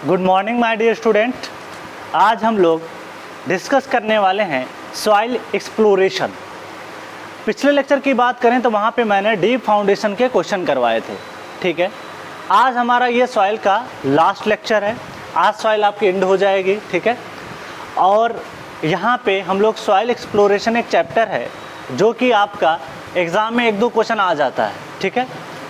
Good morning my dear student. आज हम लोग डिस्कस करने वाले हैं सॉइल एक्सप्लोरेशन। पिछले लेक्चर की बात करें तो वहाँ पे मैंने डीप फाउंडेशन के क्वेश्चन करवाए थे, ठीक है। आज हमारा ये सॉइल का लास्ट लेक्चर है। आज सॉइल आपकी एंड हो जाएगी, ठीक है। और यहाँ पे हम लोग सॉइल एक्सप्लोरेशन एक चैप्टर है जो कि आपका एग्ज़ाम में 1-2 क्वेश्चन आ जाता है, ठीक है।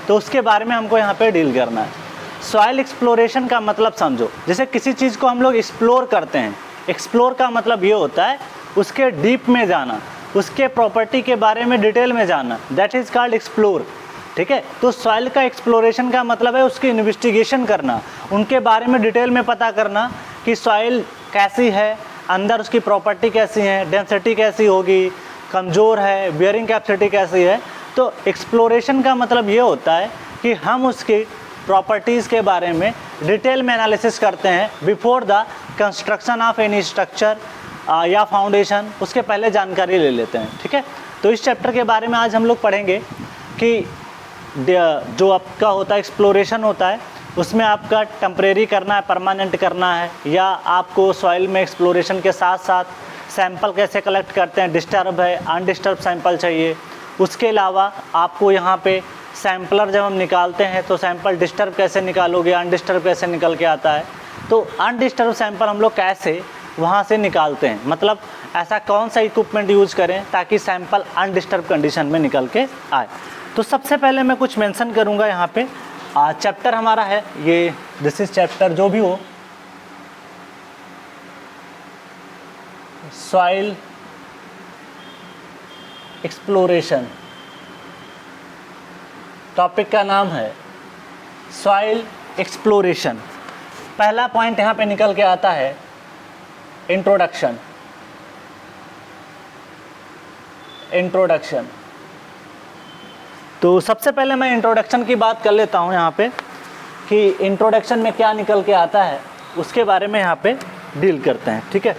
तो उसके बारे में हमको यहाँ पे डील करना है। सॉइल एक्सप्लोरेशन का मतलब समझो, जैसे किसी चीज़ को हम लोग एक्सप्लोर करते हैं। एक्सप्लोर का मतलब ये होता है उसके डीप में जाना, उसके प्रॉपर्टी के बारे में डिटेल में जाना, दैट इज़ कॉल्ड एक्सप्लोर, ठीक है। तो सॉइल का एक्सप्लोरेशन का मतलब है उसकी इन्वेस्टिगेशन करना, उनके बारे में डिटेल में पता करना कि सॉइल कैसी है, अंदर उसकी प्रॉपर्टी कैसी है, डेंसिटी कैसी होगी, कमज़ोर है, बियरिंग कैपेसिटी कैसी है। तो एक्सप्लोरेशन का मतलब ये होता है कि हम उसकी प्रॉपर्टीज़ के बारे में डिटेल में एनालिसिस करते हैं before the construction of any structure या फाउंडेशन। उसके पहले जानकारी ले लेते हैं, ठीक है। तो इस चैप्टर के बारे में आज हम लोग पढ़ेंगे कि जो आपका होता है एक्सप्लोरेशन होता है उसमें आपका टेम्परेरी करना है, परमानेंट करना है, या आपको सॉइल में एक्सप्लोरेशन के साथ साथ सैंपल कैसे कलेक्ट करते हैं, डिस्टर्ब है अनडिस्टर्ब सैंपल चाहिए। उसके अलावा आपको यहाँ पे सैम्पलर जब हम निकालते हैं तो सैंपल डिस्टर्ब कैसे निकालोगे, अनडिस्टर्ब कैसे निकल के आता है। तो अनडिस्टर्ब सैंपल हम लोग कैसे वहाँ से निकालते हैं, मतलब ऐसा कौन सा इक्विपमेंट यूज करें ताकि सैंपल अनडिस्टर्ब कंडीशन में निकल के आए। तो सबसे पहले मैं कुछ मेंशन करूँगा यहाँ पे। चैप्टर हमारा है ये, दिस इज चैप्टर जो भी हो, सॉइल एक्सप्लोरेशन। टॉपिक का नाम है सॉइल एक्सप्लोरेशन। पहला पॉइंट यहाँ पे निकल के आता है इंट्रोडक्शन। इंट्रोडक्शन, तो सबसे पहले मैं इंट्रोडक्शन की बात कर लेता हूँ यहाँ पे कि इंट्रोडक्शन में क्या निकल के आता है, उसके बारे में यहाँ पे डील करते हैं, ठीक है।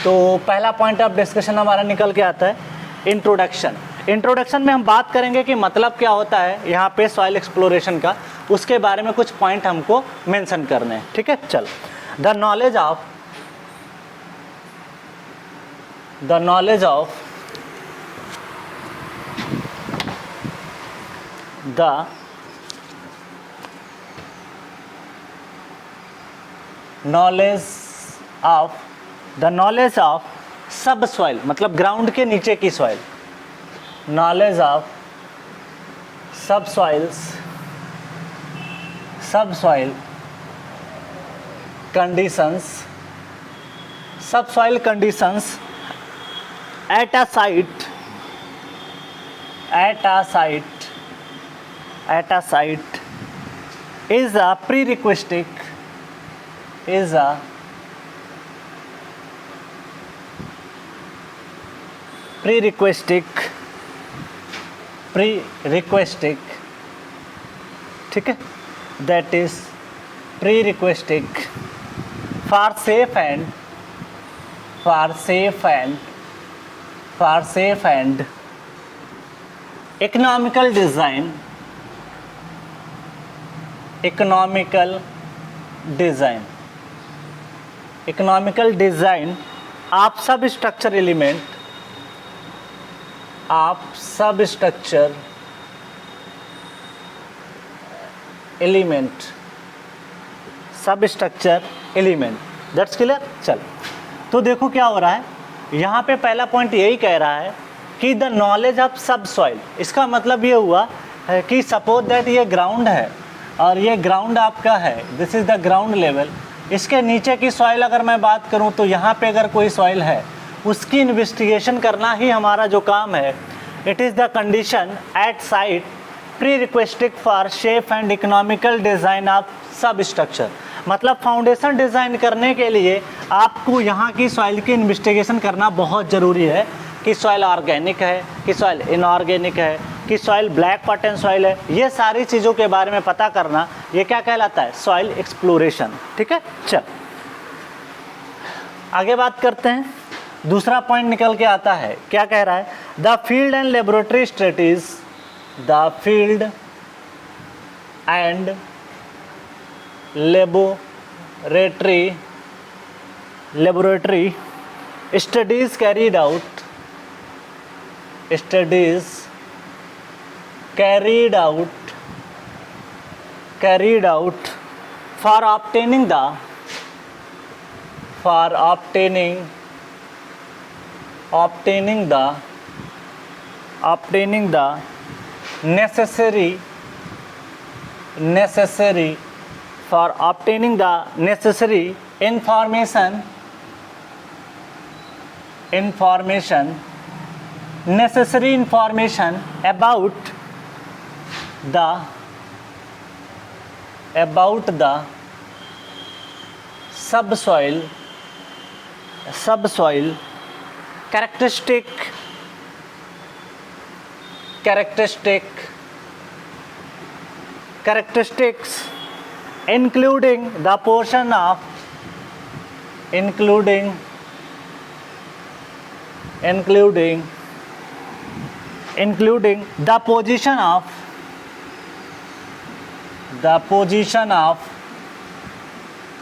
तो पहला पॉइंट ऑफ डिस्कशन हमारा निकल के आता है इंट्रोडक्शन। इंट्रोडक्शन में हम बात करेंगे कि मतलब क्या होता है यहाँ पे सॉइल एक्सप्लोरेशन का, उसके बारे में कुछ पॉइंट हमको मेंशन करने हैं, ठीक है। चल, the knowledge of knowledge of सब सॉइल, मतलब ग्राउंड के नीचे की सॉइल। नॉलेज ऑफ सब सॉइल कंडीशंस, सब soil conditions at a site is a prerequisite ठीक है, that is prerequisite for safe and economical design of substructure element, that's clear. चल, तो देखो क्या हो रहा है यहाँ पे। पहला पॉइंट यही कह रहा है कि द नॉलेज ऑफ सब सॉइल। इसका मतलब ये हुआ है कि सपोज दैट ये ग्राउंड है और ये ग्राउंड आपका है, this is the ground level. इसके नीचे की सॉइल अगर मैं बात करूँ तो यहाँ पे अगर कोई सॉइल है उसकी इन्वेस्टिगेशन करना ही हमारा जो काम है। It is the condition at site prerequisite for safe and economical design of substructure. मतलब फाउंडेशन डिज़ाइन करने के लिए आपको यहाँ की सॉइल की इन्वेस्टिगेशन करना बहुत ज़रूरी है कि सॉइल ऑर्गेनिक है, कि सॉइल इनऑर्गेनिक है, कि सॉइल ब्लैक पॉटन सॉइल है। ये सारी चीज़ों के बारे में पता करना, ये क्या कहलाता है, सॉइल एक्सप्लोरेशन, ठीक है। चल आगे बात करते हैं। दूसरा पॉइंट निकल के आता है, क्या कह रहा है, the field and laboratory studies, the field and laboratory studies carried out for obtaining the necessary information about the subsoil characteristics including the portion of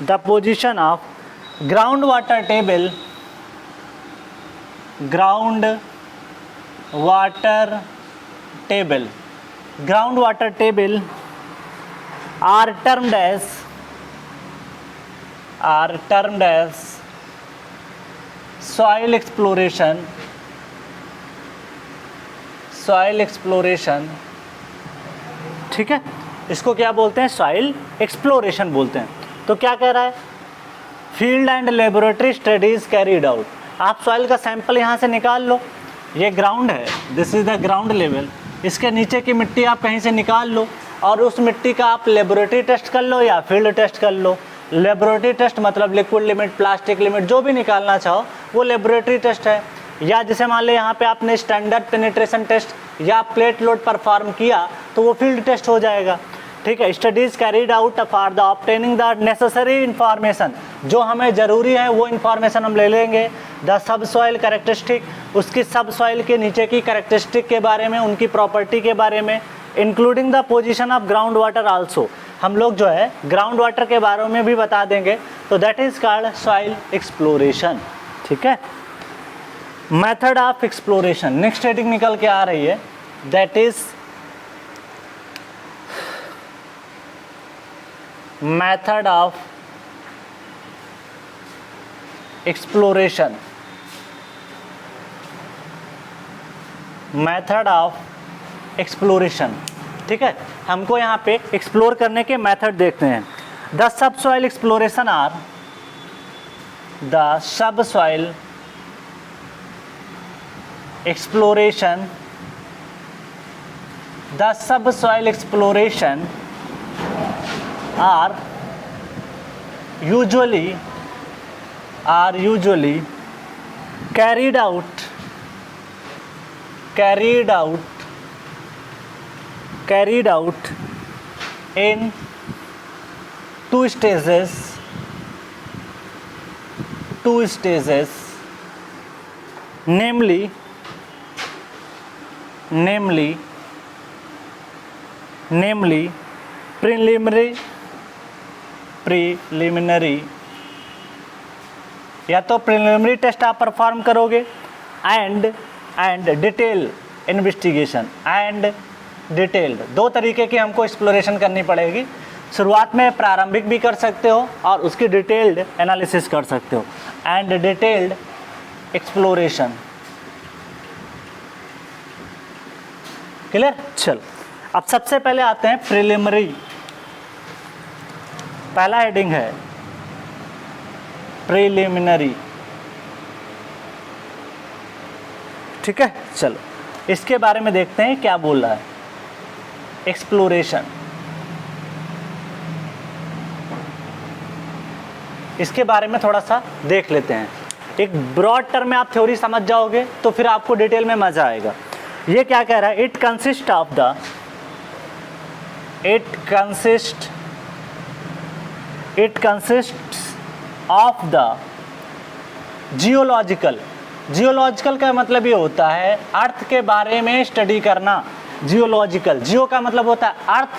the position of groundwater table are termed as soil exploration ठीक है, इसको क्या बोलते हैं? Soil exploration बोलते हैं। तो क्या कह रहा है? Field and laboratory studies carried out. आप सॉइल का सैंपल यहाँ से निकाल लो, ये ग्राउंड है, this is the ground level, इसके नीचे की मिट्टी आप कहीं से निकाल लो और उस मिट्टी का आप लेबोरेटरी टेस्ट कर लो या फील्ड टेस्ट कर लो। लेबोरेटरी टेस्ट मतलब लिक्विड लिमिट, प्लास्टिक लिमिट, जो भी निकालना चाहो वो लेबोरेटरी टेस्ट है। या जैसे मान लो यहाँ पे आपने स्टैंडर्ड पेनिट्रेशन टेस्ट या प्लेट लोड परफॉर्म किया तो वो फील्ड टेस्ट हो जाएगा। ठीक है, studies carried out for the obtaining the necessary information, जो हमें ज़रूरी है वो इन्फॉर्मेशन हम ले लेंगे। द सब सॉइल कैरेक्टरिस्टिक, उसकी सब सॉइल के नीचे की कैरेक्टरिस्टिक के बारे में, उनकी प्रॉपर्टी के बारे में, including the position of ground water also, हम लोग जो है ग्राउंड वाटर के बारे में भी बता देंगे। तो that is called soil exploration. ठीक है, method of exploration next heading निकल के आ रही है, that is method of exploration. Method of exploration, ठीक है, हमको यहाँ पे एक्सप्लोर करने के मेथड देखते हैं। The subsoil exploration or the subsoil exploration the subsoil exploration are usually carried out in two stages namely preliminary या तो प्रिलिमिनरी टेस्ट आप परफॉर्म करोगे and detail investigation and detailed, दो तरीके की हमको एक्सप्लोरेशन करनी पड़ेगी। शुरुआत में प्रारंभिक भी कर सकते हो और उसकी डिटेल्ड एनालिसिस कर सकते हो, एंड डिटेल्ड एक्सप्लोरेशन। क्लियर? चल, अब सबसे पहले आते हैं प्रिलिमिनरी। पहला हेडिंग है प्रिलिमिनरी। ठीक है, चलो इसके बारे में देखते हैं क्या बोल रहा है। एक्सप्लोरेशन, इसके बारे में थोड़ा सा देख लेते हैं। एक ब्रॉड टर्म में आप थ्योरी समझ जाओगे तो फिर आपको डिटेल में मजा आएगा। ये क्या कह रहा है? It consist of the geological का मतलब ये होता है अर्थ के बारे में स्टडी करना। जियोलॉजिकल, जियो का मतलब होता है अर्थ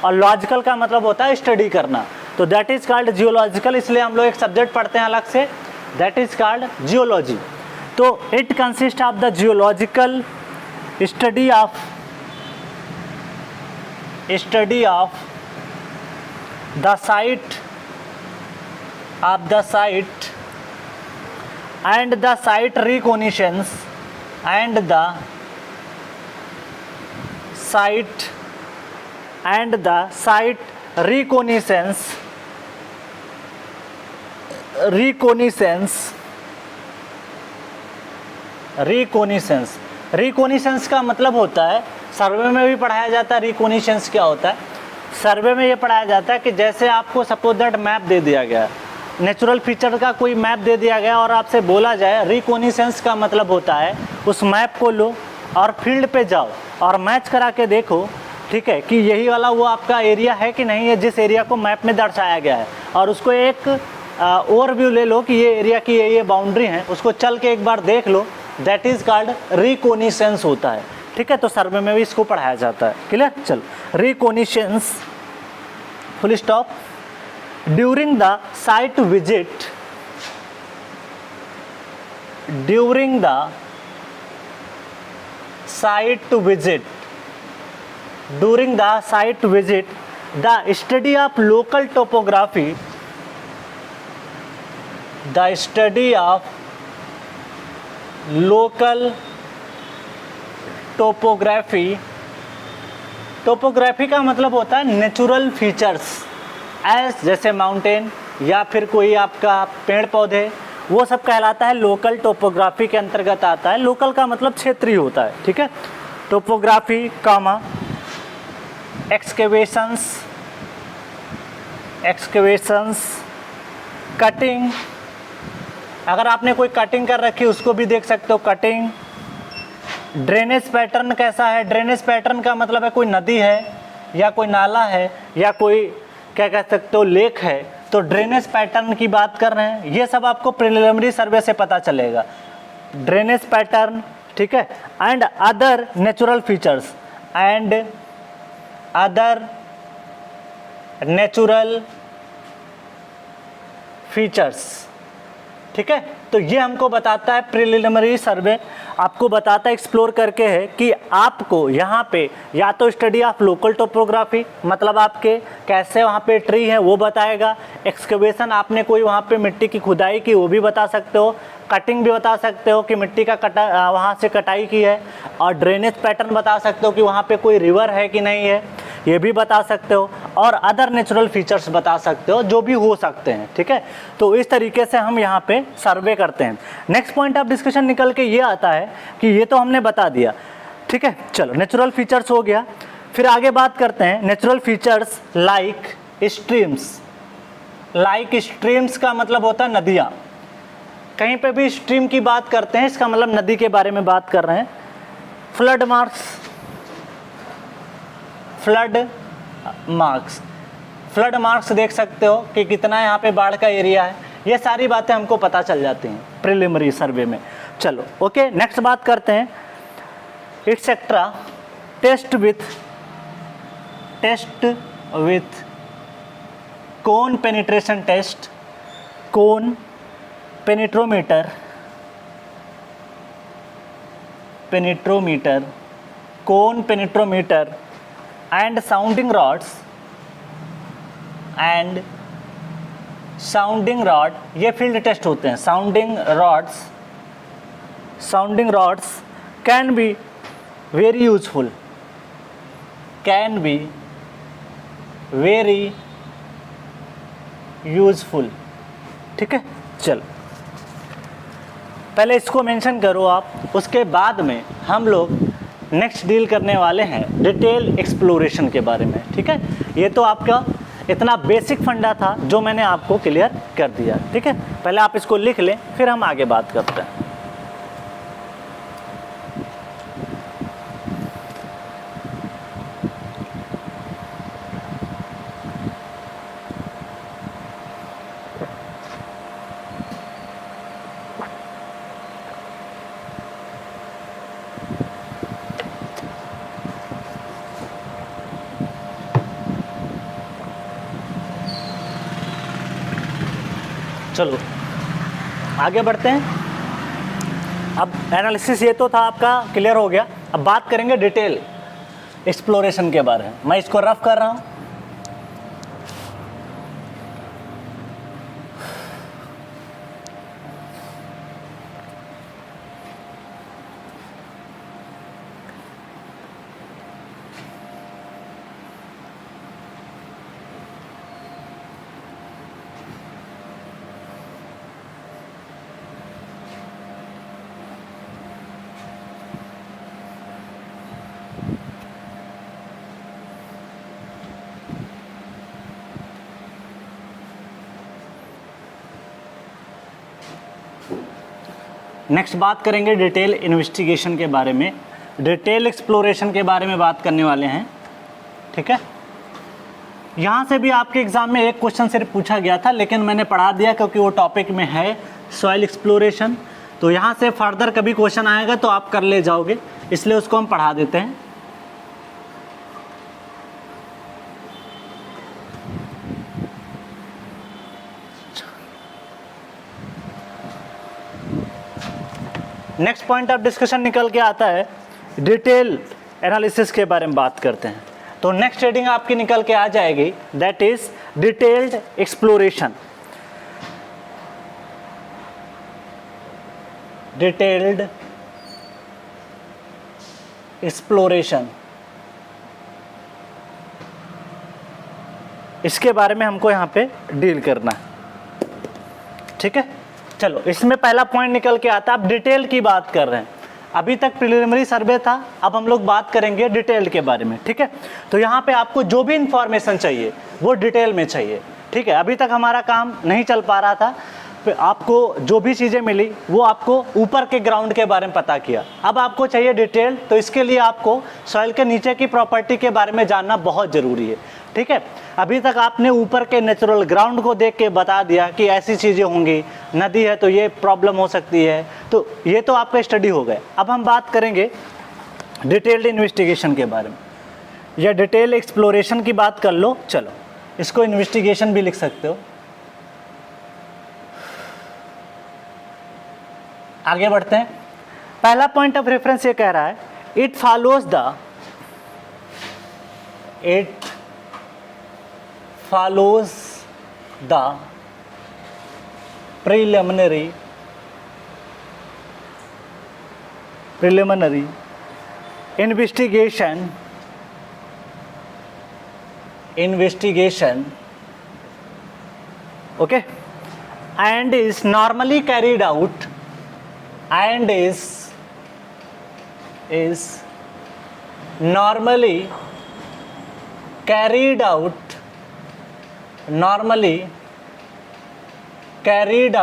और लॉजिकल का मतलब होता है स्टडी करना। तो दैट इज कॉल्ड जियोलॉजिकल, इसलिए हम लोग एक सब्जेक्ट पढ़ते हैं अलग से, दैट इज कॉल्ड जियोलॉजी। तो it consist of the geological study of the site and the site reconnaissance and the site reconnaissance का मतलब होता है, सर्वे में भी पढ़ाया जाता है। रिकॉग्निशंस क्या होता है? सर्वे में ये पढ़ाया जाता है कि जैसे आपको सपोज दैट मैप दे दिया गया, नेचुरल फीचर का कोई मैप दे दिया गया और आपसे बोला जाए, रिकॉग्निशंस का मतलब होता है उस मैप को लो और फील्ड पे जाओ और मैच करा के देखो, ठीक है, कि यही वाला वो आपका एरिया है कि नहीं है जिस एरिया को मैप में दर्शाया गया है, और उसको एक ओवरव्यू ले लो कि ये एरिया की ये बाउंड्री है, उसको चल के एक बार देख लो, दैट इज़ कॉल्ड रिकॉग्निशंस होता है। ठीक है, तो सर्वे में भी इसको पढ़ाया जाता है। क्लियर? चल, recognitions full stop during the site visit, during the site visit, during the site visit, the study of local topography, the study of local topography, topography का मतलब होता है नेचुरल फीचर्स, एज जैसे माउंटेन या फिर कोई आपका पेड़ पौधे, वो सब कहलाता है लोकल टोपोग्राफी के अंतर्गत आता है। लोकल का मतलब क्षेत्रीय होता है। ठीक है, टोपोग्राफी कामा एक्सकेवेशंस, कटिंग, अगर आपने कोई कटिंग कर रखी उसको भी देख सकते हो, कटिंग। ड्रेनेज पैटर्न कैसा है? ड्रेनेज पैटर्न का मतलब है कोई नदी है या कोई नाला है या कोई क्या कह सकते हो लेक है, तो ड्रेनेज पैटर्न की बात कर रहे हैं। ये सब आपको प्रिलिमिनरी सर्वे से पता चलेगा, ड्रेनेज पैटर्न। ठीक है, and other natural features, and other natural features. ठीक है, तो ये हमको बताता है प्रिलिमिनरी सर्वे, आपको बताता है एक्सप्लोर करके है कि आपको यहाँ पे या तो स्टडी ऑफ लोकल टोपोग्राफी, मतलब आपके कैसे वहाँ पे ट्री है वो बताएगा। एक्सकेवेशन, आपने कोई वहाँ पे मिट्टी की खुदाई की वो भी बता सकते हो। कटिंग भी बता सकते हो कि मिट्टी का वहाँ से कटाई की है। और ड्रेनेज पैटर्न बता सकते हो कि वहाँ पे कोई रिवर है कि नहीं है, ये भी बता सकते हो। और अदर नेचुरल फीचर्स बता सकते हो जो भी हो सकते हैं। ठीक है, तो इस तरीके से हम यहाँ पे सर्वे करते हैं। नेक्स्ट पॉइंट ऑफ डिस्कशन निकल के ये आता है कि ये तो हमने बता दिया। ठीक है, चलो नेचुरल फीचर्स हो गया, फिर आगे बात करते हैं natural features like streams. Like streams का मतलब होता है नदियाँ। कहीं पे भी स्ट्रीम की बात करते हैं इसका मतलब नदी के बारे में बात कर रहे हैं। फ्लड मार्क्स, फ्लड मार्क्स देख सकते हो कि कितना यहाँ पे बाढ़ का एरिया है। ये सारी बातें हमको पता चल जाती हैं प्रिलिमिनरी सर्वे में। चलो ओके, नेक्स्ट बात करते हैं etcetera test with cone penetration test, cone penetrometer, cone penetrometer and sounding rod, ये फील्ड टेस्ट होते हैं। Sounding rods can be very useful. ठीक है, चल पहले इसको मेंशन करो आप, उसके बाद में हम लोग नेक्स्ट डील करने वाले हैं डिटेल एक्सप्लोरेशन के बारे में। ठीक है, ये तो आपका इतना बेसिक फंडा था जो मैंने आपको क्लियर कर दिया। ठीक है, पहले आप इसको लिख लें फिर हम आगे बात करते हैं। चलो आगे बढ़ते हैं। अब एनालिसिस ये तो था आपका क्लियर हो गया। अब बात करेंगे डिटेल एक्सप्लोरेशन के बारे में। मैं इसको रफ कर रहा हूँ। नेक्स्ट बात करेंगे डिटेल इन्वेस्टिगेशन के बारे में। डिटेल एक्सप्लोरेशन के बारे में बात करने वाले हैं, ठीक है। यहाँ से भी आपके एग्जाम में एक क्वेश्चन सिर्फ पूछा गया था, लेकिन मैंने पढ़ा दिया क्योंकि वो टॉपिक में है सॉइल एक्सप्लोरेशन। तो यहाँ से फर्दर कभी क्वेश्चन आएगा तो आप कर ले जाओगे, इसलिए उसको हम पढ़ा देते हैं। नेक्स्ट पॉइंट ऑफ डिस्कशन निकल के आता है डिटेल एनालिसिस के बारे में बात करते हैं। तो नेक्स्ट हेडिंग आपकी निकल के आ जाएगी, that is detailed exploration. Detailed exploration, इसके बारे में हमको यहाँ पे डील करना है, ठीक है। चलो इसमें पहला पॉइंट निकल के आता है। अब डिटेल की बात कर रहे हैं, अभी तक प्रिलिमिनरी सर्वे था, अब हम लोग बात करेंगे डिटेल के बारे में, ठीक है। तो यहाँ पे आपको जो भी इंफॉर्मेशन चाहिए वो डिटेल में चाहिए, ठीक है। अभी तक हमारा काम नहीं चल पा रहा था, आपको जो भी चीज़ें मिली वो आपको ऊपर के ग्राउंड के बारे में पता किया। अब आपको चाहिए डिटेल, तो इसके लिए आपको सॉइल के नीचे की प्रॉपर्टी के बारे में जानना बहुत ज़रूरी है, ठीक है। अभी तक आपने ऊपर के नेचुरल ग्राउंड को देख के बता दिया कि ऐसी चीज़ें होंगी, नदी है तो ये प्रॉब्लम हो सकती है, तो ये तो आपका स्टडी हो गया। अब हम बात करेंगे डिटेल्ड इन्वेस्टिगेशन के बारे में, या डिटेल एक्सप्लोरेशन की बात कर लो। चलो इसको इन्वेस्टिगेशन भी लिख सकते हो। आगे बढ़ते हैं। पहला पॉइंट ऑफ रेफरेंस ये कह रहा है, it follows the preliminary investigation, okay, and is normally carried out and is normally carried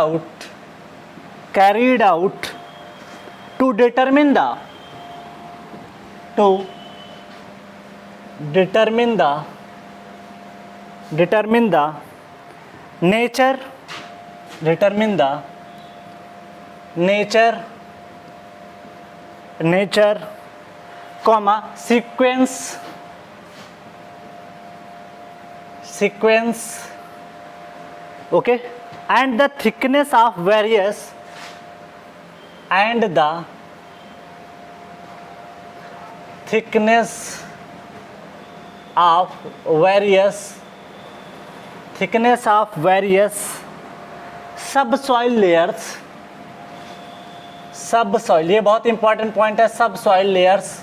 out to determine the nature, comma, sequence, okay, and the thickness of various subsoil layers. Subsoil, ये बहुत important point है। Subsoil layers,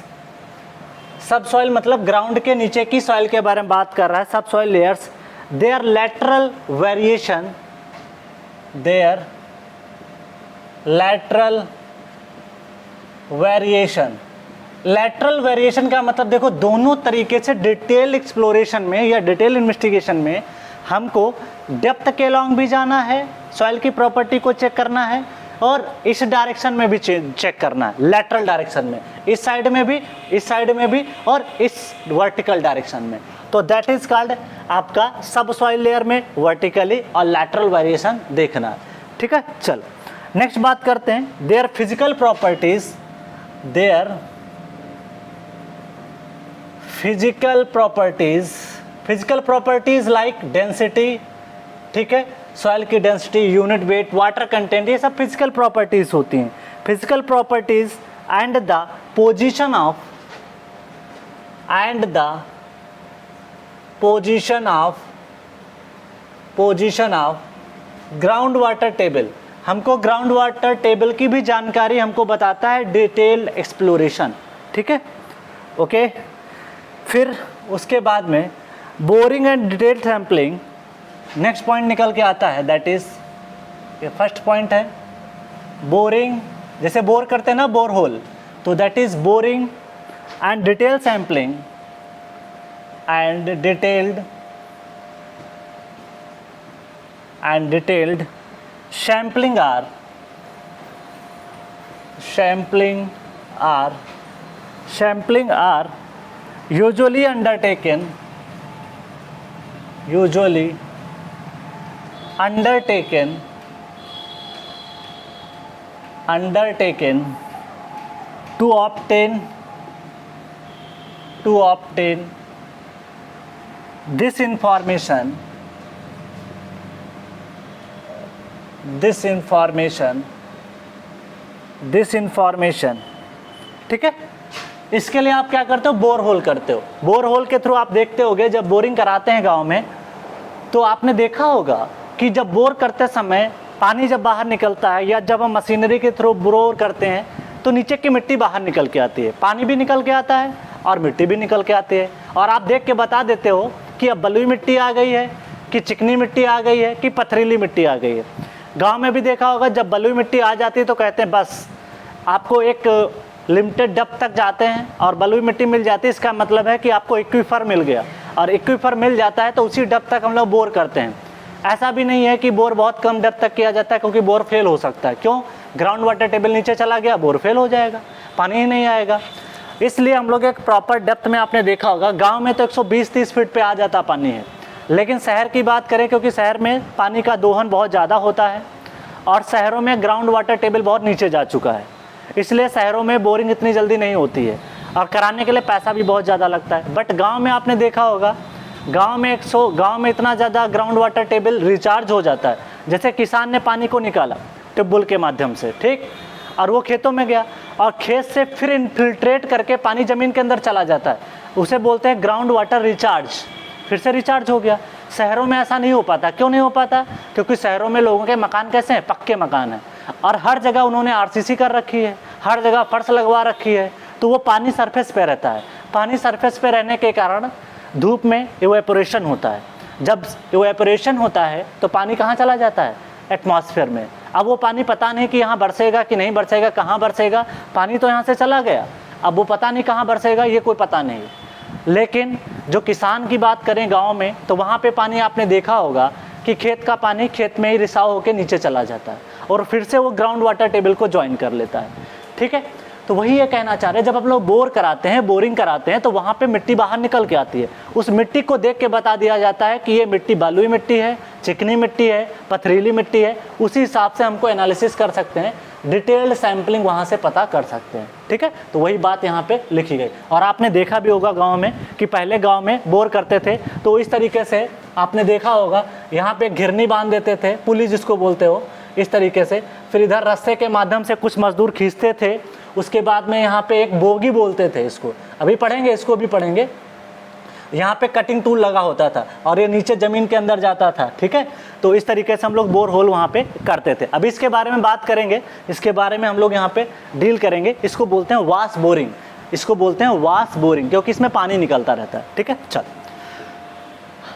subsoil मतलब ground के नीचे की soil के बारे में बात कर रहा है। Subsoil layers, their lateral variation का मतलब देखो, दोनों तरीके से डिटेल एक्सप्लोरेशन में या डिटेल इन्वेस्टिगेशन में हमको डेप्थ के लॉन्ग भी जाना है, सॉइल की प्रॉपर्टी को चेक करना है, और इस डायरेक्शन में भी चेक करना है, लैटरल डायरेक्शन में, इस साइड में भी और इस वर्टिकल डायरेक्शन में। तो दैट इज कॉल्ड आपका सब सॉइल लेयर में वर्टिकली और लैटरल वेरिएशन देखना है, ठीक है। चलो नेक्स्ट बात करते हैं, their physical properties like density, ठीक है, सॉइल की density, unit weight, water content, ये सब फिजिकल प्रॉपर्टीज होती हैं। Physical properties and the position of ground water table. हमको ग्राउंड वाटर टेबल की भी जानकारी हमको बताता है डिटेल्ड एक्सप्लोरेशन, ठीक है, ओके। फिर उसके बाद में boring and detailed sampling, next point निकल के आता है, दैट इज ये फर्स्ट पॉइंट है बोरिंग, जैसे बोर करते हैं ना बोर होल, तो that is boring and detail sampling and detailed sampling are usually undertaken to obtain this information ठीक है। इसके लिए आप क्या करते हो, बोर होल करते हो। बोर होल के थ्रू आप देखते होगे जब बोरिंग कराते हैं गांव में, तो आपने देखा होगा कि जब बोर करते समय पानी जब बाहर निकलता है, या जब हम मशीनरी के थ्रू बोर करते हैं तो नीचे की मिट्टी बाहर निकल के आती है, पानी भी निकल के आता है और मिट्टी भी निकल के आती है, और आप देख के बता देते हो कि अब बलुई मिट्टी आ गई है, कि चिकनी मिट्टी आ गई है, कि पथरीली मिट्टी आ गई है। गांव में भी देखा होगा जब बलुई मिट्टी आ जाती है तो कहते हैं बस आपको एक लिमिटेड डेप्थ तक जाते हैं और बलुई मिट्टी मिल जाती है, इसका मतलब है कि आपको एक्वीफर मिल गया, और एक्वीफर मिल जाता है तो उसी डेप्थ तक हम लोग बोर करते हैं। ऐसा भी नहीं है कि बोर बहुत कम डेप्थ तक किया जाता है, क्योंकि बोर फेल हो सकता है। क्यों? ग्राउंड वाटर टेबल नीचे चला गया, बोर फेल हो जाएगा, पानी ही नहीं आएगा। इसलिए हम लोग एक प्रॉपर डेप्थ में, आपने देखा होगा गाँव में तो 120-30 फीट पर आ जाता पानी है, लेकिन शहर की बात करें, क्योंकि शहर में पानी का दोहन बहुत ज़्यादा होता है और शहरों में ग्राउंड वाटर टेबल बहुत नीचे जा चुका है, इसलिए शहरों में बोरिंग इतनी जल्दी नहीं होती है और कराने के लिए पैसा भी बहुत ज़्यादा लगता है। बट गांव में आपने देखा होगा, गांव में इतना ज़्यादा ग्राउंड वाटर टेबल रिचार्ज हो जाता है। जैसे किसान ने पानी को निकाला ट्यूबवेल के माध्यम से, ठीक, और वो खेतों में गया और खेत से फिर इनफिल्ट्रेट करके पानी ज़मीन के अंदर चला जाता है, उसे बोलते हैं ग्राउंड वाटर रिचार्ज, फिर से रिचार्ज हो गया। शहरों में ऐसा नहीं हो पाता। क्यों नहीं हो पाता? क्योंकि शहरों में लोगों के मकान कैसे हैं, पक्के मकान हैं, और हर जगह उन्होंने आरसीसी कर रखी है, हर जगह फर्श लगवा रखी है, तो वो पानी सरफेस पे रहता है। पानी सरफेस पे रहने के कारण धूप में इवेपोरेशन होता है। जब इवेपोरेशन होता है तो पानी कहाँ चला जाता है, एटमॉस्फेयर में। अब वो पानी पता नहीं कि यहाँ बरसेगा कि नहीं बरसेगा, कहाँ बरसेगा, पानी तो यहाँ से चला गया, अब वो पता नहीं कहाँ बरसेगा, ये कोई पता नहीं। लेकिन जो किसान की बात करें गांव में, तो वहाँ पे पानी आपने देखा होगा कि खेत का पानी खेत में ही रिसाव होकर नीचे चला जाता है और फिर से वो ग्राउंड वाटर टेबल को ज्वाइन कर लेता है, ठीक है। तो वही ये कहना चाह रहे हैं, जब हम लोग बोरिंग कराते हैं तो वहाँ पे मिट्टी बाहर निकल के आती है, उस मिट्टी को देख के बता दिया जाता है कि ये मिट्टी बलुई मिट्टी है, चिकनी मिट्टी है, पथरीली मिट्टी है। उसी हिसाब से हमको एनालिसिस कर सकते हैं, डिटेल्ड सैम्पलिंग वहाँ से पता कर सकते हैं, ठीक है। तो वही बात यहाँ पे लिखी गई। और आपने देखा भी होगा गाँव में कि पहले गाँव में बोर करते थे तो इस तरीके से आपने देखा होगा, यहाँ पे घिरनी बांध देते थे, पुली जिसको बोलते हो, इस तरीके से। फिर इधर रस्से के माध्यम से कुछ मजदूर खींचते थे, उसके बाद में यहाँ पे एक बोगी बोलते थे, इसको अभी पढ़ेंगे, इसको भी पढ़ेंगे। यहाँ पे कटिंग टूल लगा होता था और ये नीचे ज़मीन के अंदर जाता था, ठीक है। तो इस तरीके से हम लोग बोर होल वहाँ पे करते थे। अभी इसके बारे में बात करेंगे, इसके बारे में हम लोग यहाँ पे डील करेंगे। इसको बोलते हैं वाश बोरिंग, इसको बोलते हैं वाश बोरिंग, क्योंकि इसमें पानी निकलता रहता है, ठीक है। चल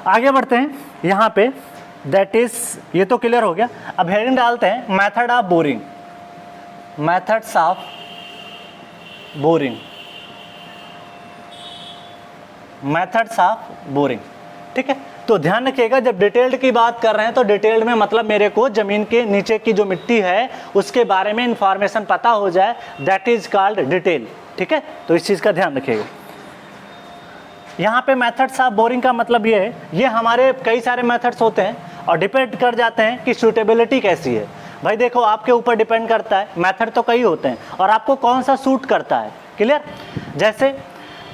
आगे बढ़ते हैं। यहाँ पे दैट इज, ये तो क्लियर हो गया। अब हेडिंग डालते हैं method of boring, methods of boring, methods of boring, ठीक है। तो ध्यान रखिएगा, जब डिटेल्ड की बात कर रहे हैं तो डिटेल्ड में मतलब मेरे को जमीन के नीचे की जो मिट्टी है उसके बारे में इंफॉर्मेशन पता हो जाए, दैट इज कॉल्ड डिटेल, ठीक है। तो इस चीज़ का ध्यान रखिएगा। यहाँ पे मेथड्स ऑफ बोरिंग का मतलब ये है, ये हमारे कई सारे मेथड्स होते हैं और डिपेंड कर जाते हैं कि सूटेबिलिटी कैसी है। भाई देखो, आपके ऊपर डिपेंड करता है, मेथड तो कई होते हैं और आपको कौन सा सूट करता है, क्लियर। जैसे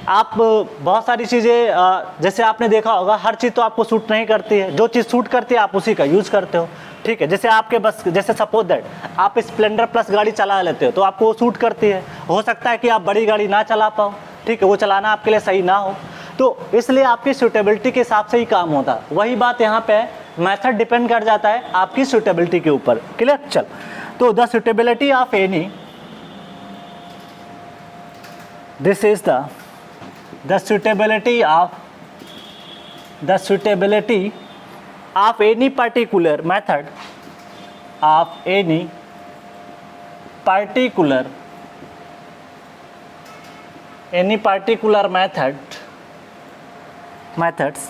आप बहुत सारी चीज़ें जैसे आपने देखा होगा, हर चीज़ तो आपको सूट नहीं करती है, जो चीज़ सूट करती है आप उसी का यूज़ करते हो, ठीक है। जैसे आपके बस, जैसे सपोज दैट आप स्प्लेंडर प्लस गाड़ी चला लेते हो तो आपको वो सूट करती है। हो सकता है कि आप बड़ी गाड़ी ना चला पाओ, ठीक है, वो चलाना आपके लिए सही ना हो, तो इसलिए आपकी सूटेबिलिटी के हिसाब से ही काम होता है। वही बात यहाँ पे मेथड डिपेंड कर जाता है आपकी सूटेबिलिटी के ऊपर। क्लियर? चल, तो the suitability of any, this is the suitability of any particular method methods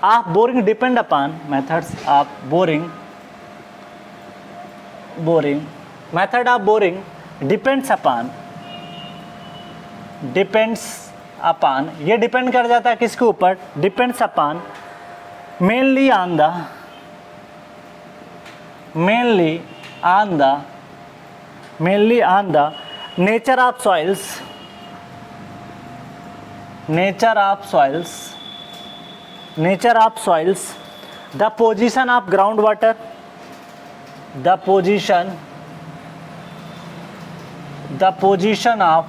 of boring depend upon method of boring depends upon, ये डिपेंड कर जाता है किसके ऊपर? Depends upon mainly on the nature of soils, the position of ground water, the position of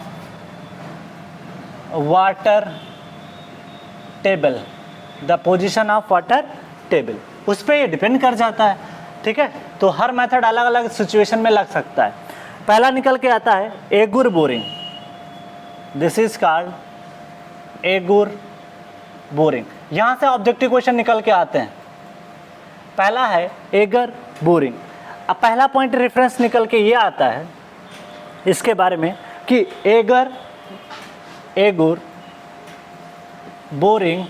water table, उस पर ये depend कर जाता है, ठीक है। तो हर मेथड अलग अलग सिचुएशन में लग सकता है। पहला निकल के आता है auger boring, this is called auger boring. यहाँ से ऑब्जेक्टिव क्वेश्चन निकल के आते हैं। पहला है एगर बोरिंग। अब पहला पॉइंट रेफरेंस निकल के ये आता है इसके बारे में कि auger boring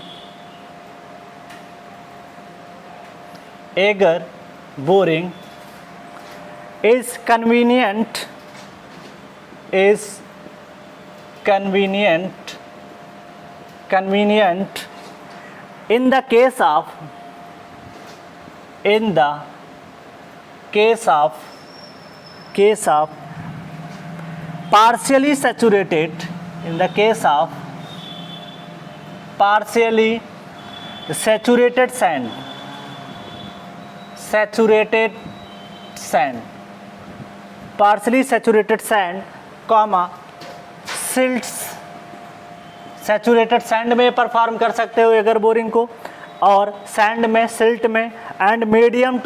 is convenient in the case of partially saturated, in the case of partially saturated sand, partially saturated sand, comma silts, saturated sand में परफॉर्म कर सकते हो एगर बोरिंग को, और सैंड में, सिल्ट में, and medium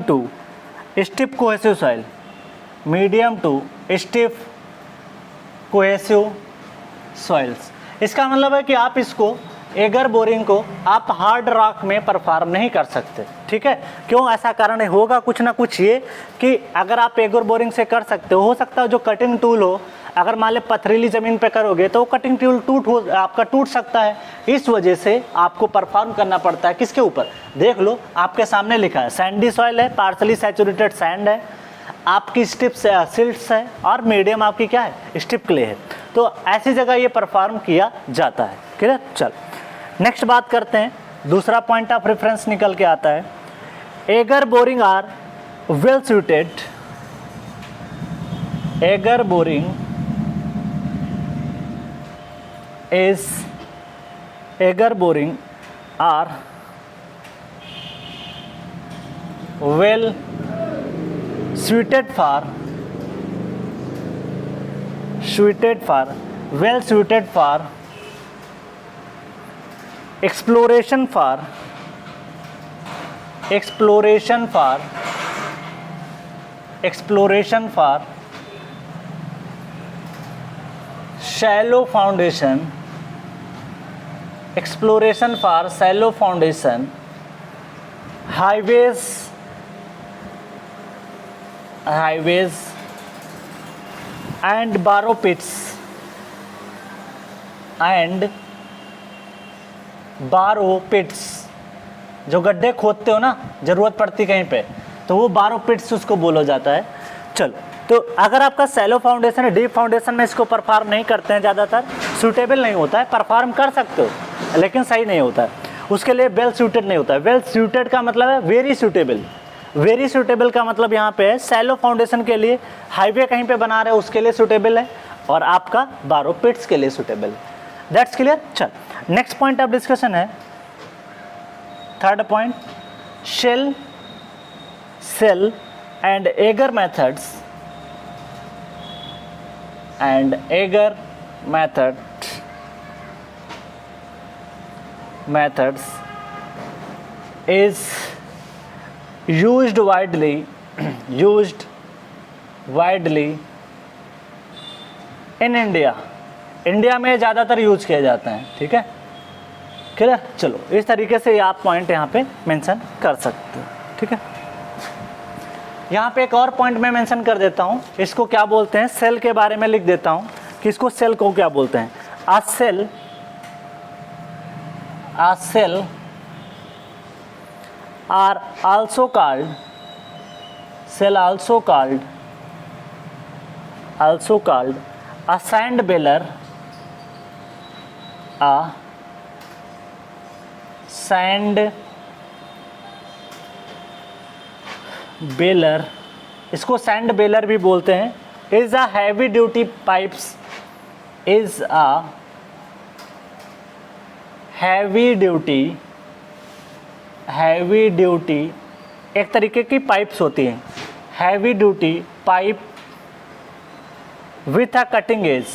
to stiff cohesive soil, medium to stiff cohesive soils. इसका मतलब है कि आप इसको एगर बोरिंग को आप हार्ड रॉक में परफॉर्म नहीं कर सकते, ठीक है। क्यों? ऐसा कारण होगा कुछ ना कुछ ये कि अगर आप एगर बोरिंग से कर सकते हो सकता है जो कटिंग टूल हो, अगर मान ले पथरीली ज़मीन पे करोगे तो वो कटिंग टूल आपका टूट सकता है। इस वजह से आपको परफॉर्म करना पड़ता है किसके ऊपर? देख लो आपके सामने लिखा है सैंडी सॉइल है, पार्सली सैचुरेटेड सैंड है, आपकी स्टिफ सिल्ट्स है, और मीडियम आपकी क्या है? स्टिफ क्ले है। तो ऐसी जगह ये परफॉर्म किया जाता है। क्लियर? चल नेक्स्ट बात करते हैं। दूसरा पॉइंट ऑफ रेफरेंस निकल के आता है auger boring are well suited, auger boring are well suited for exploration for shallow foundation, highways and borrow pits, जो गड्ढे खोदते हो ना, ज़रूरत पड़ती कहीं पे, तो वो बारो पिट्स उसको बोला जाता है। चल, तो अगर आपका सैलो फाउंडेशन है, डीप फाउंडेशन में इसको परफॉर्म नहीं करते हैं, ज़्यादातर सूटेबल नहीं होता है। परफॉर्म कर सकते हो लेकिन सही नहीं होता है, उसके लिए वेल सूटेड नहीं होता है। वेल सूटेड का मतलब है वेरी सूटेबल, वेरी सूटेबल का मतलब यहाँ पे है सैलो फाउंडेशन के लिए, हाईवे कहीं पे बना रहे हो उसके लिए सूटेबल है, और आपका बारो पिट्स के लिए सूटेबल है। That's clear. चल नेक्स्ट पॉइंट ऑफ डिस्कशन है, third point, shell sell and auger methods and agar methods is used widely in India। India में ज़्यादातर यूज किए जाते हैं, ठीक है क्लियर। चलो इस तरीके से आप पॉइंट यहाँ पे मेंशन कर सकते हो, ठीक है। यहाँ पे एक और पॉइंट मैं मेंशन कर देता हूँ, इसको क्या बोलते हैं, सेल के बारे में लिख देता हूँ कि इसको सेल को क्या बोलते हैं। Uh shell are also called a sand baler, baler, इसको सैंड बेलर भी बोलते हैं। Is a heavy duty pipes, is a heavy duty एक तरीके की पाइप्स होती हैं, heavy duty pipe with a cutting edge,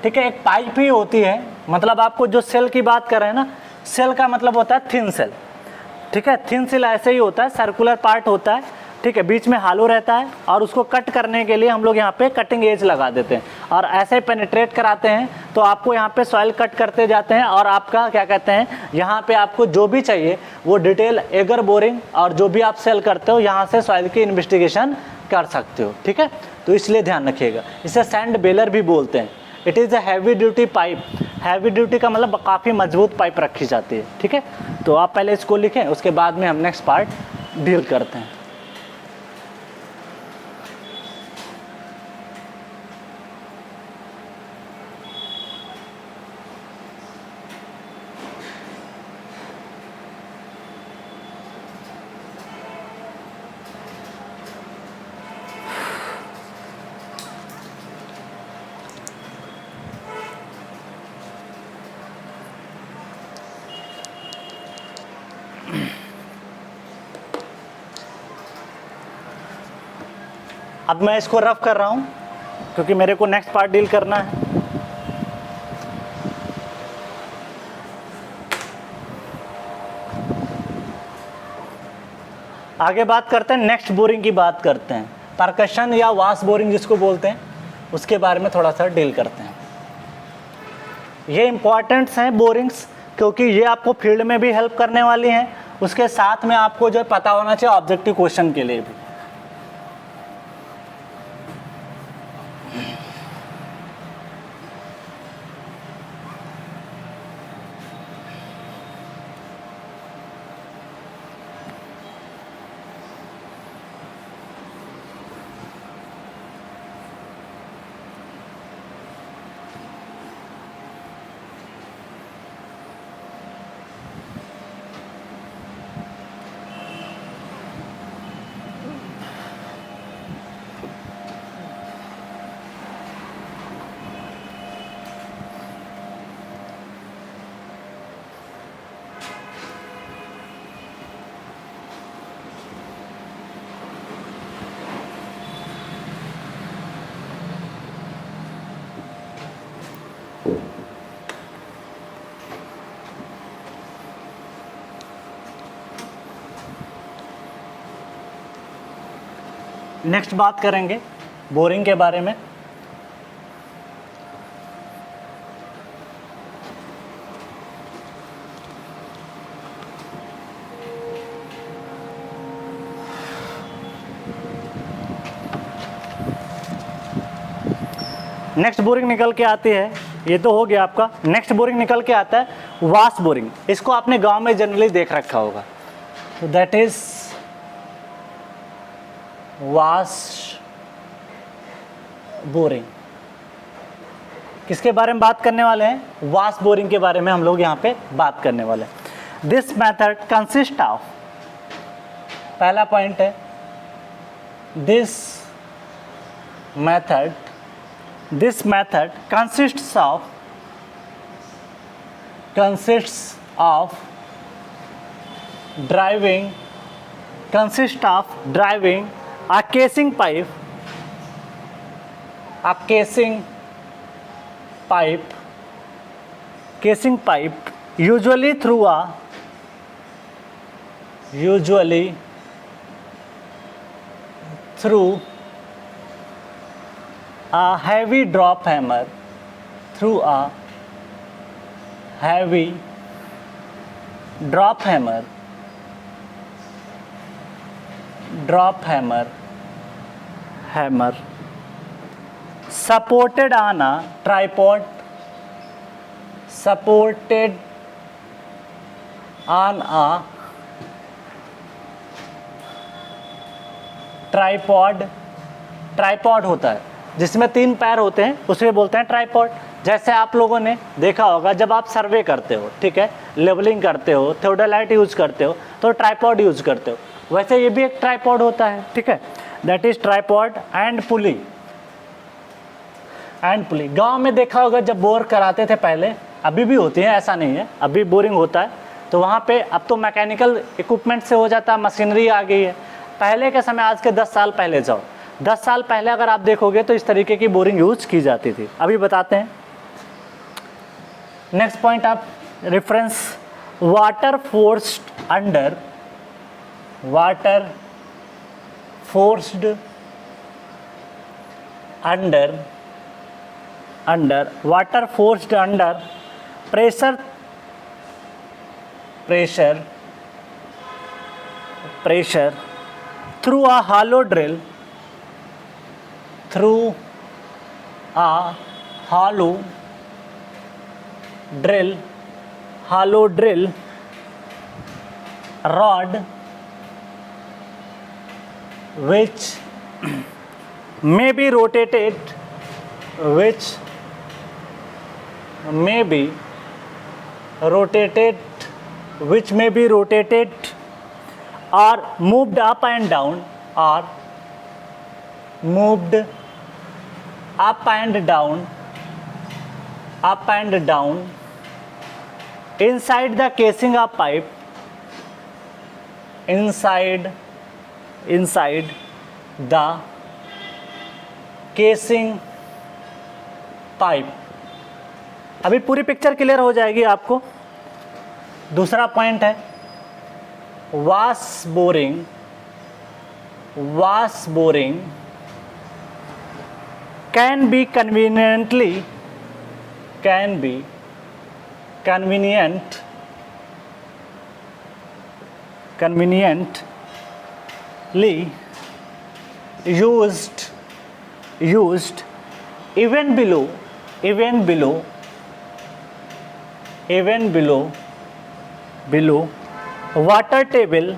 ठीक है। एक पाइप ही होती है, मतलब आपको जो सेल की बात कर रहे हैं ना, सेल का मतलब होता है थिन सेल, ठीक है। थिन सेल ऐसे ही होता है, सर्कुलर पार्ट होता है, ठीक है, बीच में हालो रहता है, और उसको कट करने के लिए हम लोग यहाँ पे कटिंग एज लगा देते हैं और ऐसे पेनिट्रेट कराते हैं। तो आपको यहाँ पे सॉइल कट करते जाते हैं और आपका क्या कहते हैं, यहाँ पे आपको जो भी चाहिए वो डिटेल एगर बोरिंग और जो भी आप सेल करते हो यहाँ से सॉइल की इन्वेस्टिगेशन कर सकते हो, ठीक है। तो इसलिए ध्यान रखिएगा, इसे सैंड बेलर भी बोलते हैं। It is a heavy duty pipe, heavy duty का मतलब काफ़ी मजबूत पाइप रखी जाती है, ठीक है। तो आप पहले इसको लिखें, उसके बाद में हम नेक्स्ट पार्ट डील करते हैं। अब मैं इसको रफ कर रहा हूँ क्योंकि मेरे को नेक्स्ट पार्ट डील करना है। आगे बात करते हैं, नेक्स्ट बोरिंग की बात करते हैं, परकशन या वाश बोरिंग जिसको बोलते हैं, उसके बारे में थोड़ा सा डील करते हैं। ये इंपॉर्टेंट्स हैं बोरिंग्स, क्योंकि ये आपको फील्ड में भी हेल्प करने वाली हैं, उसके साथ में आपको जो पता होना चाहिए ऑब्जेक्टिव क्वेश्चन के लिए भी। नेक्स्ट बात करेंगे बोरिंग के बारे में। नेक्स्ट बोरिंग निकल के आती है, ये तो हो गया आपका। नेक्स्ट बोरिंग निकल के आता है वाश बोरिंग। इसको आपने गांव में जनरली देख रखा होगा, तो दैट इज वाश बोरिंग, किसके बारे में बात करने वाले हैं? वास बोरिंग के बारे में हम लोग यहाँ पे बात करने वाले हैं। दिस मेथड कंसिस्ट ऑफ, पहला पॉइंट है this method consists of driving a casing pipe usually through a heavy drop hammer, supported on a tripod, tripod होता है जिसमें 3 पैर होते हैं, उसे बोलते हैं ट्राइपॉड। जैसे आप लोगों ने देखा होगा जब आप सर्वे करते हो, ठीक है, लेवलिंग करते हो, थियोडोलाइट यूज करते हो तो ट्राइपॉड यूज करते हो, वैसे ये भी एक ट्राइपॉड होता है, ठीक है, दैट इज ट्राइपॉड एंड पुली। गांव में देखा होगा जब बोर कराते थे पहले, अभी भी होती है, ऐसा नहीं है, अभी बोरिंग होता है तो वहाँ पे अब तो मैकेनिकल इक्विपमेंट से हो जाता है, मशीनरी आ गई है। पहले के समय, आज के 10 साल पहले जाओ, 10 साल पहले अगर आप देखोगे तो इस तरीके की बोरिंग यूज की जाती थी। अभी बताते हैं नेक्स्ट पॉइंट आप reference, water forced under pressure through a hollow drill, rod which may be rotated or moved up and down inside the casing of pipe, inside the casing pipe। अभी पूरी picture clear हो जाएगी आपको। दूसरा point है वास boring can be conveniently used even below water table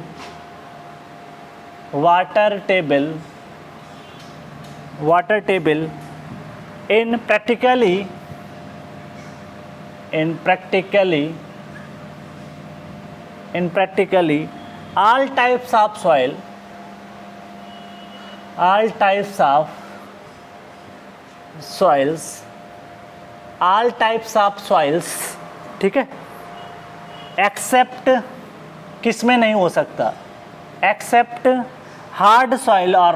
in practically all types of soils, ठीक है, एक्सेप्ट किस में नहीं हो सकता, एक्सेप्ट हार्ड सॉइल और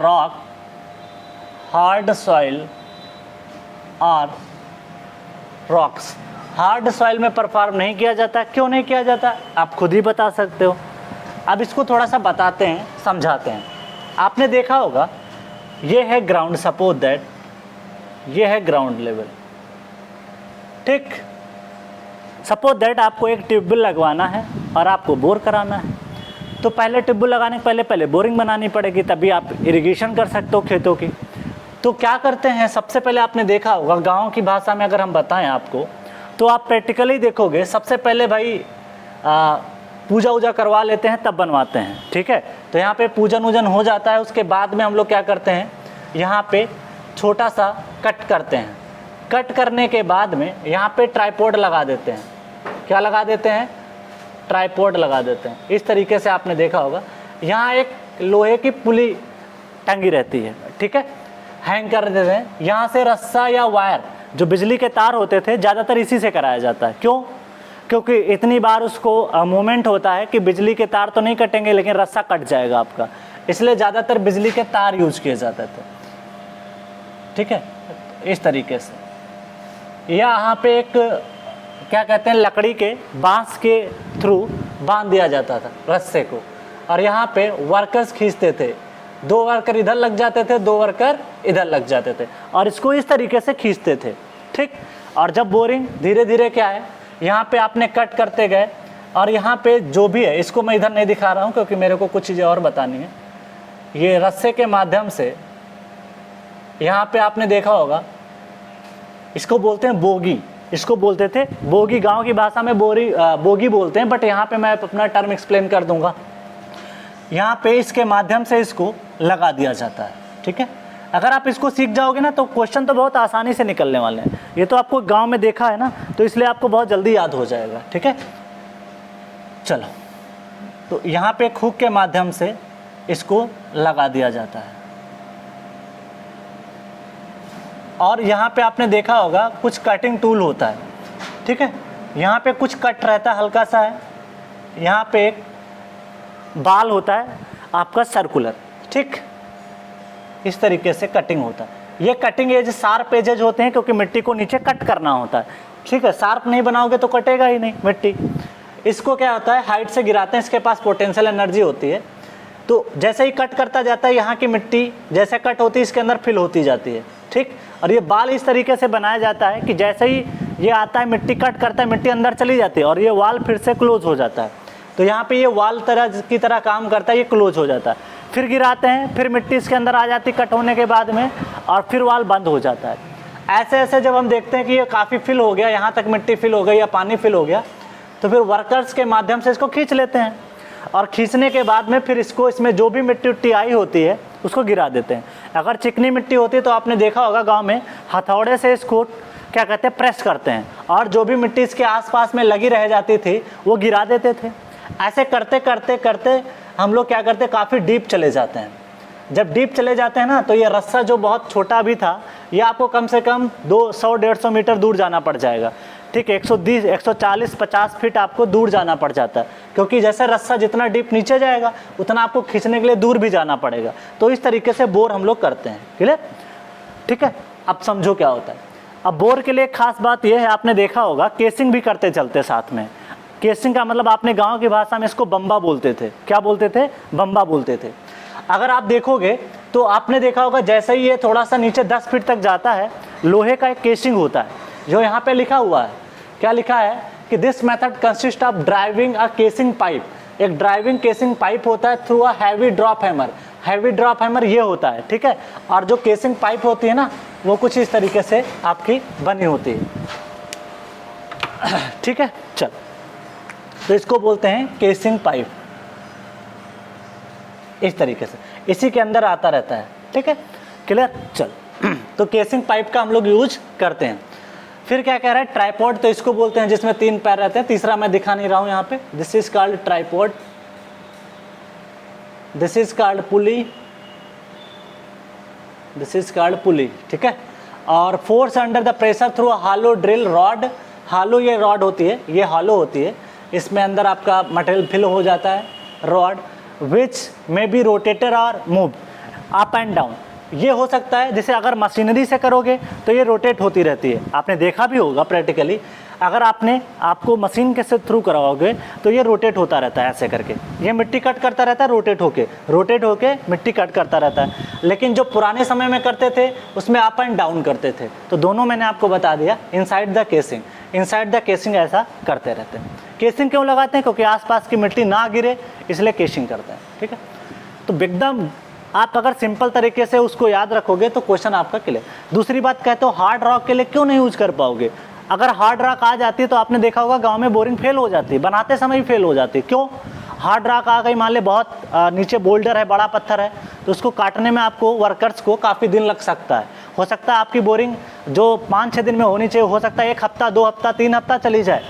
रॉक्स। हार्ड सॉइल में परफॉर्म नहीं किया जाता। क्यों नहीं किया जाता आप खुद ही बता सकते हो। अब इसको थोड़ा सा बताते हैं, समझाते हैं। आपने देखा होगा ये है ग्राउंड, सपोज दैट ये है ग्राउंड लेवल, ठीक। सपोज दैट आपको एक ट्यूबवेल लगवाना है और आपको बोर कराना है, तो पहले ट्यूबवेल लगाने के पहले बोरिंग बनानी पड़ेगी, तभी आप इरिगेशन कर सकते हो खेतों की। तो क्या करते हैं, सबसे पहले आपने देखा होगा, गांव की भाषा में अगर हम बताएं आपको, तो आप प्रैक्टिकली देखोगे, सबसे पहले भाई पूजा वूजा करवा लेते हैं तब बनवाते हैं, ठीक है। तो यहाँ पे पूजन वूजन हो जाता है, उसके बाद में हम लोग क्या करते हैं, यहाँ पे छोटा सा कट करते हैं, कट करने के बाद में यहाँ पे ट्राइपॉड लगा देते हैं। क्या लगा देते हैं? ट्राइपॉड लगा देते हैं। इस तरीके से आपने देखा होगा, यहाँ एक लोहे की पुली टंगी रहती है, ठीक है, हैंग कर देते हैं। यहाँ से रस्सा या वायर, जो बिजली के तार होते थे, ज़्यादातर इसी से कराया जाता है। क्यों? क्योंकि इतनी बार उसको मूवमेंट होता है कि बिजली के तार तो नहीं कटेंगे लेकिन रस्सा कट जाएगा आपका, इसलिए ज़्यादातर बिजली के तार यूज किए जाते थे, ठीक है। इस तरीके से यहाँ पे एक क्या कहते हैं, लकड़ी के बांस के थ्रू बांध दिया जाता था रस्से को, और यहाँ पे वर्कर्स खींचते थे। 2 वर्कर इधर लग जाते थे, 2 वर्कर इधर लग जाते थे, और इसको इस तरीके से खींचते थे, ठीक। और जब बोरिंग धीरे धीरे क्या है, यहाँ पे आपने कट करते गए, और यहाँ पे जो भी है, इसको मैं इधर नहीं दिखा रहा हूँ क्योंकि मेरे को कुछ चीज़ें और बतानी है। ये रस्से के माध्यम से यहाँ पे आपने देखा होगा, इसको बोलते हैं बोगी, इसको बोलते थे बोगी, गांव की भाषा में बोगी बोलते हैं, बट यहाँ पे मैं अपना टर्म एक्सप्लेन कर दूंगा। यहाँ पे इसके माध्यम से इसको लगा दिया जाता है, ठीक है। अगर आप इसको सीख जाओगे ना तो क्वेश्चन तो बहुत आसानी से निकलने वाले हैं। ये तो आपको गांव में देखा है ना, तो इसलिए आपको बहुत जल्दी याद हो जाएगा, ठीक है। चलो, तो यहाँ पे एक हुक के माध्यम से इसको लगा दिया जाता है, और यहाँ पे आपने देखा होगा कुछ कटिंग टूल होता है, ठीक है। यहाँ पे कुछ कट रहता है, हल्का सा है। यहाँ पे एक बाल होता है आपका सर्कुलर, ठीक। इस तरीके से कटिंग होता है। ये कटिंग एज शार्प एजेज होते हैं क्योंकि मिट्टी को नीचे कट करना होता है, ठीक है। शार्प नहीं बनाओगे तो कटेगा ही नहीं मिट्टी। इसको क्या होता है, हाइट से गिराते हैं, इसके पास पोटेंशियल एनर्जी होती है, तो जैसे ही कट करता जाता है, यहाँ की मिट्टी जैसे कट होती है इसके अंदर फिल होती जाती है, ठीक। और ये बाल इस तरीके से बनाया जाता है कि जैसे ही ये आता है, मिट्टी कट करता है, मिट्टी अंदर चली जाती है और ये वाल फिर से क्लोज हो जाता है। तो यहाँ पे ये वाल तरह की तरह काम करता है, ये क्लोज हो जाता है। फिर गिराते हैं, फिर मिट्टी इसके अंदर आ जाती कट होने के बाद में, और फिर वाल बंद हो जाता है। ऐसे ऐसे जब हम देखते हैं कि ये काफ़ी फिल हो गया, यहाँ तक मिट्टी फिल हो गई या पानी फिल हो गया, तो फिर वर्कर्स के माध्यम से इसको खींच लेते हैं, और खींचने के बाद में फिर इसको, इसमें जो भी मिट्टी उट्टी आई होती है उसको गिरा देते हैं। अगर चिकनी मिट्टी होती है तो आपने देखा होगा गांव में हथौड़े से इसको क्या कहते हैं, प्रेस करते हैं, और जो भी मिट्टी इसके आसपास में लगी रह जाती थी वो गिरा देते थे। ऐसे करते करते करते हम लोग क्या करते, काफ़ी डीप चले जाते हैं। जब डीप चले जाते हैं ना, तो ये रस्सा जो बहुत छोटा भी था, ये आपको कम से कम 200-150 मीटर दूर जाना पड़ जाएगा, ठीक है। 120, 140, 50 फीट आपको दूर जाना पड़ जाता है, क्योंकि जैसे रस्सा जितना डीप नीचे जाएगा उतना आपको खींचने के लिए दूर भी जाना पड़ेगा। तो इस तरीके से बोर हम लोग करते हैं, क्लियर, ठीक है। अब समझो क्या होता है। अब बोर के लिए खास बात यह है, आपने देखा होगा केसिंग भी करते चलते साथ में। केसिंग का मतलब आपने गांव की भाषा में इसको बम्बा बोलते थे। क्या बोलते थे? बम्बा बोलते थे। अगर आप देखोगे तो आपने देखा होगा जैसे ही ये थोड़ा सा नीचे 10 फीट तक जाता है, लोहे का एक केसिंग होता है, जो यहाँ पे लिखा हुआ है। क्या लिखा है कि this method consist of driving a casing pipe. एक ड्राइविंग केसिंग पाइप होता है through a heavy drop hammer. Heavy drop hammer ये होता है, ठीक है। और जो केसिंग पाइप होती है ना, वो कुछ इस तरीके से आपकी बनी होती है, ठीक है। चल, तो इसको बोलते हैं केसिंग पाइप। इस तरीके से इसी के अंदर आता रहता है, ठीक है, क्लियर। चल, तो केसिंग पाइप का हम लोग यूज करते हैं। फिर क्या कह रहा है, ट्राइपॉड, तो इसको बोलते हैं जिसमें 3 पैर रहते हैं। तीसरा मैं दिखा नहीं रहा हूं यहाँ पे। This is called tripod, this is called pulley, this is called pulley, ठीक है। और force under the pressure through hollow drill rod. Hollow ये रॉड होती है, ये हॉलो होती है, इसमें अंदर आपका मटेरियल फिल हो जाता है rod, which may be rotator और मूव अप एंड डाउन। ये हो सकता है, जैसे अगर मशीनरी से करोगे तो ये रोटेट होती रहती है, आपने देखा भी होगा प्रैक्टिकली। अगर आपको मशीन के से थ्रू कराओगे तो ये रोटेट होता रहता है ऐसे करके, ये मिट्टी कट करता रहता है, रोटेट होके मिट्टी कट करता रहता है। लेकिन जो पुराने समय में करते थे उसमें अप एंड डाउन करते थे। तो दोनों मैंने आपको बता दिया। इनसाइड द केसिंग ऐसा करते रहते हैं। केसिंग क्यों लगाते हैं? क्योंकि आसपास की मिट्टी ना गिरे, इसलिए केसिंग करते हैं, ठीक है। तो एकदम आप अगर सिंपल तरीके से उसको याद रखोगे तो क्वेश्चन आपका क्लियर। दूसरी बात कहते हो हार्ड रॉक के लिए क्यों नहीं यूज कर पाओगे? अगर हार्ड रॉक आ जाती है तो आपने देखा होगा गांव में बोरिंग फेल हो जाती है, बनाते समय ही फेल हो जाती है। क्यों? हार्ड रॉक आ गई, मान ले बहुत नीचे बोल्डर है, बड़ा पत्थर है, तो उसको काटने में आपको वर्कर्स को काफ़ी दिन लग सकता है। हो सकता है आपकी बोरिंग जो 5-6 दिन में होनी चाहिए, हो सकता है 1 हफ्ता, 2 हफ्ता, 3 हफ्ता चली जाए।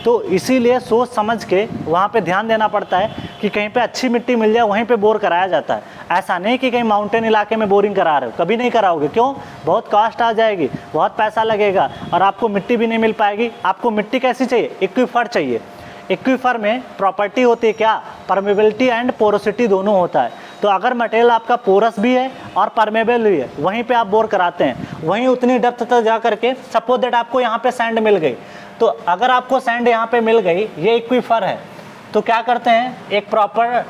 तो इसीलिए सोच समझ के वहाँ पे ध्यान देना पड़ता है कि कहीं पे अच्छी मिट्टी मिल जाए, वहीं पे बोर कराया जाता है। ऐसा नहीं कि कहीं माउंटेन इलाके में बोरिंग करा रहे हो, कभी नहीं कराओगे। क्यों? बहुत कॉस्ट आ जाएगी, बहुत पैसा लगेगा और आपको मिट्टी भी नहीं मिल पाएगी। आपको मिट्टी कैसी चाहिए? एक्वीफर चाहिए। एक्वीफर में प्रॉपर्टी होती है क्या? परमेबिलिटी एंड पोरोसिटी दोनों होता है। तो अगर मटेरियल आपका पोरस भी है और परमेबल भी है, वहीं पे आप बोर कराते हैं, वहीं उतनी डेप्थ तक जा करके, सपोज दैट आपको यहाँ पे सैंड मिल गई, तो अगर आपको सैंड यहाँ पे मिल गई, ये एक्वीफर है, तो क्या करते हैं, एक प्रॉपर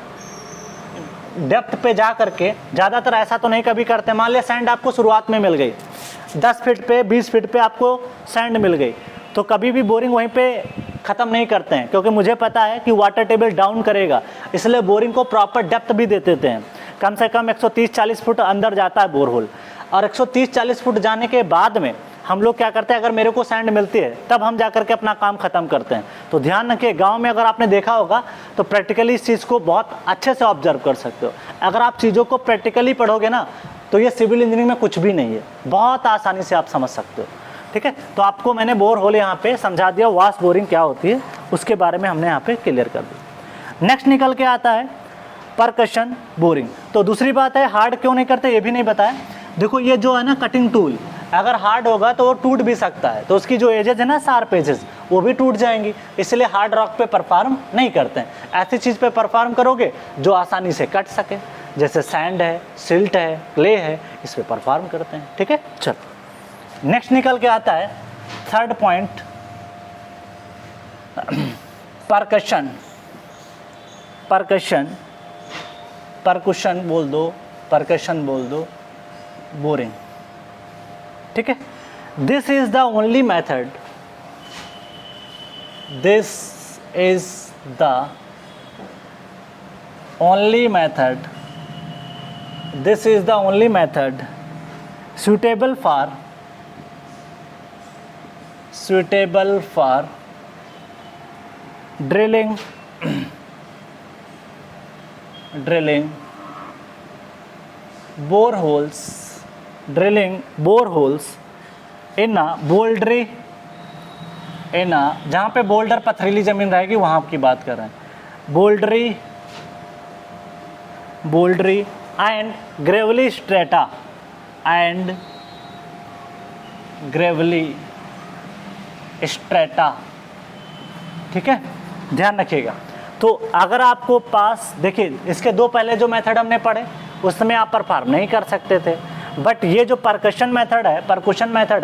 डेप्थ पे जा करके, ज़्यादातर ऐसा तो नहीं कभी करते, मान लिया सैंड आपको शुरुआत में मिल गई, 10 फीट पे 20 फीट पे आपको सैंड मिल गई, तो कभी भी बोरिंग वहीं पे ख़त्म नहीं करते हैं, क्योंकि मुझे पता है कि वाटर टेबल डाउन करेगा, इसलिए बोरिंग को प्रॉपर डेप्थ भी दे देते हैं। कम से कम 130-40 फुट अंदर जाता है बोरहोल, और 130-40 फुट जाने के बाद में हम लोग क्या करते हैं, अगर मेरे को सैंड मिलती है तब हम जा करके अपना काम ख़त्म करते हैं। तो ध्यान रखिए, गांव में अगर आपने देखा होगा तो प्रैक्टिकली इस चीज़ को बहुत अच्छे से ऑब्जर्व कर सकते हो। अगर आप चीज़ों को प्रैक्टिकली पढ़ोगे ना, तो ये सिविल इंजीनियरिंग में कुछ भी नहीं है, बहुत आसानी से आप समझ सकते हो। ठीक है, तो आपको मैंने बोर होल यहाँ पे समझा दिया, वास्ट बोरिंग क्या होती है उसके बारे में हमने यहाँ पे क्लियर कर दिया। नेक्स्ट निकल के आता है परकशन बोरिंग। तो दूसरी बात है, हार्ड क्यों नहीं करते ये भी नहीं बताया। देखो ये जो है ना कटिंग टूल, अगर हार्ड होगा तो वो टूट भी सकता है, तो उसकी जो एजेस है ना, शार्प एजेस, वो भी टूट जाएंगी, इसलिए हार्ड रॉक पे परफॉर्म नहीं करते हैं। ऐसी चीज़ पे परफॉर्म करोगे जो आसानी से कट सके, जैसे सैंड है, सिल्ट है, क्ले है, इस पे परफॉर्म करते हैं। ठीक है, चलो नेक्स्ट निकल के आता है थर्ड पॉइंट, परकशन। परकशन, परकुशन बोल दो, परकशन बोल दो, बोरिंग। ठीक है, this is the only method, this is the only method, this is the only method suitable for drilling boreholes, in a bouldery, जहाँ पे बोल्डर पथरीली ज़मीन रहेगी वहाँ की बात कर रहे हैं, बोल्डरी एंड ग्रेवली स्ट्रेटा, ठीक है, ध्यान रखिएगा। तो अगर आपको पास, देखिए इसके दो पहले जो मेथड हमने पढ़े उसमें आप परफॉर्म नहीं कर सकते थे, बट ये जो परकशन मेथड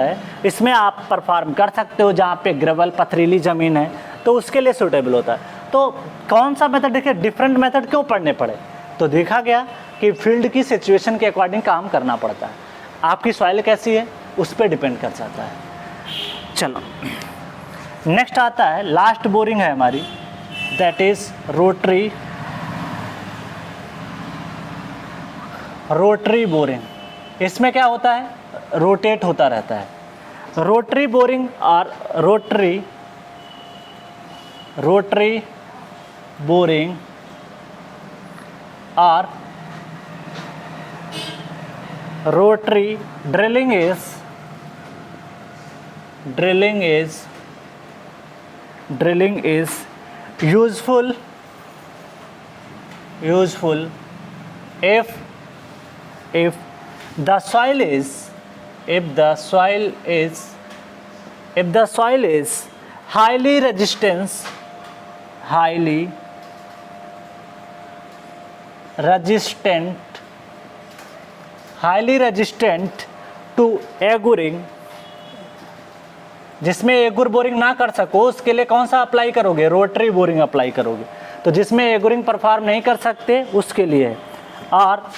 है, इसमें आप परफॉर्म कर सकते हो, जहाँ पे ग्रेवल पथरीली ज़मीन है तो उसके लिए सूटेबल होता है। तो कौन सा मेथड, देखिए डिफरेंट मेथड क्यों पढ़ने पड़े, तो देखा गया कि फील्ड की सिचुएशन के अकॉर्डिंग काम करना पड़ता है, आपकी सॉइल कैसी है उस पर डिपेंड कर जाता है। चलो नेक्स्ट आता है, लास्ट बोरिंग है हमारी, दैट इज रोटरी बोरिंग। इसमें क्या होता है, रोटेट होता रहता है। रोटरी बोरिंग और रोटरी बोरिंग और rotary drilling is useful if the soil is highly resistant to aguring, जिसमें एगुर बोरिंग ना कर सको उसके लिए कौन सा अप्लाई करोगे, रोटरी बोरिंग अप्लाई करोगे। तो जिसमें एगुरिंग परफॉर्म नहीं कर सकते उसके लिए है। और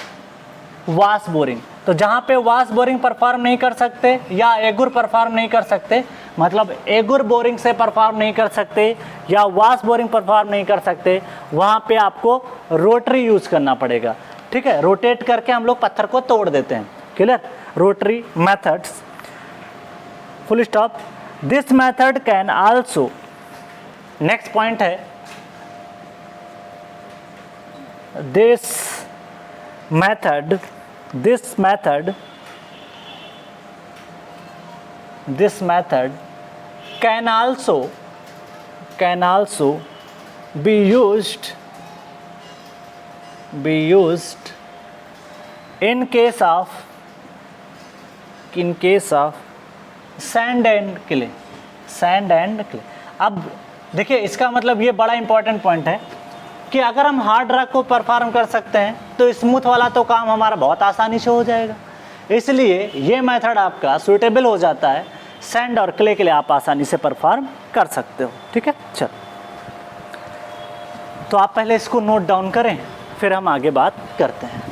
वाश बोरिंग, तो जहाँ पे वाश बोरिंग परफॉर्म नहीं कर सकते या एगुर परफॉर्म नहीं कर सकते, मतलब एगुर बोरिंग से परफॉर्म नहीं कर सकते या वाश बोरिंग परफॉर्म नहीं कर सकते, वहाँ पे आपको रोटरी यूज़ करना पड़ेगा। ठीक है, रोटेट करके हम लोग पत्थर को तोड़ देते हैं। Clear, rotary methods, full stop. This method can also, next point है, this method this method can also be used in case of sand and clay. अब देखिए इसका मतलब ये बड़ा इंपॉर्टेंट पॉइंट है कि अगर हम हार्ड रॉक को परफॉर्म कर सकते हैं तो स्मूथ वाला तो काम हमारा बहुत आसानी से हो जाएगा। इसलिए ये मेथड आपका सूटेबल हो जाता है सैंड और क्ले के लिए, आप आसानी से परफॉर्म कर सकते हो। ठीक है, चलो तो आप पहले इसको नोट डाउन करें, फिर हम आगे बात करते हैं।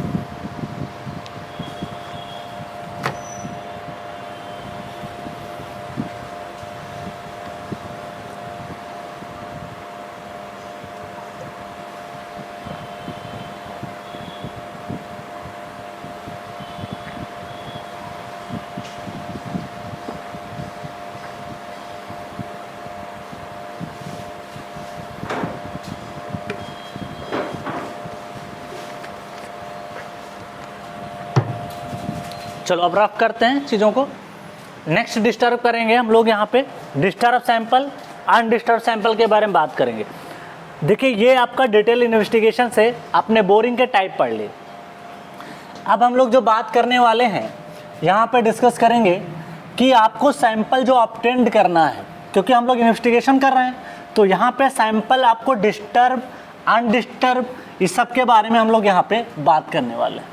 चलो अब रफ करते हैं चीज़ों को। नेक्स्ट डिस्टर्ब करेंगे हम लोग यहाँ पे डिस्टर्ब सैंपल, अनडिस्टर्ब सैंपल के बारे में बात करेंगे। देखिए ये आपका डिटेल इन्वेस्टिगेशन से आपने बोरिंग के टाइप पढ़ लिए। अब हम लोग जो बात करने वाले हैं यहाँ पे डिस्कस करेंगे कि आपको सैंपल जो ऑब्टेंड करना है, क्योंकि हम लोग इन्वेस्टिगेशन कर रहे हैं तो यहाँ पे सैंपल आपको डिस्टर्ब, अनडिस्टर्ब, इस सब के बारे में हम लोग यहाँ पे बात करने वाले हैं।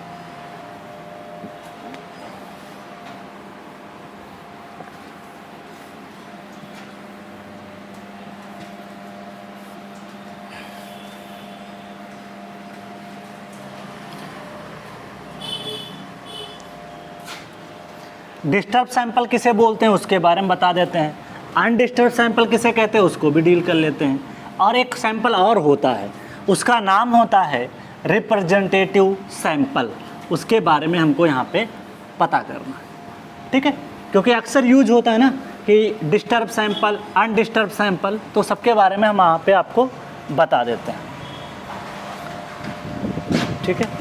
डिस्टर्ब सैंपल किसे बोलते हैं उसके बारे में बता देते हैं, अनडिस्टर्ब सैंपल किसे कहते हैं उसको भी डील कर लेते हैं, और एक सैंपल और होता है उसका नाम होता है रिप्रेजेंटेटिव सैंपल, उसके बारे में हमको यहाँ पे पता करना है। ठीक है, क्योंकि अक्सर यूज होता है ना कि डिस्टर्ब सैंपल, अनडिस्टर्ब सैंपल, तो सबके बारे में हम वहाँ पे आपको बता देते हैं। ठीक है,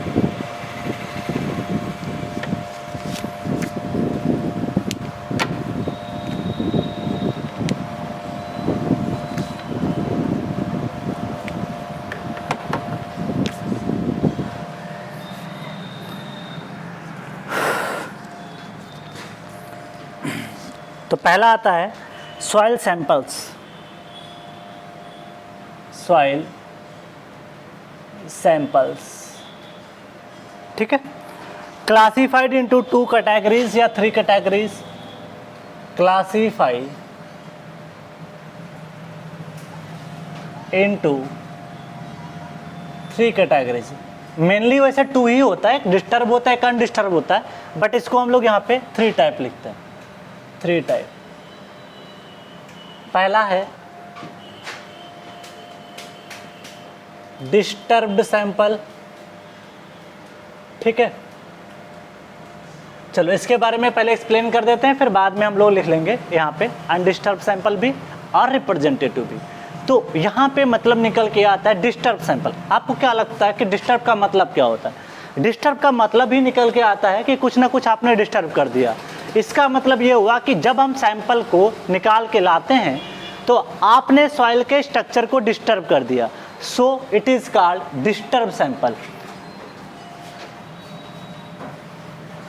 तो पहला आता है सॉइल सैंपल्स। सॉइल सैंपल्स, ठीक है, क्लासिफाइड इनटू 2 कैटेगरीज या 3 categories. Classified into 3 categories. Mainly वैसे 2 ही होता है, एक डिस्टर्ब होता है, एक अनडिस्टर्ब होता है, बट इसको हम लोग यहाँ पे 3 टाइप लिखते हैं। 3 टाइप। पहला है डिस्टर्ब्ड सैंपल। ठीक है, चलो इसके बारे में पहले एक्सप्लेन कर देते हैं, फिर बाद में हम लोग लिख लेंगे यहाँ पे अनडिस्टर्ब सैंपल भी और रिप्रेजेंटेटिव भी। तो यहाँ पे मतलब निकल के आता है डिस्टर्ब सैंपल। आपको क्या लगता है कि डिस्टर्ब का मतलब क्या होता है? डिस्टर्ब का मतलब ही निकल के आता है कि कुछ ना कुछ आपने डिस्टर्ब कर दिया। इसका मतलब ये हुआ कि जब हम सैंपल को निकाल के लाते हैं तो आपने सॉइल के स्ट्रक्चर को डिस्टर्ब कर दिया, so it is called disturb sample.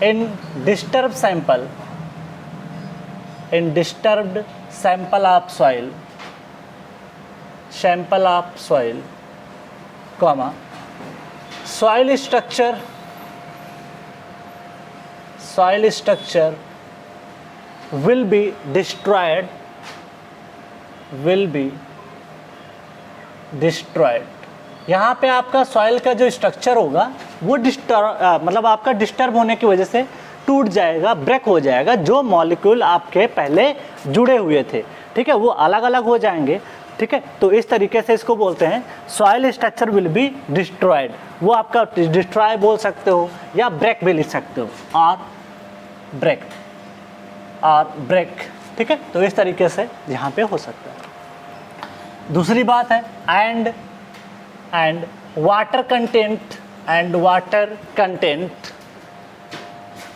In disturb sample, in disturbed sample of soil, sample of soil, comma, soil structure, soil structure will be destroyed, will be destroyed। यहाँ पे आपका soil का जो structure होगा वो मतलब आपका डिस्टर्ब होने की वजह से टूट जाएगा, ब्रेक हो जाएगा। जो मॉलिक्यूल आपके पहले जुड़े हुए थे, ठीक है, वो अलग अलग हो जाएंगे। ठीक है, तो इस तरीके से इसको बोलते हैं soil structure will be destroyed. वो आपका डिस्ट्रॉय बोल सकते हो या ब्रेक भी लिख सकते हो, और ब्रेक, और ब्रेक। ठीक है, तो इस तरीके से यहाँ पे हो सकता है। दूसरी बात है and water content, and water content,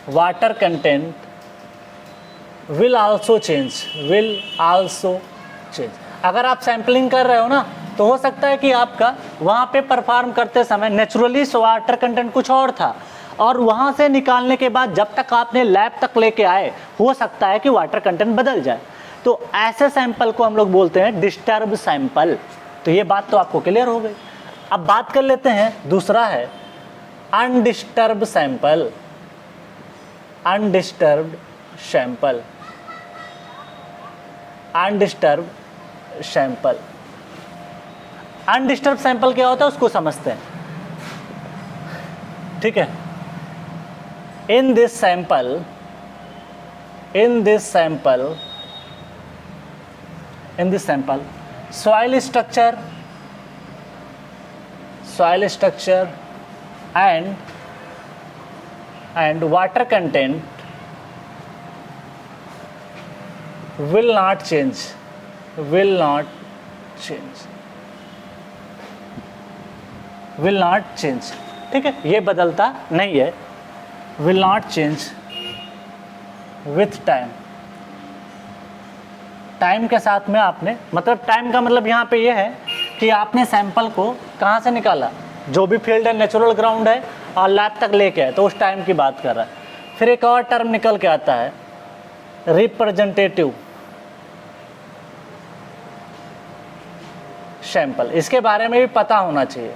water content will also change. अगर आप सैम्पलिंग कर रहे हो ना, तो हो सकता है कि आपका वहाँ पे परफॉर्म करते समय नेचुरली वाटर कंटेंट कुछ और था, और वहाँ से निकालने के बाद जब तक आपने लैब तक लेके आए, हो सकता है कि वाटर कंटेंट बदल जाए। तो ऐसे सैंपल को हम लोग बोलते हैं डिस्टर्ब सैंपल। तो ये बात तो आपको क्लियर हो गई। अब बात कर लेते हैं, दूसरा है undisturb sample. Undisturbed sample, undisturb sample. Undisturb sample क्या होता है उसको समझते हैं, ठीक है। In this sample soil structure and water content will not change, ठीक है, ये बदलता नहीं है। will not change with time। Time के साथ में आपने, मतलब टाइम का मतलब यहाँ पे ये है कि आपने सैंपल को कहाँ से निकाला, जो भी फील्ड है, नेचुरल ग्राउंड है, और लैब तक लेके आए, तो उस टाइम की बात कर रहा है। फिर एक और टर्म निकल के आता है रिप्रेजेंटेटिव सैंपल। इसके बारे में भी पता होना चाहिए।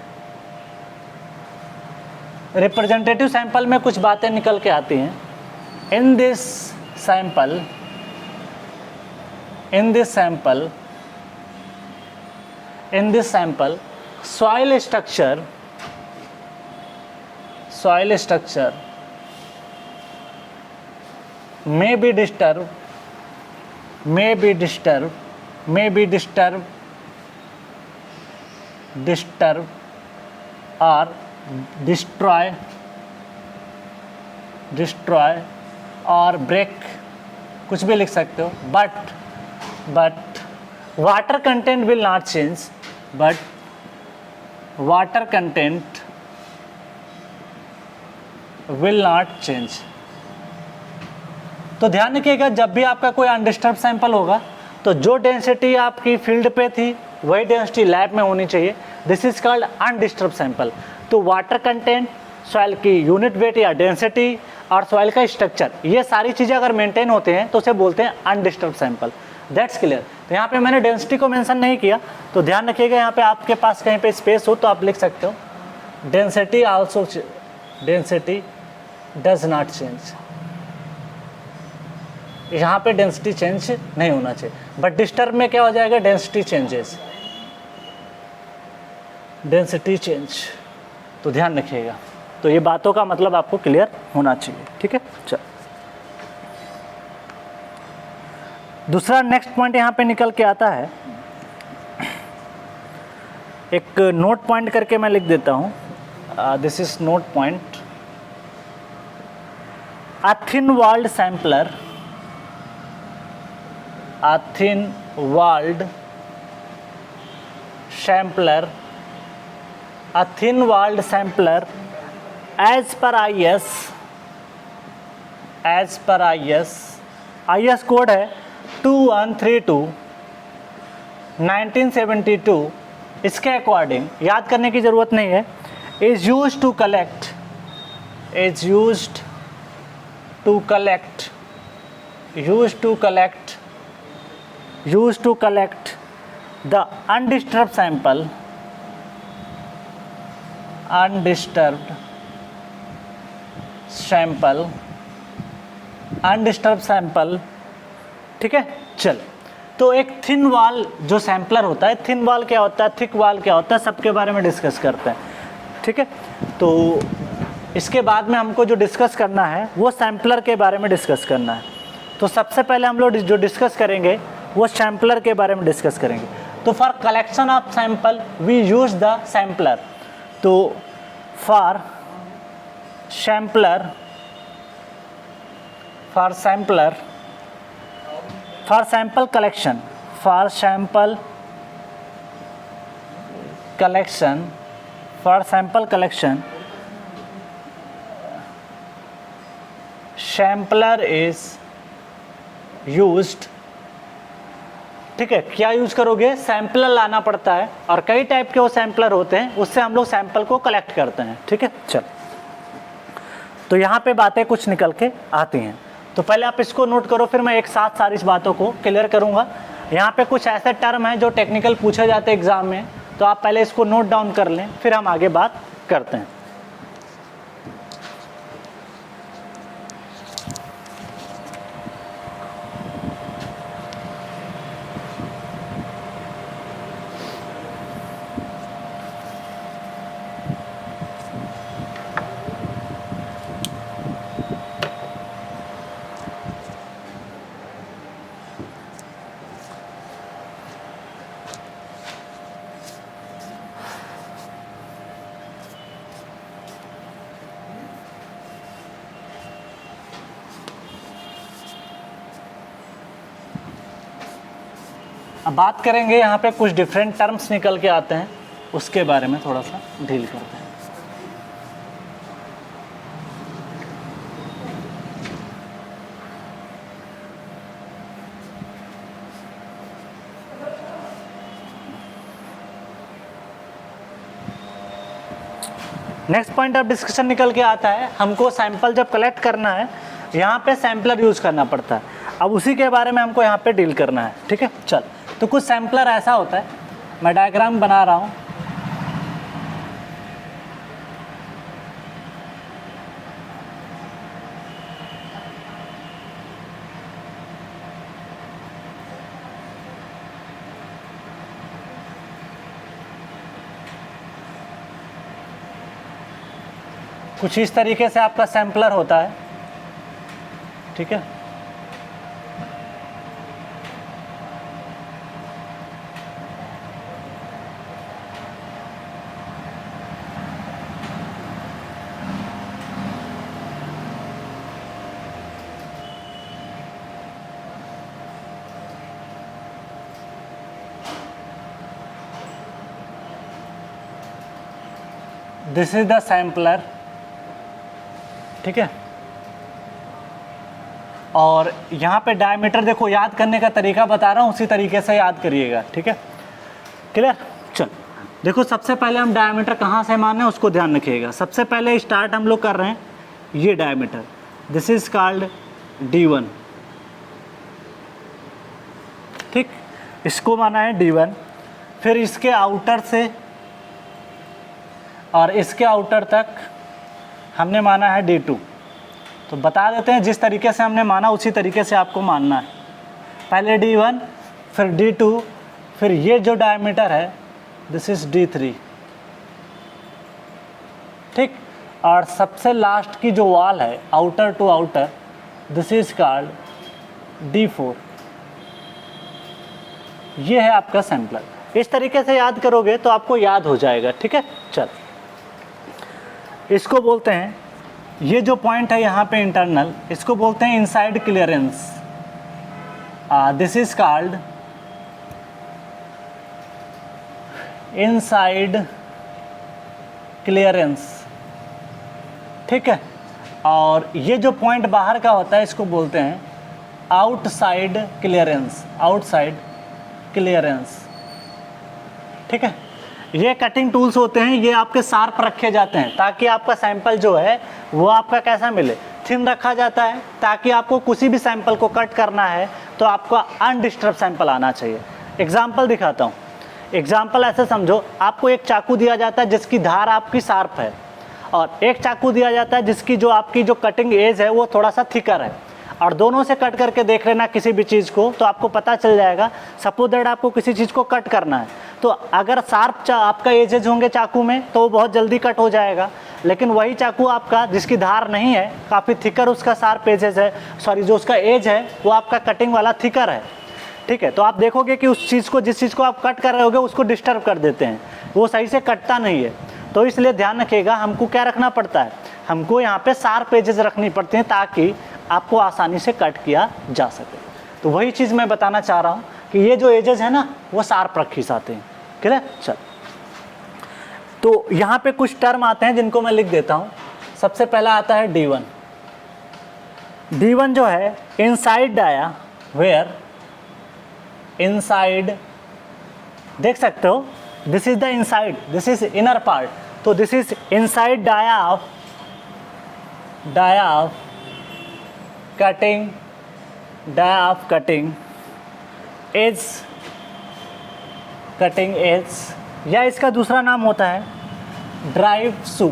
रिप्रेजेंटेटिव सैंपल में कुछ बातें निकल के आती हैं। इन this sample soil structure may be disturbed or destroy और break, कुछ भी लिख सकते हो। but water content will not change, तो ध्यान रखिएगा, जब भी आपका कोई अनडिस्टर्ब सैंपल होगा, तो जो डेंसिटी आपकी फील्ड पे थी वही डेंसिटी लैब में होनी चाहिए। This is called undisturb sample. तो वाटर कंटेंट, सॉइल की यूनिट वेट या डेंसिटी, और सॉइल का स्ट्रक्चर, ये सारी चीज़ें अगर मेंटेन होते हैं तो उसे बोलते हैं अनडिस्टर्ब सैंपल। That's clear. तो यहाँ पे मैंने डेंसिटी को मेंशन नहीं किया, तो ध्यान रखिएगा, यहाँ पे आपके पास कहीं पे स्पेस हो तो आप लिख सकते हो डेंसिटी डज नॉट चेंज। यहाँ पे डेंसिटी चेंज नहीं होना चाहिए, बट डिस्टर्ब में क्या हो जाएगा, डेंसिटी चेंज। तो ध्यान रखिएगा। तो ये बातों का मतलब आपको क्लियर होना चाहिए, ठीक है। चल, दूसरा नेक्स्ट पॉइंट यहाँ पे निकल के आता है, एक नोट पॉइंट करके मैं लिख देता हूँ। This is note point. A thin walled sampler as per IS code है 2132 1972। इसके अकॉर्डिंग याद करने की ज़रूरत नहीं है। is used to collect the undisturbed sample, ठीक है। चल, तो एक थिन वाल जो सैम्पलर होता है, थिन वाल क्या होता है, थिक वाल क्या होता है, सबके बारे में डिस्कस करते हैं, ठीक है। तो इसके बाद में हमको जो डिस्कस करना है वो सैम्पलर के बारे में डिस्कस करना है। तो सबसे पहले हम लोग जो डिस्कस करेंगे वो सैम्पलर के बारे में डिस्कस करेंगे। तो for collection of sample we use the sampler. तो for sample collection sampler is used, ठीक है, क्या यूज करोगे, सैंपलर लाना पड़ता है और कई टाइप के वो सैंपलर होते हैं, उससे हम लोग सैंपल को कलेक्ट करते हैं, ठीक है। चल, तो यहाँ पे बातें कुछ निकल के आती हैं, तो पहले आप इसको नोट करो, फिर मैं एक साथ सारी इस बातों को क्लियर करूँगा। यहाँ पे कुछ ऐसे टर्म हैं जो टेक्निकल पूछे जाते हैं एग्जाम में, तो आप पहले इसको नोट डाउन कर लें, फिर हम आगे बात करते हैं। अब बात करेंगे यहाँ पे कुछ डिफरेंट टर्म्स निकल के आते हैं, उसके बारे में थोड़ा सा डील करते हैं। नेक्स्ट पॉइंट ऑफ डिस्कशन निकल के आता है, हमको सैंपल जब कलेक्ट करना है, यहाँ पे सैंपलर यूज़ करना पड़ता है। अब उसी के बारे में हमको यहाँ पे डील करना है, ठीक है। चल, तो कुछ सैंपलर ऐसा होता है, मैं डायग्राम बना रहा हूँ, कुछ इस तरीके से आपका सैंपलर होता है, ठीक है। दिस इज द सैंपलर, ठीक है। और यहाँ पे डायमीटर देखो, याद करने का तरीका बता रहा हूँ, उसी तरीके से याद करिएगा, ठीक है। क्लियर। चल देखो, सबसे पहले हम डायमीटर कहाँ से मान रहे हैं उसको ध्यान रखिएगा। सबसे पहले स्टार्ट हम लोग कर रहे हैं, ये diameter, this is called D1, ठीक, इसको माना है D1। फिर इसके आउटर से और इसके आउटर तक हमने माना है D2। तो बता देते हैं, जिस तरीके से हमने माना उसी तरीके से आपको मानना है। पहले D1, फिर D2, फिर ये जो डायमीटर है दिस इज D3, ठीक। और सबसे लास्ट की जो वॉल है outer to outer, this is called D4। ये है आपका सैंपलर। इस तरीके से याद करोगे तो आपको याद हो जाएगा, ठीक है। चल, इसको बोलते हैं, ये जो पॉइंट है यहाँ पे इंटरनल, इसको बोलते हैं inside clearance. This is called inside clearance, ठीक है। और ये जो पॉइंट बाहर का होता है इसको बोलते हैं आउटसाइड क्लियरेंस, आउटसाइड क्लियरेंस, ठीक है। ये कटिंग टूल्स होते हैं, ये आपके शार्प रखे जाते हैं ताकि आपका सैंपल जो है वो आपका कैसा मिले, थिन रखा जाता है, ताकि आपको किसी भी सैंपल को कट करना है तो आपको अनडिस्टर्ब सैंपल आना चाहिए। एग्जांपल दिखाता हूँ। एग्जांपल ऐसे समझो, आपको एक चाकू दिया जाता है जिसकी धार आपकी शार्प है, और एक चाकू दिया जाता है जिसकी जो आपकी जो कटिंग एज है वो थोड़ा सा थिकर है, और दोनों से कट करके देख लेना किसी भी चीज़ को, तो आपको पता चल जाएगा। सपोज दैट आपको किसी चीज़ को कट करना है, तो अगर शार्प आपका एजेज होंगे चाकू में तो वो बहुत जल्दी कट हो जाएगा, लेकिन वही चाकू आपका जिसकी धार नहीं है, काफ़ी थिकर उसका शार्प एजेज है, सॉरी जो उसका एज है वो आपका कटिंग वाला थिकर है, ठीक है। तो आप देखोगे कि उस चीज़ को, जिस चीज़ को आप कट कर रहे होगे उसको डिस्टर्ब कर देते हैं, वो सही से कटता नहीं है। तो इसलिए ध्यान रखिएगा, हमको क्या रखना पड़ता है, हमको यहाँ पे शार्प एजेस रखनी पड़ती हैं ताकि आपको आसानी से कट किया जा सके। तो वही चीज़ मैं बताना चाह रहा हूँ कि ये जो एजेस है ना वो शार्प रखी जाते हैं, क्लियर। चल, तो यहाँ पे कुछ टर्म आते हैं जिनको मैं लिख देता हूँ। सबसे पहला आता है D1। D1 जो है इनसाइड डाया, वेयर इनसाइड, देख सकते हो this is the inside, this is inner part, तो this is inside dia of cutting edge, cutting edge, या इसका दूसरा नाम होता है ड्राइव शू।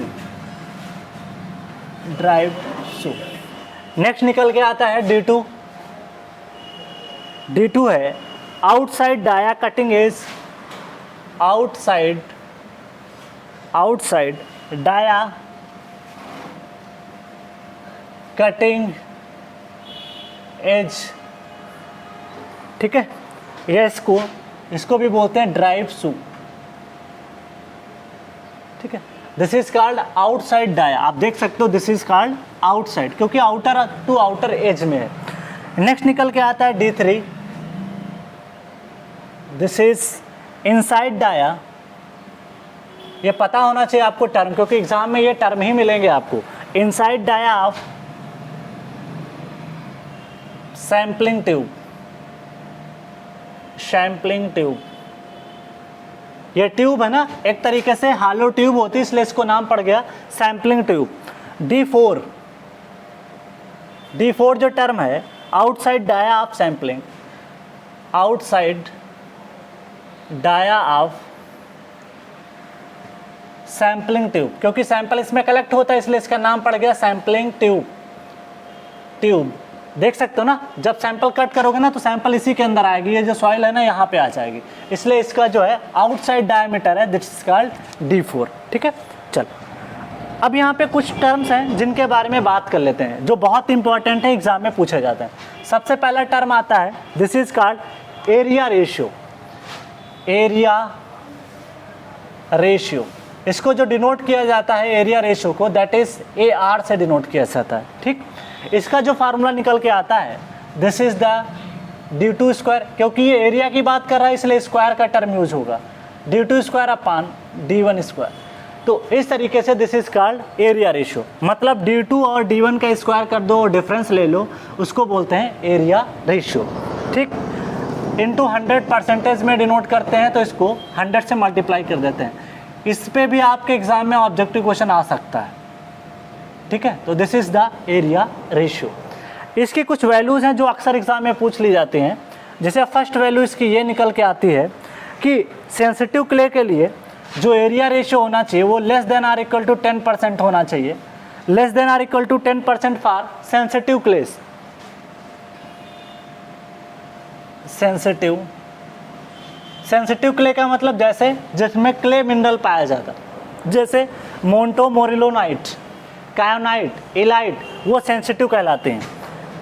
नेक्स्ट निकल के आता है D2। D2 है outside dia cutting edge, outside dia cutting edge, ठीक है, ये इसको भी बोलते हैं ड्राइव शू, ठीक है। This is called outside dia, आप देख सकते हो दिस इज कॉल्ड आउटसाइड, क्योंकि आउटर टू आउटर एज में है। नेक्स्ट निकल के आता है D3, this is inside dia, ये पता होना चाहिए आपको टर्म, क्योंकि एग्जाम में ये टर्म ही मिलेंगे आपको। Inside dia of sampling tube, ये ट्यूब है ना, एक तरीके से हालो ट्यूब होती है, इसलिए इसको नाम पड़ गया सैम्पलिंग ट्यूब। D4 जो टर्म है outside dia of sampling, outside dia of sampling tube, क्योंकि सैंपल इसमें कलेक्ट होता है इसलिए इसका नाम पड़ गया सैम्पलिंग ट्यूब। देख सकते हो ना, जब सैंपल कट करोगे ना तो सैंपल इसी के अंदर आएगी, ये जो सॉइल है ना यहाँ पे आ जाएगी, इसलिए इसका जो है आउटसाइड डायमीटर है, दिस इज कॉल्ड D4, ठीक है। चल अब यहाँ पे कुछ टर्म्स हैं जिनके बारे में बात कर लेते हैं, जो बहुत इंपॉर्टेंट है, एग्जाम में पूछे जाते हैं। सबसे पहला टर्म आता है this is called area ratio, इसको जो डिनोट किया जाता है एरिया रेशियो को, दैट इज AR से डिनोट किया जाता है, ठीक। इसका जो फार्मूला निकल के आता है this is the D2 square, क्योंकि ये एरिया की बात कर रहा है इसलिए स्क्वायर का टर्म यूज होगा, D2 square upon D1 square. तो इस तरीके से this is called area ratio, मतलब D2 और D1 का स्क्वायर कर दो और डिफरेंस ले लो, उसको बोलते हैं एरिया रेशियो, ठीक। इनटू 100% में डिनोट करते हैं, तो इसको 100 से मल्टीप्लाई कर देते हैं। इस पे भी आपके एग्जाम में ऑब्जेक्टिव क्वेश्चन आ सकता है, ठीक है। तो this is the area ratio. इसकी कुछ वैल्यूज़ हैं जो अक्सर एग्जाम में पूछ ली जाती हैं। जैसे फर्स्ट वैल्यू इसकी ये निकल के आती है कि सेंसिटिव क्ले के लिए जो एरिया रेशियो होना चाहिए वो less than or equal to 10% होना चाहिए, less than or equal to 10% for sensitive clays. Sensitive clay का मतलब जैसे जिसमें क्ले मिनरल पाया जाता, जैसे मोन्टो मोरिलोनाइट, कायोनाइट, इलाइट, वो सेंसिटिव कहलाते हैं।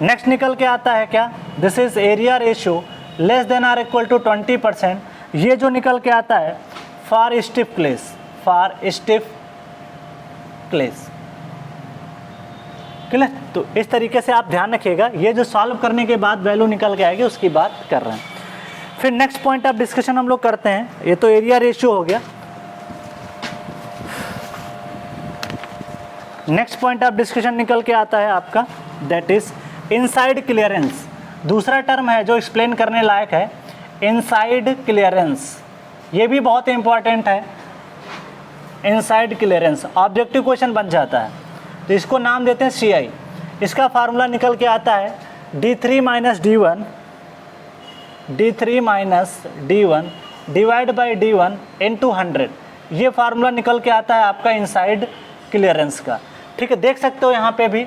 नेक्स्ट निकल के आता है क्या, this is area ratio less than or equal to 20%, ये जो निकल के आता है फॉर स्टिफ क्लेस, क्लियर। तो इस तरीके से आप ध्यान रखिएगा, ये जो सॉल्व करने के बाद वैल्यू निकल के आएगी उसकी बात कर रहे हैं। फिर नेक्स्ट पॉइंट ऑफ डिस्कशन हम लोग करते हैं, ये तो एरिया रेशियो हो गया। नेक्स्ट पॉइंट ऑफ डिस्कशन निकल के आता है आपका दैट इज इनसाइड क्लियरेंस। दूसरा टर्म है जो एक्सप्लेन करने लायक है, इनसाइड क्लियरेंस, ये भी बहुत इंपॉर्टेंट है। इनसाइड क्लियरेंस ऑब्जेक्टिव क्वेश्चन बन जाता है, तो इसको नाम देते हैं CI। इसका फार्मूला निकल के आता है D3 minus D1 divide by D1 into 100, ये फार्मूला निकल के आता है आपका इनसाइड क्लियरेंस का, ठीक है। देख सकते हो यहाँ पे भी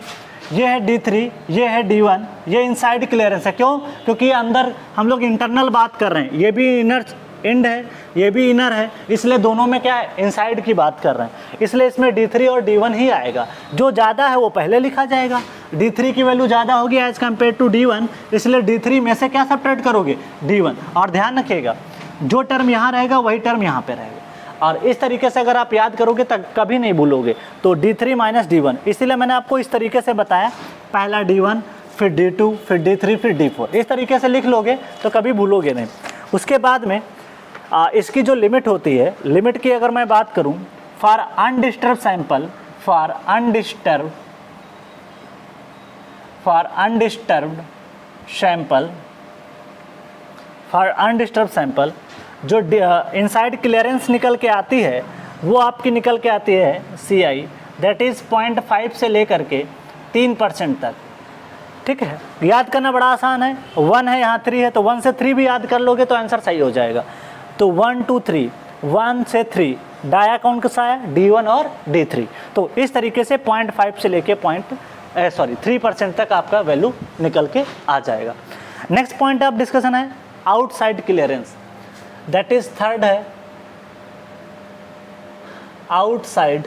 ये है D3, ये है D1, ये इनसाइड क्लियरेंस है। क्यों? क्योंकि ये अंदर हम लोग इंटरनल बात कर रहे हैं, ये भी इनर एंड है, ये भी इनर है, इसलिए दोनों में क्या है, इनसाइड की बात कर रहे हैं, इसलिए इसमें D3 और D1 ही आएगा। जो ज़्यादा है वो पहले लिखा जाएगा, D3 की वैल्यू ज़्यादा होगी एज कम्पेयर टू D1, इसलिए D3 में से क्या सब्ट्रैक्ट करोगे, D1। और ध्यान रखिएगा जो टर्म यहाँ रहेगा वही टर्म यहाँ पे रहेगा, और इस तरीके से अगर आप याद करोगे तब कभी नहीं भूलोगे। तो D3 माइनस D1, इसीलिए मैंने आपको इस तरीके से बताया, पहला D1 फिर D2 फिर D3 फिर D4, इस तरीके से लिख लोगे तो कभी भूलोगे नहीं। उसके बाद में इसकी जो लिमिट होती है, लिमिट की अगर मैं बात करूं, for undisturb sample, for undisturbed sample for undisturb sample जो इनसाइड क्लियरेंस निकल के आती है वो आपकी निकल के आती है CI, दैट इज़ 0.5 से लेकर के 3% तक। ठीक है, याद करना बड़ा आसान है, 1 है यहाँ 3 है, तो 1 से 3 भी याद कर लोगे तो आंसर सही हो जाएगा। तो 1 2 3, 1 से 3 डाया कौन सा है, D1 और D3। तो इस तरीके से 0.5 से लेके 3% तक आपका वैल्यू निकल के आ जाएगा। नेक्स्ट पॉइंट ऑफ डिस्कशन है outside clearance, that is third है आउटसाइड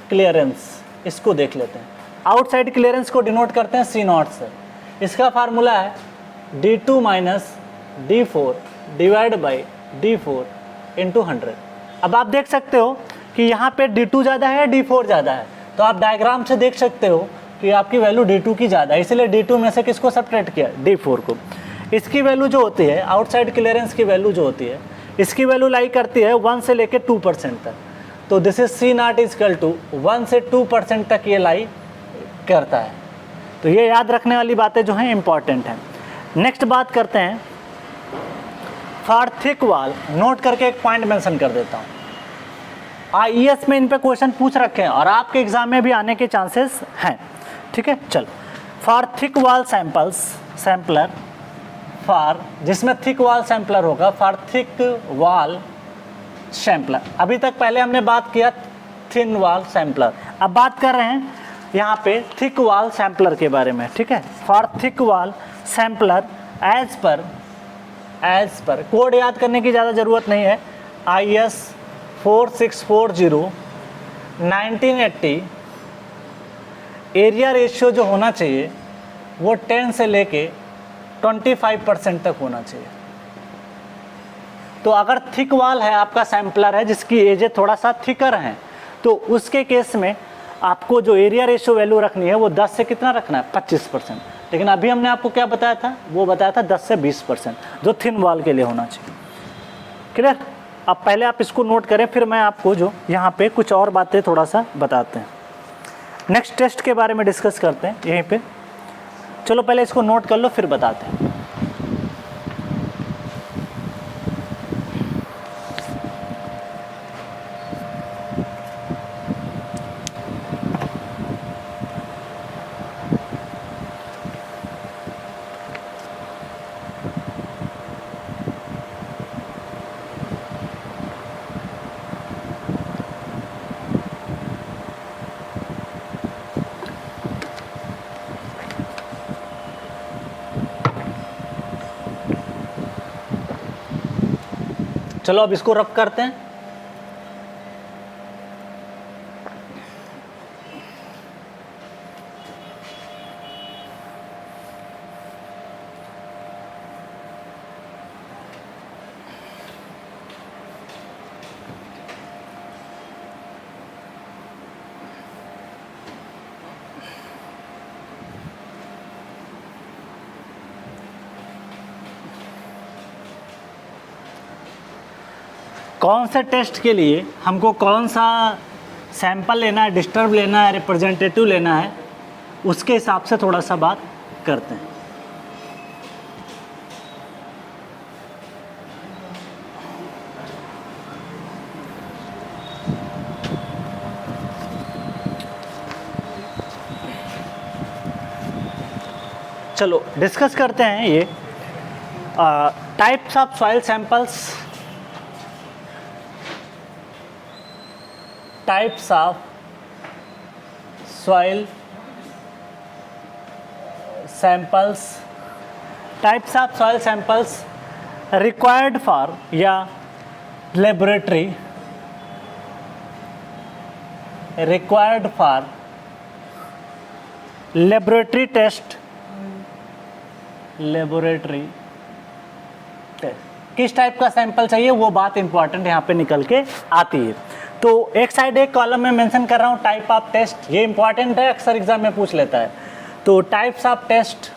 क्लियरेंस। इसको देख लेते हैं। आउटसाइड क्लियरेंस को डिनोट करते हैं C0 से। इसका फार्मूला है D2 minus D4 divide by D4 into 100। अब आप देख सकते हो कि यहाँ पे D2 ज़्यादा है, D4 ज़्यादा है, तो आप डायग्राम से देख सकते हो कि आपकी वैल्यू D2 की ज़्यादा है, इसलिए D2 में से किसको सब्ट्रैक्ट किया, D4 को। इसकी वैल्यू जो होती है आउटसाइड क्लियरेंस की वैल्यू जो होती है, इसकी वैल्यू लाई करती है 1 से लेके 2% तक। तो this is C0 is equal to 1 से 2% तक ये लाई करता है। तो ये याद रखने वाली बातें जो हैं इंपॉर्टेंट हैं। नेक्स्ट बात करते हैं फॉर थिक वॉल। नोट करके एक पॉइंट मेंशन कर देता हूँ, IES में इन पे क्वेश्चन पूछ रखे हैं और आपके एग्जाम में भी आने के चांसेस हैं। ठीक है, चल for thick wall sampler for, जिसमें थिक वॉल सैम्पलर होगा, फॉर थिक वॉल सैम्पलर। अभी तक पहले हमने बात किया थिन वॉल सैम्पलर, अब बात कर रहे हैं यहाँ पे थिक वॉल सैम्पलर के बारे में। ठीक है, for thick wall sampler as per code याद करने की ज़्यादा ज़रूरत नहीं है। IS 4640 1980 एरिया रेशियो जो होना चाहिए वो 10 से लेके 25% तक होना चाहिए। तो अगर थिक वॉल है, आपका सैम्पलर है जिसकी एजें थोड़ा सा थिकर हैं, तो उसके केस में आपको जो एरिया रेशियो वैल्यू रखनी है वो 10 से कितना रखना है, 25%। लेकिन अभी हमने आपको क्या बताया था, वो बताया था 10 से 20% जो थिन वॉल के लिए होना चाहिए। क्लियर? अब पहले आप इसको नोट करें, फिर मैं आपको जो यहाँ पे कुछ और बातें थोड़ा सा बताते हैं। नेक्स्ट टेस्ट के बारे में डिस्कस करते हैं यहीं पे। चलो पहले इसको नोट कर लो, फिर बताते हैं। चलो अब इसको रब करते हैं। कौन से टेस्ट के लिए हमको कौन सा सैंपल लेना है, डिस्टर्ब लेना है, रिप्रेजेंटेटिव लेना है, उसके हिसाब से थोड़ा सा बात करते हैं। चलो डिस्कस करते हैं ये types of soil samples, types of soil samples, types of soil samples required for या laboratory, required for laboratory test, laboratory test। किस टाइप का सैंपल चाहिए वो बात इंपॉर्टेंट यहाँ पे निकल के आती है। तो एक साइड एक कॉलम में मेंशन कर रहा हूँ टाइप ऑफ टेस्ट, ये इंपॉर्टेंट है, अक्सर एग्जाम में पूछ लेता है। तो टाइप्स ऑफ टेस्ट,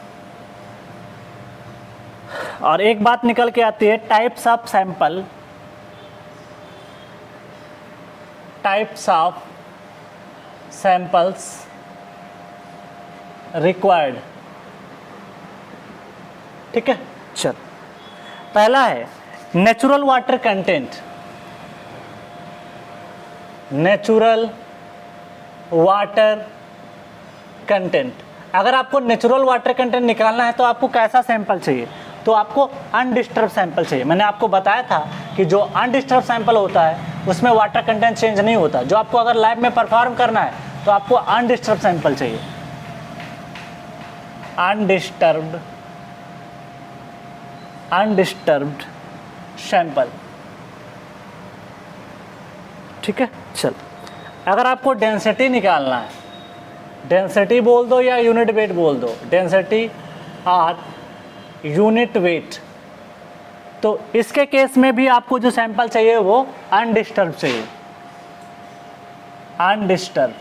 और एक बात निकल के आती है types of sample, types of samples required. ठीक है, चल पहला है natural water content, natural water content. अगर आपको नेचुरल वाटर कंटेंट निकालना है तो आपको कैसा सैंपल चाहिए? तो आपको अनडिस्टर्ब सैंपल चाहिए। मैंने आपको बताया था कि जो अनडिस्टर्ब सैंपल होता है उसमें वाटर कंटेंट चेंज नहीं होता। जो आपको अगर लैब में परफॉर्म करना है तो आपको अनडिस्टर्ब सैंपल चाहिए, अनडिस्टर्ब्ड सैंपल। ठीक है, चल। अगर आपको डेंसिटी निकालना है, डेंसिटी बोल दो या यूनिट वेट बोल दो, डेंसिटी और यूनिट वेट, तो इसके केस में भी आपको जो सैंपल चाहिए वो अनडिस्टर्ब चाहिए, अनडिस्टर्ब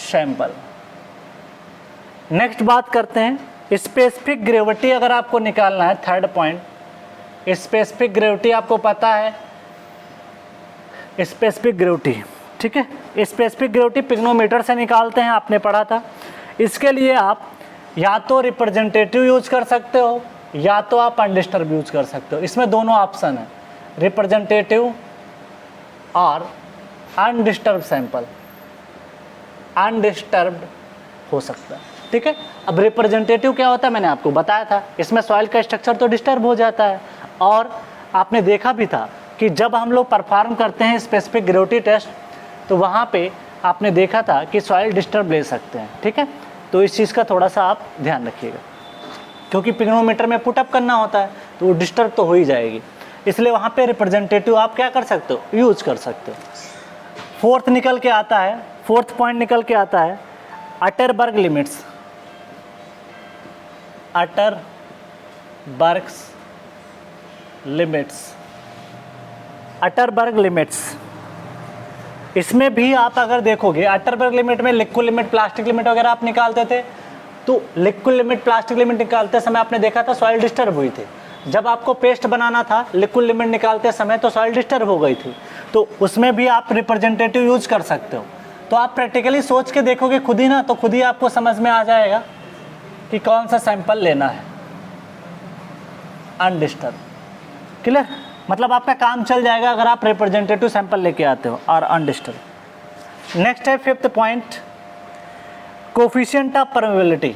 सैंपल। नेक्स्ट बात करते हैं स्पेसिफिक ग्रेविटी। अगर आपको निकालना है, थर्ड पॉइंट, स्पेसिफिक ग्रेविटी आपको पता है, स्पेसिफिक ग्रेविटी। ठीक है, स्पेसिफिक ग्रेविटी पिग्नोमीटर से निकालते हैं, आपने पढ़ा था। इसके लिए आप या तो रिप्रेजेंटेटिव यूज कर सकते हो या तो आप अनडिस्टर्ब यूज कर सकते हो। इसमें दोनों ऑप्शन है, रिप्रेजेंटेटिव और अनडिस्टर्ब सैंपल, अनडिस्टर्ब्ड हो सकता है। ठीक है, अब रिप्रेजेंटेटिव क्या होता है मैंने आपको बताया था, इसमें सॉइल का स्ट्रक्चर तो डिस्टर्ब हो जाता है। और आपने देखा भी था कि जब हम लोग परफॉर्म करते हैं स्पेसिफिक ग्रेविटी टेस्ट तो वहाँ पे आपने देखा था कि सॉइल डिस्टर्ब ले सकते हैं। ठीक है, तो इस चीज़ का थोड़ा सा आप ध्यान रखिएगा, क्योंकि पिग्नोमीटर में पुटअप करना होता है तो वो डिस्टर्ब तो हो ही जाएगी, इसलिए वहाँ पे रिप्रेजेंटेटिव आप क्या कर सकते हो, यूज कर सकते हो। फोर्थ निकल के आता है, फोर्थ पॉइंट निकल के आता है Atterberg limits, Atterberg's limits, Atterberg limits. इसमें भी आप अगर देखोगे अटरबर्ग लिमिट में लिक्विड लिमिट, प्लास्टिक लिमिट वगैरह आप निकालते थे, तो लिक्विड लिमिट, प्लास्टिक लिमिट निकालते समय आपने देखा था सॉइल डिस्टर्ब हुई थी। जब आपको पेस्ट बनाना था लिक्विड लिमिट निकालते समय तो सॉइल डिस्टर्ब हो गई थी, तो उसमें भी आप रिप्रेजेंटेटिव यूज कर सकते हो। तो आप प्रैक्टिकली सोच के देखोगे खुद ही ना, तो खुद ही आपको समझ में आ जाएगा कि कौन सा सैंपल लेना है, अनडिस्टर्ब। क्लियर? मतलब आपका काम चल जाएगा अगर आप रिप्रेजेंटेटिव सैंपल लेके आते हो और अनडिस्टर्ब। नेक्स्ट है fifth point, coefficient of permeability,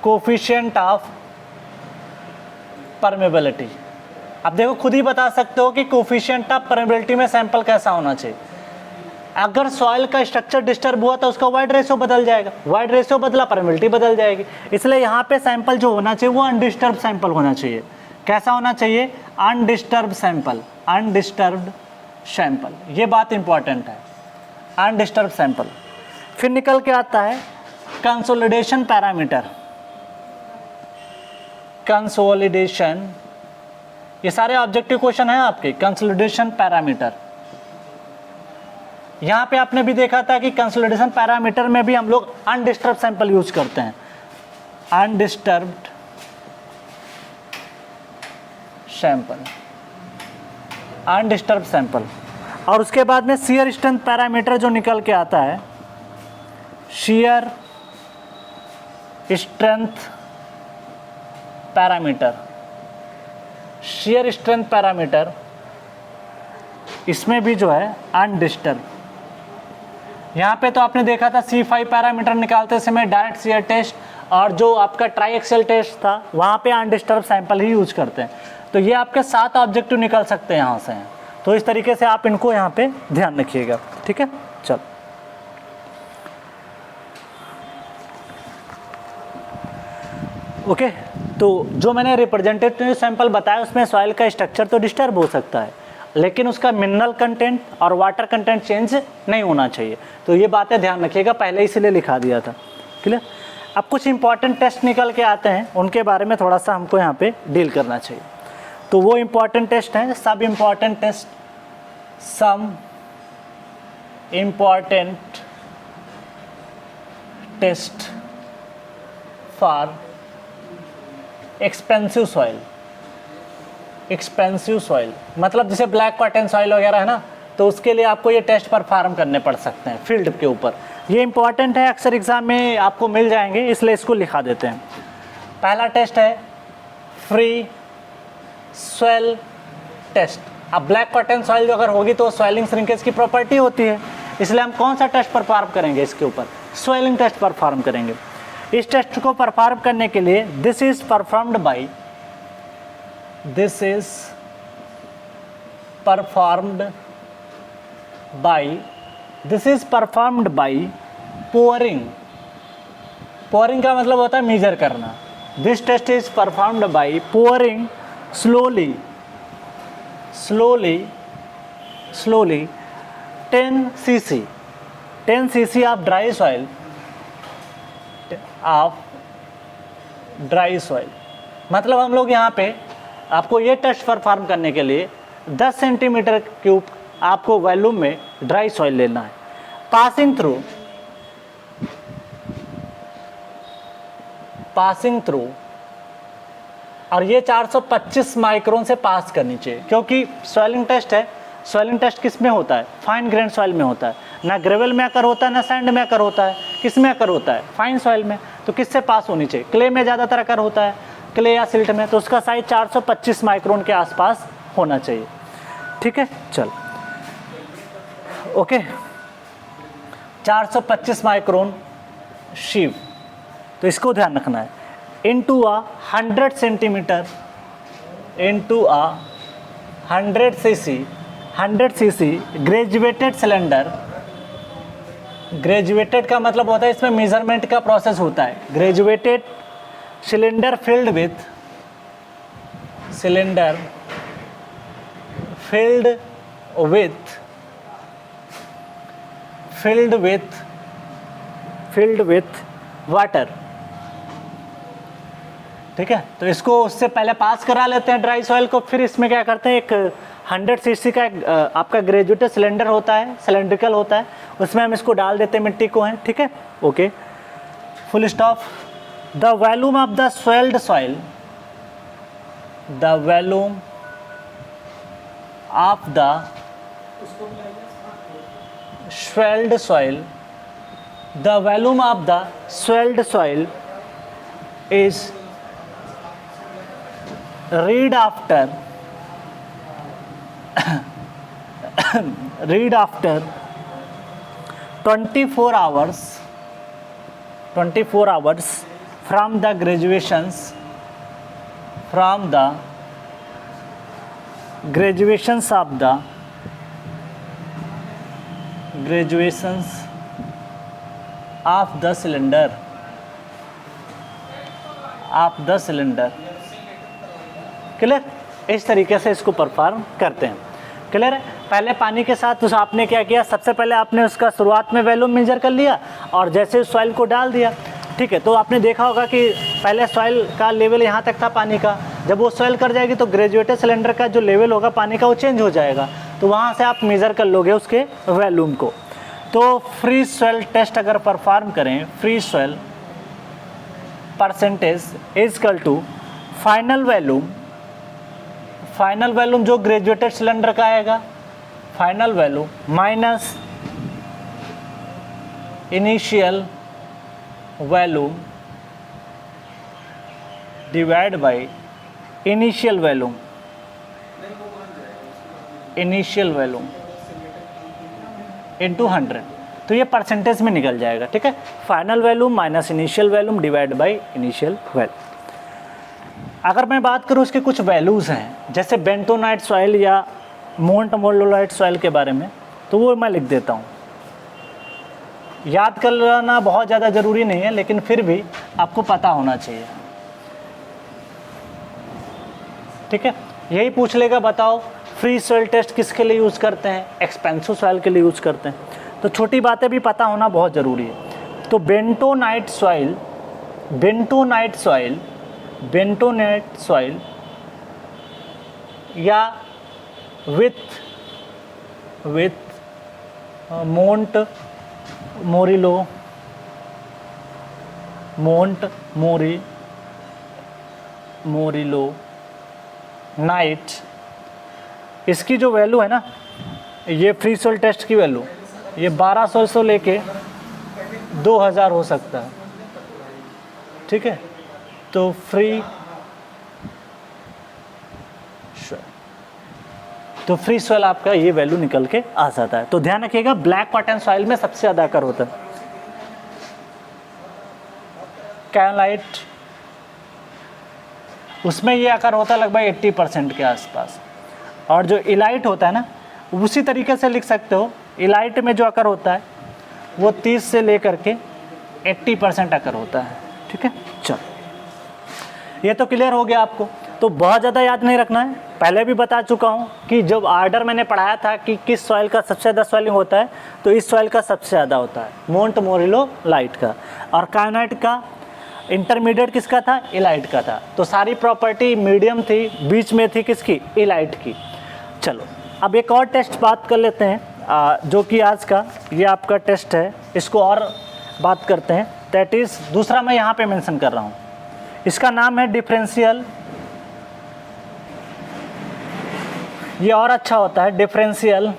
coefficient of permeability. अब देखो खुद ही बता सकते हो कि कोफिशिएंट ऑफ परमेबिलिटी में सैंपल कैसा होना चाहिए। अगर सॉइल का स्ट्रक्चर डिस्टर्ब हुआ तो उसका वाइड रेशियो बदल जाएगा, वाइड रेशियो बदला परमेबिलिटी बदल जाएगी। इसलिए यहाँ पे सैंपल जो होना चाहिए वो अनडिस्टर्ब सैंपल होना चाहिए। कैसा होना चाहिए? Undisturb sample, undisturbed sample. ये बात इंपॉर्टेंट है, अनडिस्टर्ब सैंपल। फिर निकल के आता है कंसोलिडेशन पैरामीटर, कंसोलिडेशन, ये सारे ऑब्जेक्टिव क्वेश्चन है आपके। कंसोलिडेशन पैरामीटर, यहाँ पे आपने भी देखा था कि कंसोलिडेशन पैरामीटर में भी हम लोग अनडिस्टर्ब सैंपल यूज करते हैं, अनडिस्टर्ब्ड सैंपल, अनडिस्टर्ब सैंपल। और उसके बाद में शियर स्ट्रेंथ पैरामीटर जो निकल के आता है, shear strength parameter, shear strength parameter, इसमें भी जो है अनडिस्टर्ब। यहाँ पे तो आपने देखा था C5 पैरामीटर निकालते समय डायरेक्ट शियर टेस्ट, और जो आपका ट्राई एक्सेल टेस्ट था वहाँ पे अनडिस्टर्ब सैंपल ही यूज करते हैं। तो ये आपके 7 ऑब्जेक्टिव निकल सकते हैं यहाँ से। तो इस तरीके से आप इनको यहाँ पे ध्यान रखिएगा। ठीक है, चल। ओके, तो जो मैंने रिप्रेजेंटेटिव सैंपल बताया उसमें सॉइल का स्ट्रक्चर तो डिस्टर्ब हो सकता है, लेकिन उसका मिनरल कंटेंट और वाटर कंटेंट चेंज नहीं होना चाहिए। तो ये बातें ध्यान रखिएगा, पहले इसलिए लिखा दिया था। क्लियर? अब कुछ इंपॉर्टेंट टेस्ट निकल के आते हैं, उनके बारे में थोड़ा सा हमको यहाँ पे डील करना चाहिए। तो वो इम्पॉर्टेंट टेस्ट हैं, सब important test, some important test for expansive soil. Expansive soil मतलब जैसे ब्लैक कॉटन सॉइल वगैरह है ना, तो उसके लिए आपको ये टेस्ट परफॉर्म करने पड़ सकते हैं फील्ड के ऊपर। ये इंपॉर्टेंट है, अक्सर एग्जाम में आपको मिल जाएंगे, इसलिए इसको लिखा देते हैं। पहला टेस्ट है फ्री स्वेल टेस्ट। अब ब्लैक कॉटन सॉइल जो अगर होगी तो स्वेलिंग श्रिंकेज की प्रॉपर्टी होती है, इसलिए हम कौन सा टेस्ट परफॉर्म करेंगे, इसके ऊपर स्वेलिंग टेस्ट परफॉर्म करेंगे। इस टेस्ट को परफॉर्म करने के लिए this is performed by pouring का मतलब होता है मेजर करना। This test is performed by pouring slowly 10 cc of dry soil. मतलब हम लोग यहाँ पे आपको ये टेस्ट परफॉर्म करने के लिए 10 सेंटीमीटर क्यूब आपको वॉल्यूम में ड्राई सॉइल लेना है। पासिंग थ्रू और ये 425 माइक्रोन से पास करनी चाहिए, क्योंकि सॉइलिंग टेस्ट है। सॉइलिंग टेस्ट किस में होता है? फाइन ग्रेन सॉइल में होता है, ना ग्रेवल में अकर होता है ना सैंड में अकर होता है। किस में अकर होता है? फाइन सॉइल में। तो किससे पास होनी चाहिए? क्ले में ज़्यादातर अकर होता है, क्ले या सिल्ट में, तो उसका साइज 425 माइक्रोन के आसपास होना चाहिए। ठीक है, चल ओके, 425 माइक्रोन शीव, तो इसको ध्यान रखना है। into a 100 centimetre into a 100 cc graduated cylinder. Graduated का मतलब होता है इसमें मेजरमेंट का प्रोसेस होता है। Graduated cylinder filled with water. ठीक है, तो इसको उससे पहले पास करा लेते हैं ड्राई सॉइल को, फिर इसमें क्या करते हैं, एक 100 cc का आपका ग्रेजुएटेड सिलेंडर होता है, सिलेंड्रिकल होता है, उसमें हम इसको डाल देते हैं मिट्टी को है। ठीक है, okay, full stop. The volume of the swelled soil, is read after 24 hours from the graduations of the cylinder. Clear? इस तरीके से इसको परफॉर्म करते हैं। क्लियर है? पहले पानी के साथ उस आपने क्या किया, सबसे पहले आपने उसका शुरुआत में वॉल्यूम मेजर कर लिया और जैसे सॉइल को डाल दिया। ठीक है, तो आपने देखा होगा कि पहले सॉइल का लेवल यहाँ तक था पानी का, जब वो सॉइल कर जाएगी तो ग्रेजुएटेड सिलेंडर का जो लेवल होगा पानी का वो चेंज हो जाएगा, तो वहाँ से आप मेज़र कर लोगे उसके वॉल्यूम को। तो फ्री सॉइल टेस्ट अगर परफॉर्म करें, free soil percentage is equal to final volume जो ग्रेजुएटेड सिलेंडर का आएगा, final volume minus initial volume divide by initial volume into 100। तो ये परसेंटेज में निकल जाएगा। ठीक है, final volume minus initial volume divide by initial volume. अगर मैं बात करूँ उसके कुछ वैल्यूज़ हैं, जैसे बेंटोनाइट सॉइल या मोंटमोलोलाइट सॉइल के बारे में, तो वो मैं लिख देता हूँ। याद कर लेना बहुत ज़्यादा ज़रूरी नहीं है, लेकिन फिर भी आपको पता होना चाहिए। ठीक है, यही पूछ लेगा, बताओ फ्री सॉइल टेस्ट किसके लिए यूज़ करते हैं? एक्सपेंसिव सॉइल के लिए यूज़ करते हैं। तो छोटी बातें भी पता होना बहुत ज़रूरी है। तो बेंटोनाइट सॉइल या विथ मोरिलो नाइट, इसकी जो वैल्यू है ना, ये फ्री सॉइल टेस्ट की वैल्यू ये 1200 से लेके 2000 हो सकता है। ठीक है, तो फ्री सॉइल आपका ये वैल्यू निकल के आ जाता है। तो ध्यान रखिएगा ब्लैक कॉटन सॉइल में सबसे ज़्यादा अकर होता है। कैलाइट उसमें ये अकर होता है लगभग 80% के आसपास। और जो इलाइट होता है ना, उसी तरीके से लिख सकते हो। इलाइट में जो अकर होता है वो 30 से लेकर के 80% अकर होता है। ठीक है, चलो ये तो क्लियर हो गया आपको। तो बहुत ज़्यादा याद नहीं रखना है, पहले भी बता चुका हूँ कि जब ऑर्डर मैंने पढ़ाया था कि किस सॉइल का सबसे ज़्यादा सॉइलिंग होता है, तो इस सॉइल का सबसे ज़्यादा होता है मोंट मोरिलो लाइट का। और कायनाइट का इंटरमीडिएट किसका था? इलाइट का था। तो सारी प्रॉपर्टी मीडियम थी, बीच में थी किसकी? इलाइट की। चलो अब एक और टेस्ट बात कर लेते हैं, जो कि आज का ये आपका टेस्ट है, इसको और बात करते हैं। दैट इज़ दूसरा मैं यहाँ पे मेंशन कर रहा हूँ, इसका नाम है डिफरेंशियल। ये और अच्छा होता है, डिफरेंशियल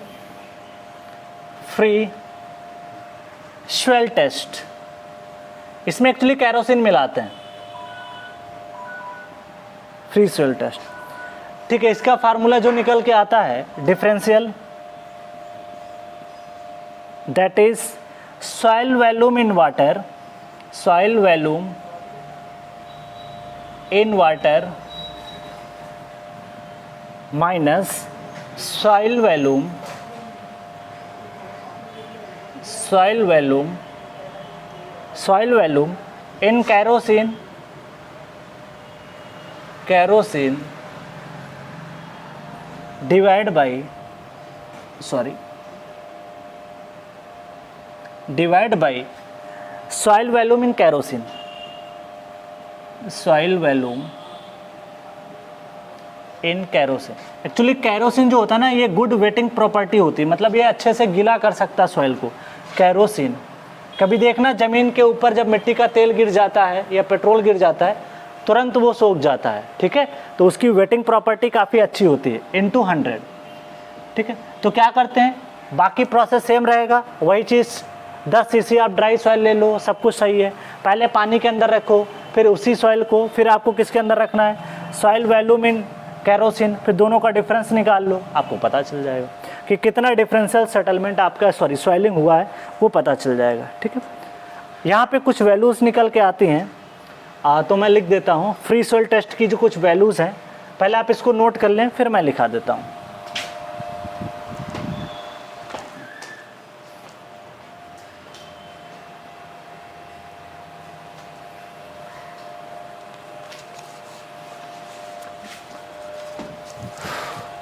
फ्री सॉइल टेस्ट। इसमें एक्चुअली केरोसिन मिलाते हैं, फ्री सॉइल टेस्ट। ठीक है, इसका फार्मूला जो निकल के आता है differential, that is soil volume in water, soil volume in water minus soil volume in kerosene divide by soil volume in kerosene. Soil volume in kerosene. Actually kerosene जो होता है ना, ये गुड वेटिंग प्रॉपर्टी होती है, मतलब ये अच्छे से गीला कर सकता है सॉइल को। केरोसिन कभी देखना ज़मीन के ऊपर जब मिट्टी का तेल गिर जाता है या पेट्रोल गिर जाता है, तुरंत वो सोख जाता है। ठीक है, तो उसकी वेटिंग प्रॉपर्टी काफ़ी अच्छी होती है, इनटू 100। ठीक है, तो क्या करते हैं, बाकी प्रोसेस सेम रहेगा, वही चीज़ 10 cc आप ड्राई सॉइल ले लो, सब कुछ सही है। पहले पानी के अंदर रखो, फिर उसी सॉइल को फिर आपको किसके अंदर रखना है, सॉइल वॉल्यूम इन केरोसिन, फिर दोनों का डिफरेंस निकाल लो, आपको पता चल जाएगा कि कितना डिफरेंशियल सेटलमेंट आपका सॉइलिंग हुआ है, वो पता चल जाएगा। ठीक है, यहाँ पे कुछ वैल्यूज़ निकल के आती हैं, तो मैं लिख देता हूँ। फ्री सॉइल टेस्ट की जो कुछ वैल्यूज़ हैं, पहले आप इसको नोट कर लें, फिर मैं लिखा देता हूँ।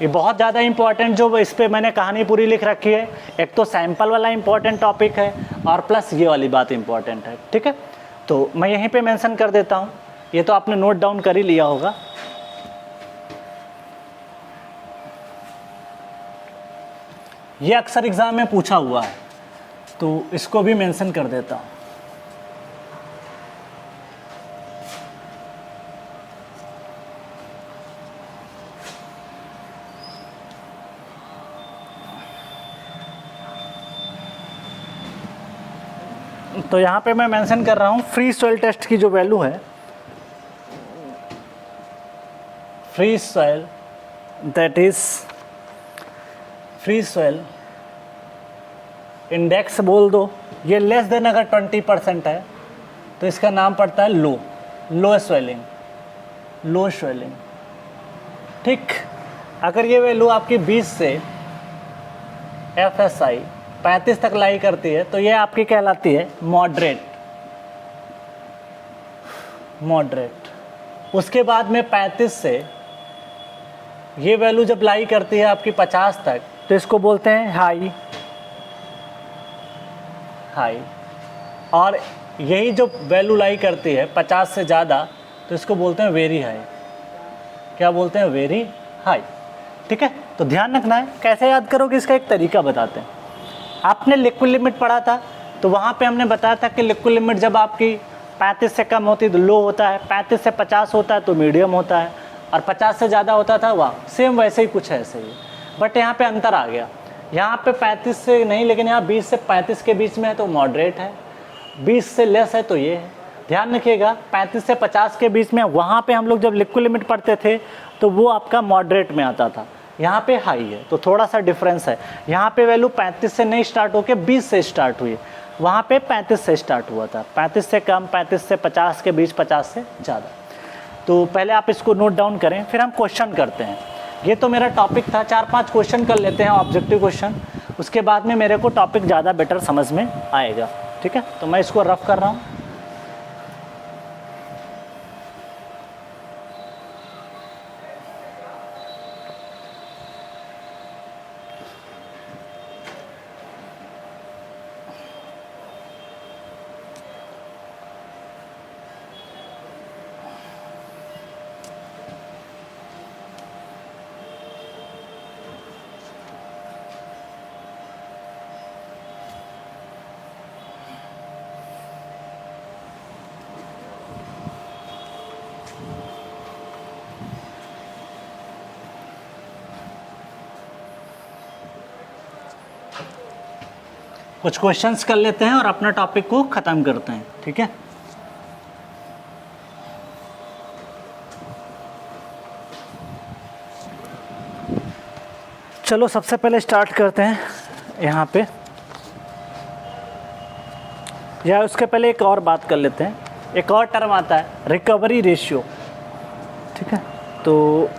ये बहुत ज़्यादा इंपॉर्टेंट, जो इस पर मैंने कहानी पूरी लिख रखी है। एक तो सैंपल वाला इंपॉर्टेंट टॉपिक है, और प्लस ये वाली बात इंपॉर्टेंट है। ठीक है, तो मैं यहीं पे मेंशन कर देता हूँ, ये तो आपने नोट डाउन कर ही लिया होगा। ये अक्सर एग्ज़ाम में पूछा हुआ है, तो इसको भी मेंशन कर देता हूँ। तो यहाँ पे मैं मेंशन कर रहा हूँ फ्री सॉइल टेस्ट की जो वैल्यू है, free soil, that is free soil index बोल दो, ये लेस देन अगर 20% है तो इसका नाम पड़ता है लो स्वेलिंग। ठीक, अगर ये वैल्यू आपकी 20 से FSI 35 तक लाई करती है, तो ये आपकी कहलाती है मॉडरेट। उसके बाद में 35 से ये वैल्यू जब लाई करती है आपकी 50 तक, तो इसको बोलते हैं हाई। और यही जो वैल्यू लाई करती है 50 से ज़्यादा, तो इसको बोलते हैं वेरी हाई। क्या बोलते हैं? Very high. ठीक है, तो ध्यान रखना है। कैसे याद करोगे, इसका एक तरीका बताते हैं। आपने लिक्विड लिमिट पढ़ा था, तो वहाँ पे हमने बताया था कि लिक्विड लिमिट जब आपकी 35 से कम होती है तो लो होता है, 35 से 50 होता है तो मीडियम होता है, और 50 से ज़्यादा होता था वाह, सेम वैसे ही कुछ ऐसे ही। बट यहाँ पे अंतर आ गया, यहाँ पे 35 से नहीं, लेकिन यहाँ 20 से 35 के बीच में है तो मॉडरेट है, 20 से लेस है तो ये है, ध्यान रखिएगा 35 से 50 के बीच में, वहाँ पे हम लोग जब लिक्विड लिमिट पढ़ते थे तो वो आपका मॉडरेट में आता था, यहाँ पे हाई है, तो थोड़ा सा डिफरेंस है। यहाँ पे वैल्यू 35 से नहीं स्टार्ट होके 20 से स्टार्ट हुई, वहाँ पे 35 से स्टार्ट हुआ था, 35 से कम, 35 से 50 के बीच, 50 से ज़्यादा। तो पहले आप इसको नोट डाउन करें, फिर हम क्वेश्चन करते हैं। ये तो मेरा टॉपिक था, 4-5 क्वेश्चन कर लेते हैं ऑब्जेक्टिव क्वेश्चन, उसके बाद में मेरे को टॉपिक ज़्यादा बेटर समझ में आएगा, ठीक है। तो मैं इसको रफ कर रहा हूँ। कुछ क्वेश्चंस कर लेते हैं और अपना टॉपिक को ख़त्म करते हैं, ठीक है। चलो सबसे पहले स्टार्ट करते हैं यहाँ पे, या उसके पहले एक और बात कर लेते हैं। एक और टर्म आता है रिकवरी रेशियो, ठीक है। तो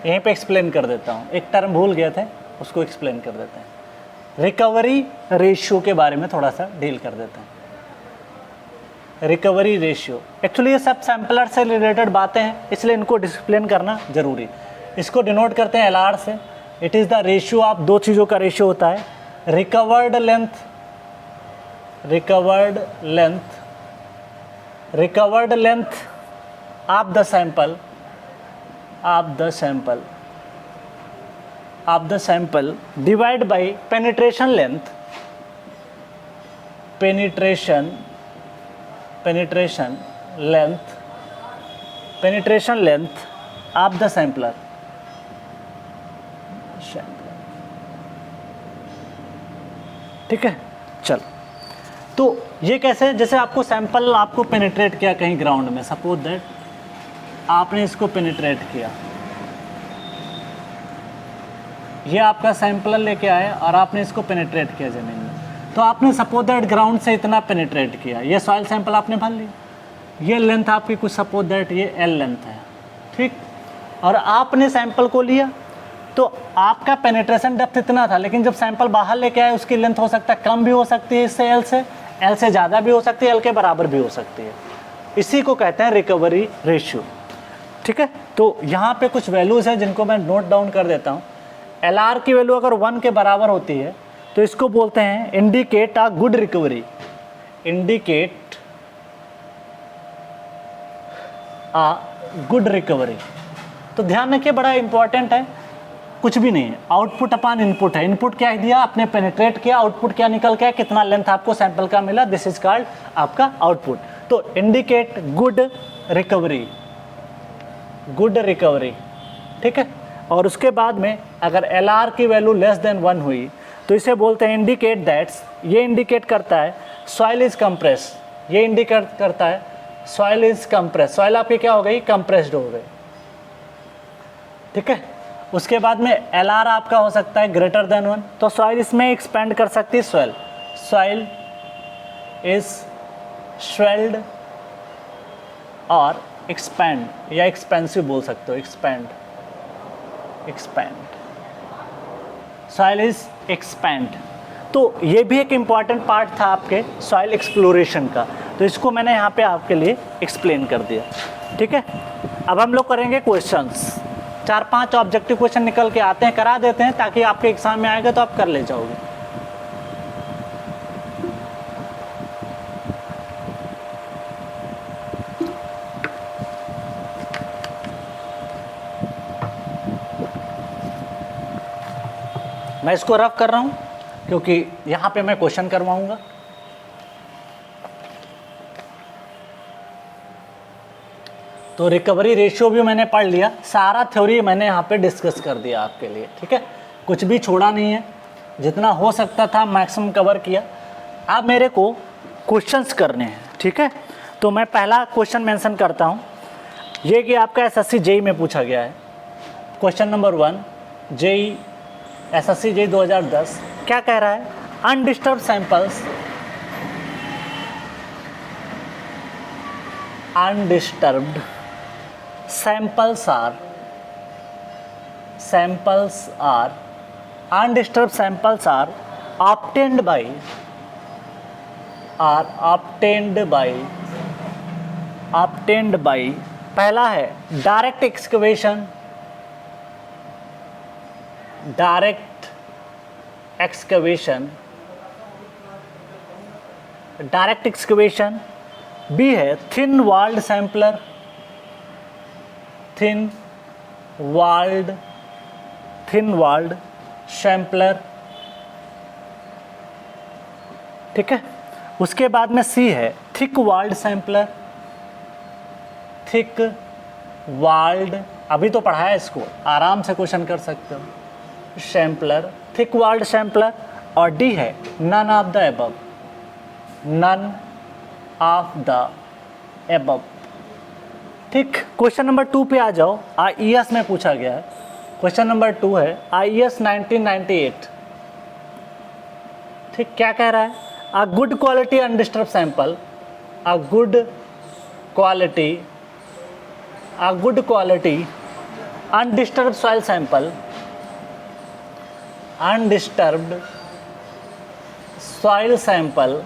यहीं पे एक्सप्लेन कर देता हूँ, एक टर्म भूल गए थे उसको एक्सप्लेन कर देते हैं। रिकवरी रेशियो के बारे में थोड़ा सा डील कर देते हैं। रिकवरी रेशियो एक्चुअली ये सब सैम्पलर से रिलेटेड बातें हैं, इसलिए इनको डिस्प्लेन करना जरूरी। इसको डिनोट करते हैं LR से। It is the ratio of, दो चीज़ों का रेशियो होता है, recovered length of the sample divide by penetration length of the sampler। ठीक है, चल। तो ये कैसे, जैसे आपको सैंपल आपको पेनिट्रेट किया कहीं ग्राउंड में, सपोज दैट आपने इसको पेनिट्रेट किया, ये आपका सैंपल लेके आए और आपने इसको पेनिट्रेट किया ज़मीन में, तो आपने सपोज दैट ग्राउंड से इतना पेनिट्रेट किया, ये सॉइल सैंपल आपने भर लिया, ये लेंथ आपकी कुछ सपोज दैट ये L लेंथ है, ठीक। और आपने सैंपल को लिया तो आपका पेनिट्रेशन डेप्थ इतना था, लेकिन जब सैंपल बाहर लेके आए उसकी लेंथ हो सकता है कम भी हो सकती है इससे, L से ज़्यादा भी हो सकती है, L के बराबर भी हो सकती है। इसी को कहते हैं रिकवरी रेशियो, ठीक है। तो यहाँ पे कुछ वैल्यूज़ हैं जिनको मैं नोट डाउन कर देता हूँ। LR की वैल्यू अगर 1 के बराबर होती है तो इसको बोलते हैं इंडिकेट अ गुड रिकवरी, तो ध्यान रखिए, बड़ा इंपॉर्टेंट है, कुछ भी नहीं है, आउटपुट अपॉन इनपुट है। इनपुट क्या दिया आपने, पेनिट्रेट किया, आउटपुट क्या निकल के, कितना लेंथ आपको सैंपल का मिला, दिस इज कॉल्ड आपका आउटपुट। तो इंडिकेट गुड रिकवरी, ठीक है। और उसके बाद में अगर LR की वैल्यू लेस देन 1 हुई तो इसे बोलते हैं इंडिकेट दैट्स, ये इंडिकेट करता है सॉइल इज कंप्रेस, ये इंडिकेट करता है सॉइल इज कंप्रेस, सॉइल आपकी क्या हो गई, कंप्रेस्ड हो गई, ठीक है। उसके बाद में LR आपका हो सकता है ग्रेटर देन 1, तो सॉइल इसमें एक्सपेंड कर सकती है, सॉइल इज स्वेल्ड और एक्सपेंड, या एक्सपेंसिव बोल सकते हो, एक्सपेंड, सॉइल इज एक्सपेंड। तो ये भी एक इम्पॉर्टेंट पार्ट था आपके सॉइल एक्सप्लोरेशन का, तो इसको मैंने यहाँ पे आपके लिए एक्सप्लेन कर दिया, ठीक है। अब हम लोग करेंगे क्वेश्चंस, 4-5 ऑब्जेक्टिव क्वेश्चन निकल के आते हैं, करा देते हैं ताकि आपके एग्जाम में आएगा तो आप कर ले जाओगे। मैं इसको रफ कर रहा हूँ क्योंकि यहाँ पे मैं क्वेश्चन करवाऊँगा। तो रिकवरी रेशियो भी मैंने पढ़ लिया, सारा थ्योरी मैंने यहाँ पे डिस्कस कर दिया आपके लिए, ठीक है, कुछ भी छोड़ा नहीं है, जितना हो सकता था मैक्सिमम कवर किया। अब मेरे को क्वेश्चंस करने हैं, ठीक है, तो मैं पहला क्वेश्चन मेंशन करता हूँ, ये कि आपका एसएससी जेई में पूछा गया है। Question number 1 JE SSC JE 2010 क्या कह रहा है? Undisturb samples, undisturbed samples are undisturbed samples are obtained by पहला है direct excavation, direct excavation. B है थिन वॉल्ड सैम्पलर, ठीक है। उसके बाद में सी है थिक वॉल्ड सैम्पलर, अभी तो पढ़ा है इसको, आराम से क्वेश्चन कर सकते हो, सैम्पलर, थिक वॉल्ड सैम्पलर। और डी है नन ऑफ द एबव, ठीक। क्वेश्चन नंबर 2 पे आ जाओ, आईईएस में पूछा गया है। क्वेश्चन नंबर 2 है आईईएस 1998, ठीक। क्या कह रहा है? A good quality undisturb sample, a good quality undisturb soil sample, undisturb soil sample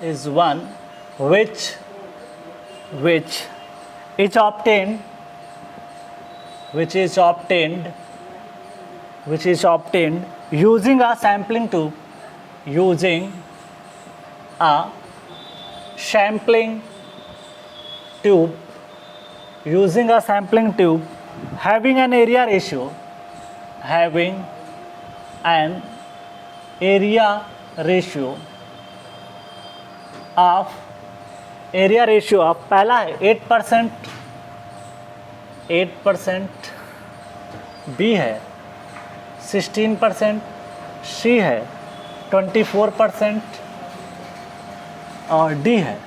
is one which is obtained using a sampling tube, having an area ratio of पहला है 8%, B है 16%, सी है 24% और डी है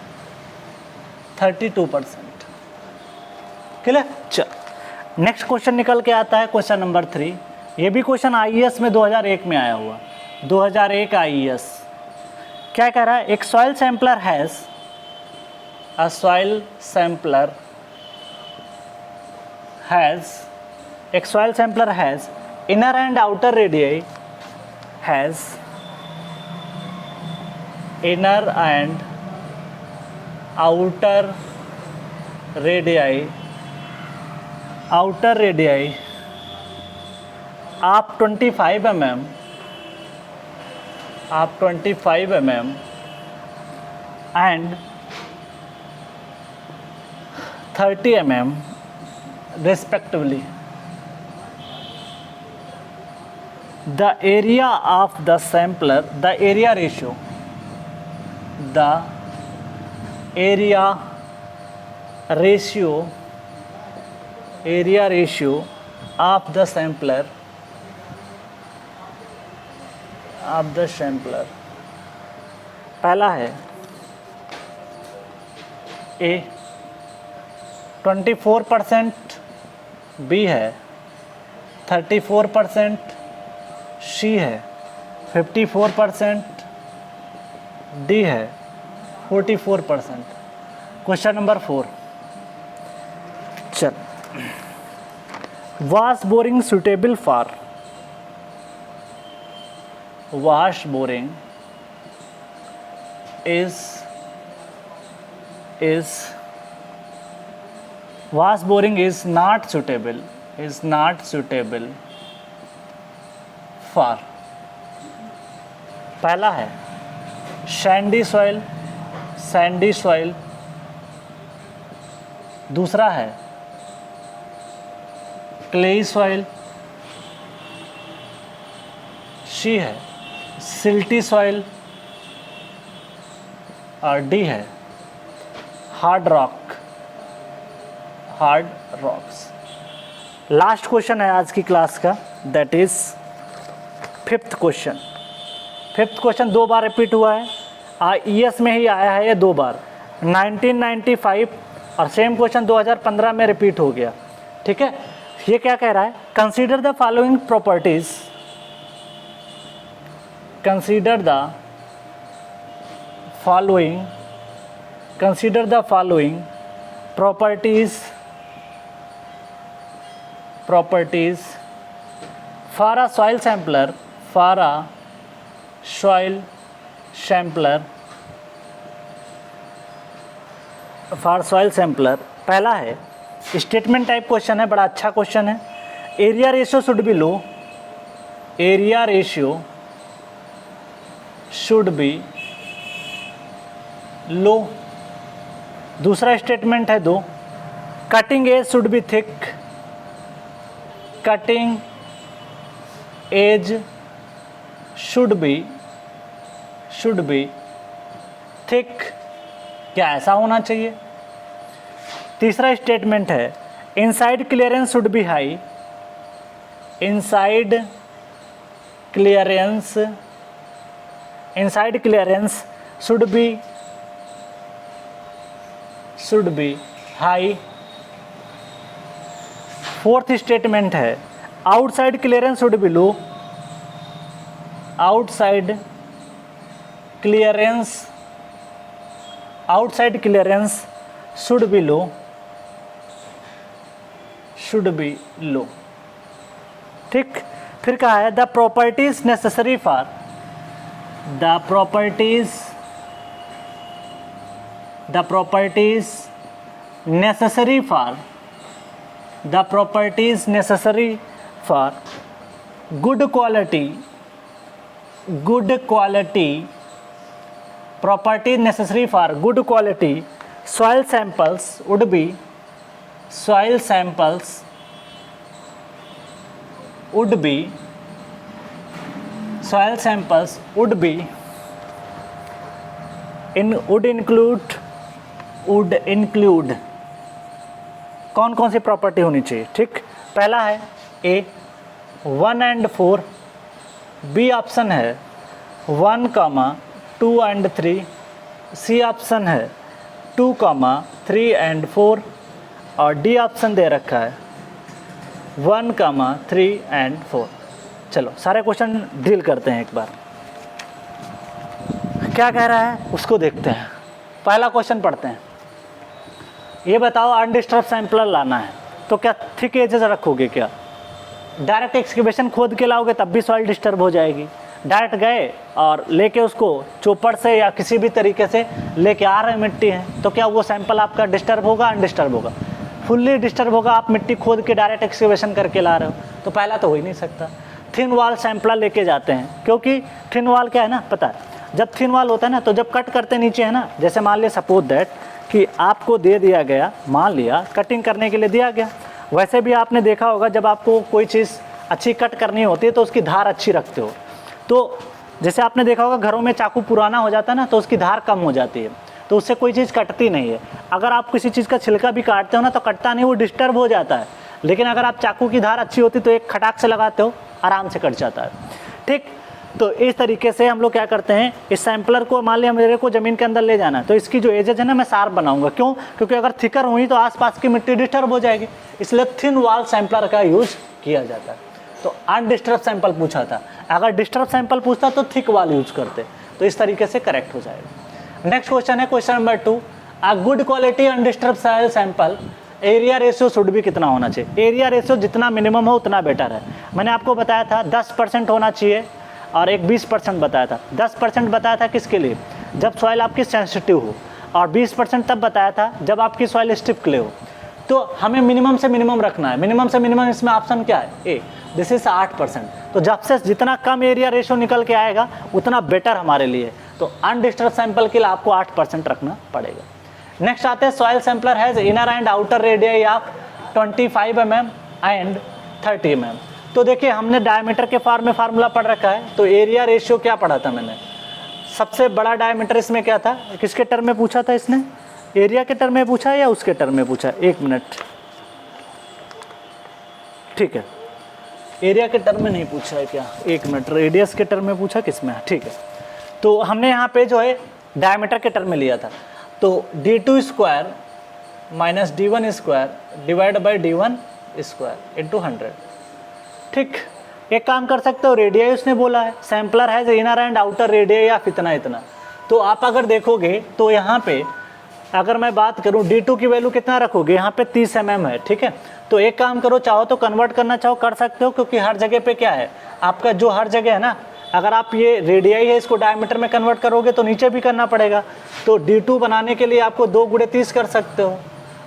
32%। क्लियर? चल next question निकल के आता है क्वेश्चन नंबर 3। ये भी क्वेश्चन आईईएस में 2001 में आया हुआ, 2001 आईईएस। क्या कह रहा है? एक soil sampler has inner and outer radii, outer radii of 25 mm and 30 mm respectively. The area of the sampler, the area ratio of the sampler पहला है ए 24%, बी है 34%, सी है 54%, डी है 44%। क्वेश्चन नंबर 4, चल। Wash boring suitable for, wash boring is not suitable for, पहला है Sandy soil, दूसरा है क्लेई सॉइल, सी है सिल्टी सॉइल और डी है हार्ड रॉक्स। लास्ट क्वेश्चन है आज की क्लास का, that is fifth question. Fifth question 2 bar repeat हुआ है, ईएस में ही आया है ये 2 बार, 1995 और सेम क्वेश्चन 2015 में रिपीट हो गया। ठीक है, ये क्या कह रहा है, consider the following properties, consider the following properties for a soil sampler पहला है स्टेटमेंट टाइप क्वेश्चन है, बड़ा अच्छा क्वेश्चन है। Area ratio should be low, area ratio should be low. दूसरा स्टेटमेंट है 2, cutting edge should be thick, cutting edge should be thick, क्या ऐसा होना चाहिए। तीसरा स्टेटमेंट है inside clearance should be high, inside clearance should be high. Fourth statement है outside clearance should be low, outside clearance should be low. ठीक, फिर कहा है the properties necessary for good quality property necessary for good quality soil samples would be would include कौन कौन सी property होनी चाहिए। ठीक, पहला है ए 1 and 4, बी ऑप्शन है 1, 2 and 3, सी ऑप्शन है 2, 3 and 4 और डी ऑप्शन दे रखा है 1, 3 and 4। चलो सारे क्वेश्चन डील करते हैं एक बार, क्या कह रहा है उसको देखते हैं। पहला क्वेश्चन पढ़ते हैं, ये बताओ अनडिस्टर्ब सैंपलर लाना है तो क्या थिक एजेस रखोगे, क्या डायरेक्ट एक्सकेवेशन खोद के लाओगे तब भी सॉइल डिस्टर्ब हो जाएगी। डायरेक्ट गए और लेके उसको चोपर से या किसी भी तरीके से लेके आ रहे मिट्टी है तो क्या वो सैंपल आपका डिस्टर्ब होगा, अनडिस्टर्ब होगा? फुल्ली डिस्टर्ब होगा। आप मिट्टी खोद के डायरेक्ट एक्सकेवेशन करके ला रहे हो तो पहला तो हो ही नहीं सकता। थिन वॉल सैंपलर लेके जाते हैं, क्योंकि थिन वॉल क्या है ना, पता है जब थिन वॉल होता है ना तो जब कट करते नीचे है ना, जैसे मान लिया सपोज दैट कि आपको दे दिया गया, मान लिया कटिंग करने के लिए दिया गया, वैसे भी आपने देखा होगा जब आपको कोई चीज़ अच्छी कट करनी होती है तो उसकी धार अच्छी रखते हो। तो जैसे आपने देखा होगा घरों में चाकू पुराना हो जाता है ना तो उसकी धार कम हो जाती है, तो उससे कोई चीज़ कटती नहीं है। अगर आप किसी चीज़ का छिलका भी काटते हो ना तो कटता नहीं, वो डिस्टर्ब हो जाता है। लेकिन अगर आप चाकू की धार अच्छी होती तो एक खटाक से लगाते हो, आराम से कट जाता है। ठीक, तो इस तरीके से हम लोग क्या करते हैं, इस सैंपलर को मान लिया मेरे को ज़मीन के अंदर ले जाना है तो इसकी जो एजेज है ना मैं शार्प बनाऊंगा। क्यों? क्योंकि अगर थिकर हुई तो आसपास की मिट्टी डिस्टर्ब हो जाएगी, इसलिए थिन वॉल सैंपलर का यूज़ किया जाता है। तो अनडिस्टर्ब सैंपल पूछा था, अगर डिस्टर्ब सैंपल पूछता तो थिक वॉल यूज करते, तो इस तरीके से करेक्ट हो जाएगा। नेक्स्ट क्वेश्चन है question number 2, a good quality undisturb soil sample area ratio should भी कितना होना चाहिए। एरिया रेशियो जितना मिनिमम हो उतना बेटर है। मैंने आपको बताया था 10% होना चाहिए और एक 20% बताया था। 10% बताया था किसके लिए, जब सॉइल आपकी सेंसिटिव हो, और 20% तब बताया था जब आपकी सॉइल स्टिफ क्ले हो। तो हमें मिनिमम से मिनिमम रखना है। मिनिमम से मिनिमम इसमें ऑप्शन क्या है, ए, दिस इज 8%। तो जब से जितना कम एरिया रेशियो निकल के आएगा उतना बेटर हमारे लिए। तो अनडिस्टर्ब सैंपल के लिए आपको 8% रखना पड़ेगा। नेक्स्ट आते हैं, soil sampler has inner and outer radius of 25 mm and 30 mm। तो देखिए हमने डायमीटर के फॉर्म में फार्मूला पढ़ रखा है, तो एरिया रेशियो क्या पढ़ा था मैंने, सबसे बड़ा डायमीटर इसमें क्या था, किसके टर्म में पूछा था इसने, एरिया के टर्म में पूछा या उसके टर्म में पूछा, एक मिनट, ठीक है, एरिया के टर्म में नहीं पूछा है क्या, एक मिनट, रेडियस के टर्म में पूछा, किस में है, ठीक है। तो हमने यहाँ पे जो है डायमीटर के टर्म में लिया था, तो d2 square minus d1 square divide by d1 square into 100। ठीक, एक काम कर सकते हो, रेडियाई उसने बोला है, सैम्पलर है इनर एंड आउटर रेडियाई या इतना इतना। तो आप अगर देखोगे तो यहाँ पे अगर मैं बात करूँ d2 की वैल्यू कितना रखोगे, यहाँ पे 30 mm है, ठीक है। तो एक काम करो, चाहो तो कन्वर्ट करना चाहो कर सकते हो, क्योंकि हर जगह पे क्या है आपका, जो हर जगह है ना, अगर आप ये रेडियाई है इसको डायमीटर में कन्वर्ट करोगे तो नीचे भी करना पड़ेगा। तो d2 बनाने के लिए आपको 2 गुणे 30 कर सकते हो,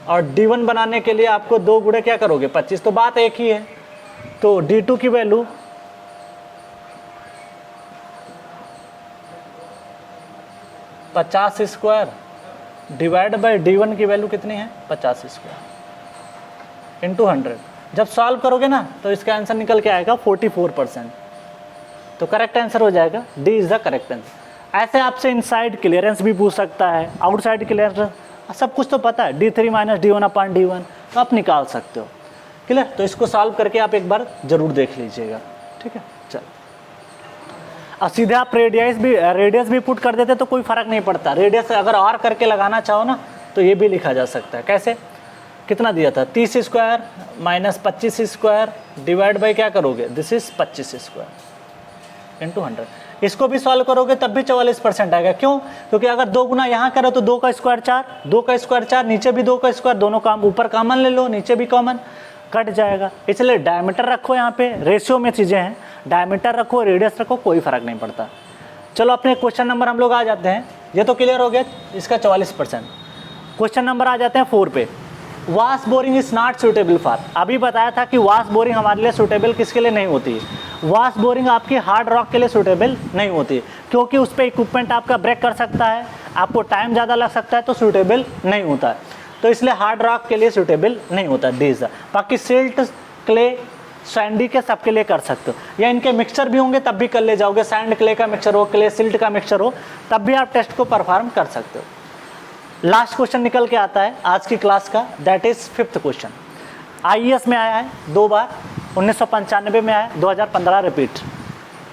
और d1 बनाने के लिए आपको 2 गुणे क्या करोगे 25, तो बात एक ही है। तो d2 की value 50 square divide by d1 की वैल्यू कितनी है 50 स्क्वायर इंटू 100। जब सॉल्व करोगे ना तो इसका आंसर निकल के आएगा 44%। तो करेक्ट आंसर हो जाएगा D is the correct answer. ऐसे आपसे इनसाइड क्लियरेंस भी पूछ सकता है, आउटसाइड क्लियरेंस, सब कुछ तो पता है, d3 minus d1 upon d1, तो आप निकाल सकते हो। क्लियर, तो इसको सॉल्व करके आप एक बार जरूर देख लीजिएगा, ठीक है। चल, अब सीधे आप रेडियस भी पुट कर देते तो कोई फ़र्क नहीं पड़ता। रेडियस अगर और करके लगाना चाहो ना तो ये भी लिखा जा सकता है। कैसे, कितना दिया था 30 square minus 25 square divide by क्या करोगे, दिस इज 25 स्क्वायर इंटू 100। इसको भी सॉल्व करोगे तब भी 44% आएगा। क्यों, क्योंकि अगर 2 गुना यहाँ करो तो 2 का स्क्वायर 4, 2 का स्क्वायर 4, नीचे भी 2 का स्क्वायर, दोनों काम ऊपर कॉमन ले लो, नीचे भी कॉमन, कट जाएगा। इसलिए डायमीटर रखो, यहाँ पे रेशियो में चीज़ें हैं, डायमीटर रखो रेडियस रखो, कोई फ़र्क नहीं पड़ता। चलो अपने क्वेश्चन नंबर हम लोग आ जाते हैं, ये तो क्लियर हो गया इसका 44%। क्वेश्चन नंबर आ जाते हैं 4 पे। Wash boring is not suitable for, अभी बताया था कि वाश बोरिंग हमारे लिए सूटेबल किसके लिए नहीं होती है, वाश बोरिंग आपकी हार्ड रॉक के लिए सूटेबल नहीं होती है, क्योंकि उस पर इक्विपमेंट आपका ब्रेक कर सकता है, आपको टाइम ज़्यादा लग सकता है, तो सूटेबल नहीं होता है। तो इसलिए हार्ड रॉक के लिए सूटेबल नहीं होता डीज। बाकी सिल्ट, क्ले, सैंडी के सबके लिए कर सकते हो, या इनके मिक्सचर भी होंगे तब भी कर ले जाओगे, सैंड क्ले का मिक्सचर हो, क्ले सिल्ट का मिक्सचर हो, तब भी आप टेस्ट को परफॉर्म कर सकते हो। लास्ट क्वेश्चन निकल के आता है आज की क्लास का, that is 5th question. IES में आया है 2 बार, 1995 में आया, 2015 repeat.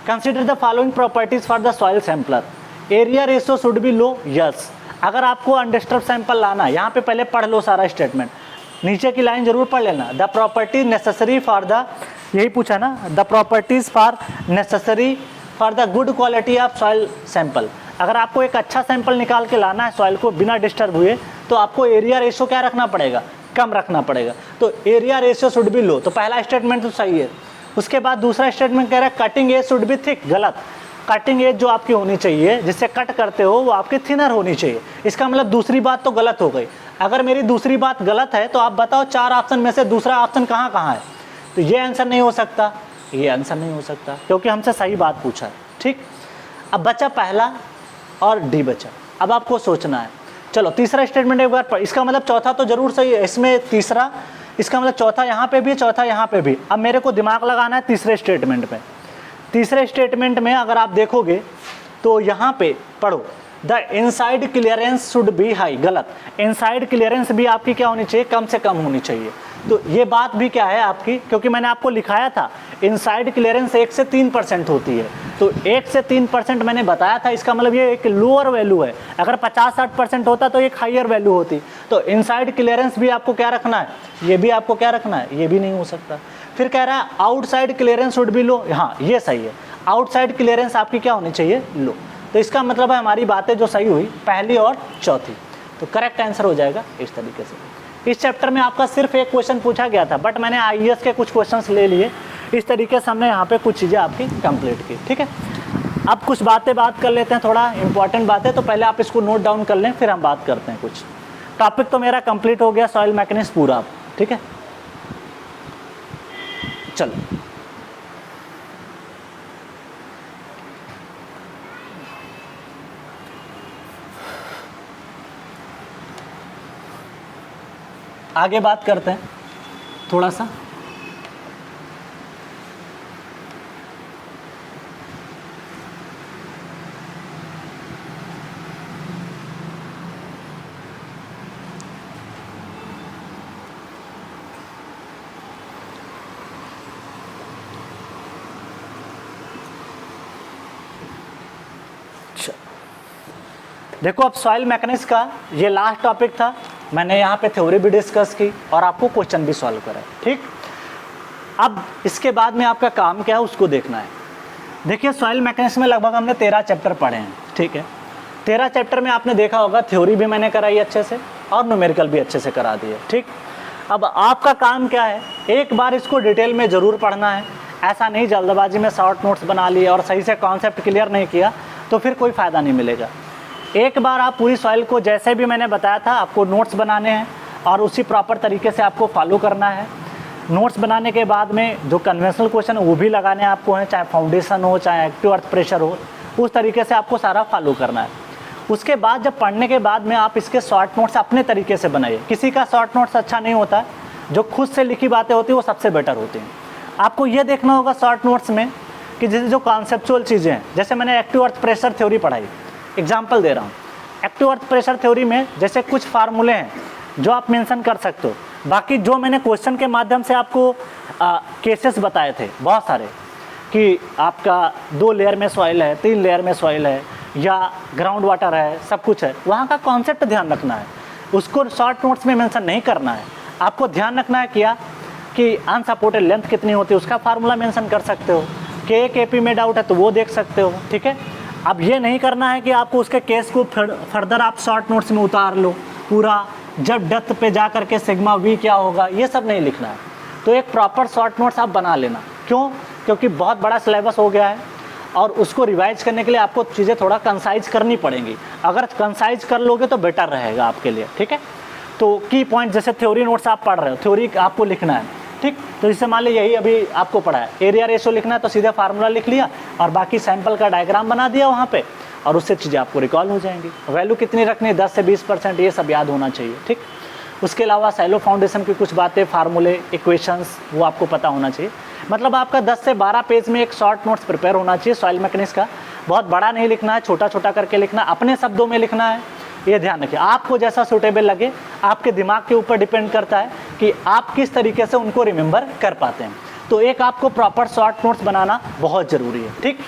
Consider the following properties for the soil sampler, area ratio should be low, yes. अगर आपको अनडिस्टर्ब सैंपल लाना है, यहाँ पे पहले पढ़ लो सारा स्टेटमेंट, नीचे की लाइन जरूर पढ़ लेना। The property necessary for the, यही पूछा ना, the properties for necessary for the good quality of soil sample. अगर आपको एक अच्छा सैंपल निकाल के लाना है सॉइल को बिना डिस्टर्ब हुए, तो आपको एरिया रेशियो क्या रखना पड़ेगा, कम रखना पड़ेगा। तो एरिया रेशियो शुड बी लो, तो पहला स्टेटमेंट तो सही है। उसके बाद दूसरा स्टेटमेंट कह रहा है cutting edge should be thick, गलत। कटिंग एज जो आपकी होनी चाहिए, जिससे कट करते हो, वो आपकी थिनर होनी चाहिए। इसका मतलब दूसरी बात तो गलत हो गई। अगर मेरी दूसरी बात गलत है तो आप बताओ 4 ऑप्शन में से दूसरा ऑप्शन कहाँ कहाँ है। तो ये आंसर नहीं हो सकता, ये आंसर नहीं हो सकता, क्योंकि हमसे सही बात पूछा है। ठीक, अब बचा पहला और डी बचा, अब आपको सोचना है। चलो तीसरा स्टेटमेंट एक बार इसका मतलब चौथा तो जरूर सही है, इसमें तीसरा, इसका मतलब चौथा यहाँ पे भी, चौथा यहाँ पे भी। अब मेरे को दिमाग लगाना है तीसरे स्टेटमेंट पे। तीसरे स्टेटमेंट में अगर आप देखोगे तो यहाँ पे पढ़ो, the inside clearance should be high, गलत। इनसाइड क्लियरेंस भी आपकी क्या होनी चाहिए, कम से कम होनी चाहिए। तो ये बात भी क्या है आपकी, क्योंकि मैंने आपको लिखाया था इनसाइड क्लियरेंस 1 से 3% होती है, तो 1 से 3% मैंने बताया था, इसका मतलब ये एक लोअर वैल्यू है। अगर 50-60% होता तो एक हाइयर वैल्यू होती। तो इनसाइड क्लियरेंस भी आपको क्या रखना है, ये भी आपको क्या रखना है, ये भी नहीं हो सकता। फिर कह रहा है आउटसाइड क्लियरेंस शुड बी लो, हाँ ये सही है, आउटसाइड क्लियरेंस आपकी क्या होनी चाहिए, लो। तो इसका मतलब है हमारी बातें जो सही हुई पहली और चौथी, तो करेक्ट आंसर हो जाएगा इस तरीके से। इस चैप्टर में आपका सिर्फ एक क्वेश्चन पूछा गया था, बट मैंने IES के कुछ क्वेश्चंस ले लिए। इस तरीके से हमने यहाँ पे कुछ चीज़ें आपकी कंप्लीट की। ठीक है, अब कुछ बात कर लेते हैं, थोड़ा इंपॉर्टेंट बातें। तो पहले आप इसको नोट डाउन कर लें, फिर हम बात करते हैं कुछ। टॉपिक तो मेरा कंप्लीट हो गया, सॉइल मैकेनिक्स पूरा। ठीक है, चलो आगे बात करते हैं थोड़ा सा। अच्छा, देखो अब सॉइल मैकेनिक्स का ये लास्ट टॉपिक था। मैंने यहाँ पे थ्योरी भी डिस्कस की और आपको क्वेश्चन भी सॉल्व करा, ठीक। अब इसके बाद में आपका काम क्या है उसको देखना है। देखिए सॉइल मैकेनिक्स में लगभग हमने 13 चैप्टर पढ़े हैं, ठीक है। 13 चैप्टर में आपने देखा होगा थ्योरी भी मैंने कराई अच्छे से और न्यूमेरिकल भी अच्छे से करा दिए, ठीक। अब आपका काम क्या है, एक बार इसको डिटेल में ज़रूर पढ़ना है। ऐसा नहीं जल्दबाजी में शॉर्ट नोट्स बना लिए और सही से कॉन्सेप्ट क्लियर नहीं किया तो फिर कोई फ़ायदा नहीं मिलेगा। एक बार आप पूरी सॉइल को जैसे भी मैंने बताया था आपको नोट्स बनाने हैं और उसी प्रॉपर तरीके से आपको फॉलो करना है। नोट्स बनाने के बाद में जो कन्वेंशनल क्वेश्चन है वो भी लगाने आपको हैं, चाहे फाउंडेशन हो चाहे एक्टिव अर्थ प्रेशर हो, उस तरीके से आपको सारा फॉलो करना है। उसके बाद जब पढ़ने के बाद में आप इसके शॉर्ट नोट्स अपने तरीके से बनाइए। किसी का शॉर्ट नोट्स अच्छा नहीं होता है, जो खुद से लिखी बातें होती हैं वो सबसे बेटर होती हैं। आपको ये देखना होगा शॉर्ट नोट्स में कि जैसे जो कॉन्सेप्चुअल चीज़ें हैं, जैसे मैंने एक्टिव अर्थ प्रेशर थ्योरी पढ़ाई, एग्जाम्पल दे रहा हूँ। एक्टिव अर्थ प्रेशर थ्योरी में जैसे कुछ फार्मूले हैं जो आप मेंशन कर सकते हो। बाकी जो मैंने क्वेश्चन के माध्यम से आपको केसेस बताए थे बहुत सारे कि आपका 2 लेयर में सॉइल है, 3 लेयर में सॉइल है या ग्राउंड वाटर है, सब कुछ है, वहाँ का कॉन्सेप्ट ध्यान रखना है। उसको शॉर्ट नोट्स में मेंशन नहीं करना है। आपको ध्यान रखना है क्या कि अनसपोर्टेड लेंथ कितनी होती है उसका फार्मूला मेंशन कर सकते हो। KP में डाउट है तो वो देख सकते हो, ठीक है। अब ये नहीं करना है कि आपको उसके केस को फर्दर आप शॉर्ट नोट्स में उतार लो पूरा, जब डेप्थ पे जा करके सिग्मा V क्या होगा, ये सब नहीं लिखना है। तो एक प्रॉपर शॉर्ट नोट्स आप बना लेना। क्यों? क्योंकि बहुत बड़ा सिलेबस हो गया है और उसको रिवाइज करने के लिए आपको चीज़ें थोड़ा कंसाइज करनी पड़ेंगी। अगर कंसाइज कर लोगे तो बेटर रहेगा आपके लिए, ठीक है। तो की पॉइंट जैसे थ्योरी नोट्स आप पढ़ रहे हो, थ्योरी आपको लिखना है, ठीक। तो इससे मान लीजिए यही अभी आपको पढ़ा है, एरिया रेशो लिखना है तो सीधे फार्मूला लिख लिया और बाकी सैंपल का डायग्राम बना दिया वहाँ पे और उससे चीज़ें आपको रिकॉल हो जाएंगी। वैल्यू कितनी रखनी है, 10 से 20%, ये सब याद होना चाहिए, ठीक। उसके अलावा सैलो फाउंडेशन की कुछ बातें, फार्मूले, इक्वेशंस, वो आपको पता होना चाहिए। मतलब आपका 10 से 12 पेज में एक शॉर्ट नोट्स प्रिपेयर होना चाहिए सॉइल मैकेनिक्स का। बहुत बड़ा नहीं लिखना है, छोटा छोटा करके लिखना, अपने शब्दों में लिखना है। ये ध्यान रखिए, आपको जैसा सूटेबल लगे, आपके दिमाग के ऊपर डिपेंड करता है कि आप किस तरीके से उनको रिमेंबर कर पाते हैं। तो एक आपको प्रॉपर शॉर्ट नोट्स बनाना बहुत ज़रूरी है, ठीक।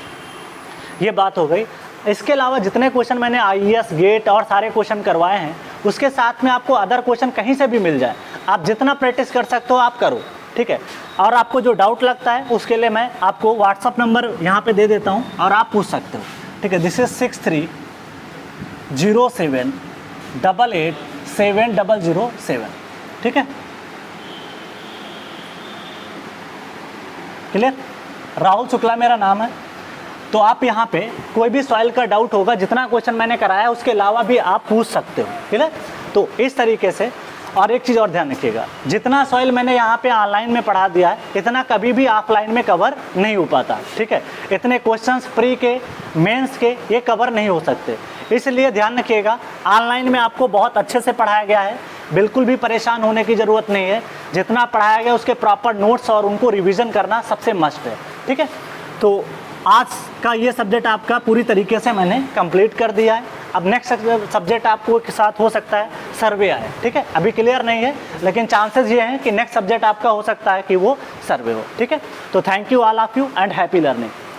ये बात हो गई। इसके अलावा जितने क्वेश्चन मैंने IES, गेट और सारे क्वेश्चन करवाए हैं, उसके साथ में आपको अदर क्वेश्चन कहीं से भी मिल जाए, आप जितना प्रैक्टिस कर सकते हो आप करो, ठीक है। और आपको जो डाउट लगता है उसके लिए मैं आपको व्हाट्सअप नंबर यहाँ पे दे देता हूँ और आप पूछ सकते हो, ठीक है। दिस इज 6307887007, ठीक है। क्लियर? राहुल शुक्ला मेरा नाम है। तो आप यहाँ पे कोई भी सॉइल का डाउट होगा, जितना क्वेश्चन मैंने कराया उसके अलावा भी आप पूछ सकते हो, ठीक है। तो इस तरीके से। और एक चीज़ और ध्यान रखिएगा, जितना सॉइल मैंने यहाँ पे ऑनलाइन में पढ़ा दिया है इतना कभी भी ऑफलाइन में कवर नहीं हो पाता, ठीक है। इतने क्वेश्चंस प्री के, मेंस के ये कवर नहीं हो सकते, इसलिए ध्यान रखिएगा। ऑनलाइन में आपको बहुत अच्छे से पढ़ाया गया है, बिल्कुल भी परेशान होने की ज़रूरत नहीं है। जितना पढ़ाया गया उसके प्रॉपर नोट्स और उनको रिविज़न करना सबसे मस्ट है, ठीक है। तो आज का ये सब्जेक्ट आपका पूरी तरीके से मैंने कंप्लीट कर दिया है। अब नेक्स्ट सब्जेक्ट आपको के साथ हो सकता है सर्वे आए, ठीक है। अभी क्लियर नहीं है लेकिन चांसेस ये हैं कि नेक्स्ट सब्जेक्ट आपका हो सकता है कि वो सर्वे हो, ठीक है। तो thank you all of you and happy learning.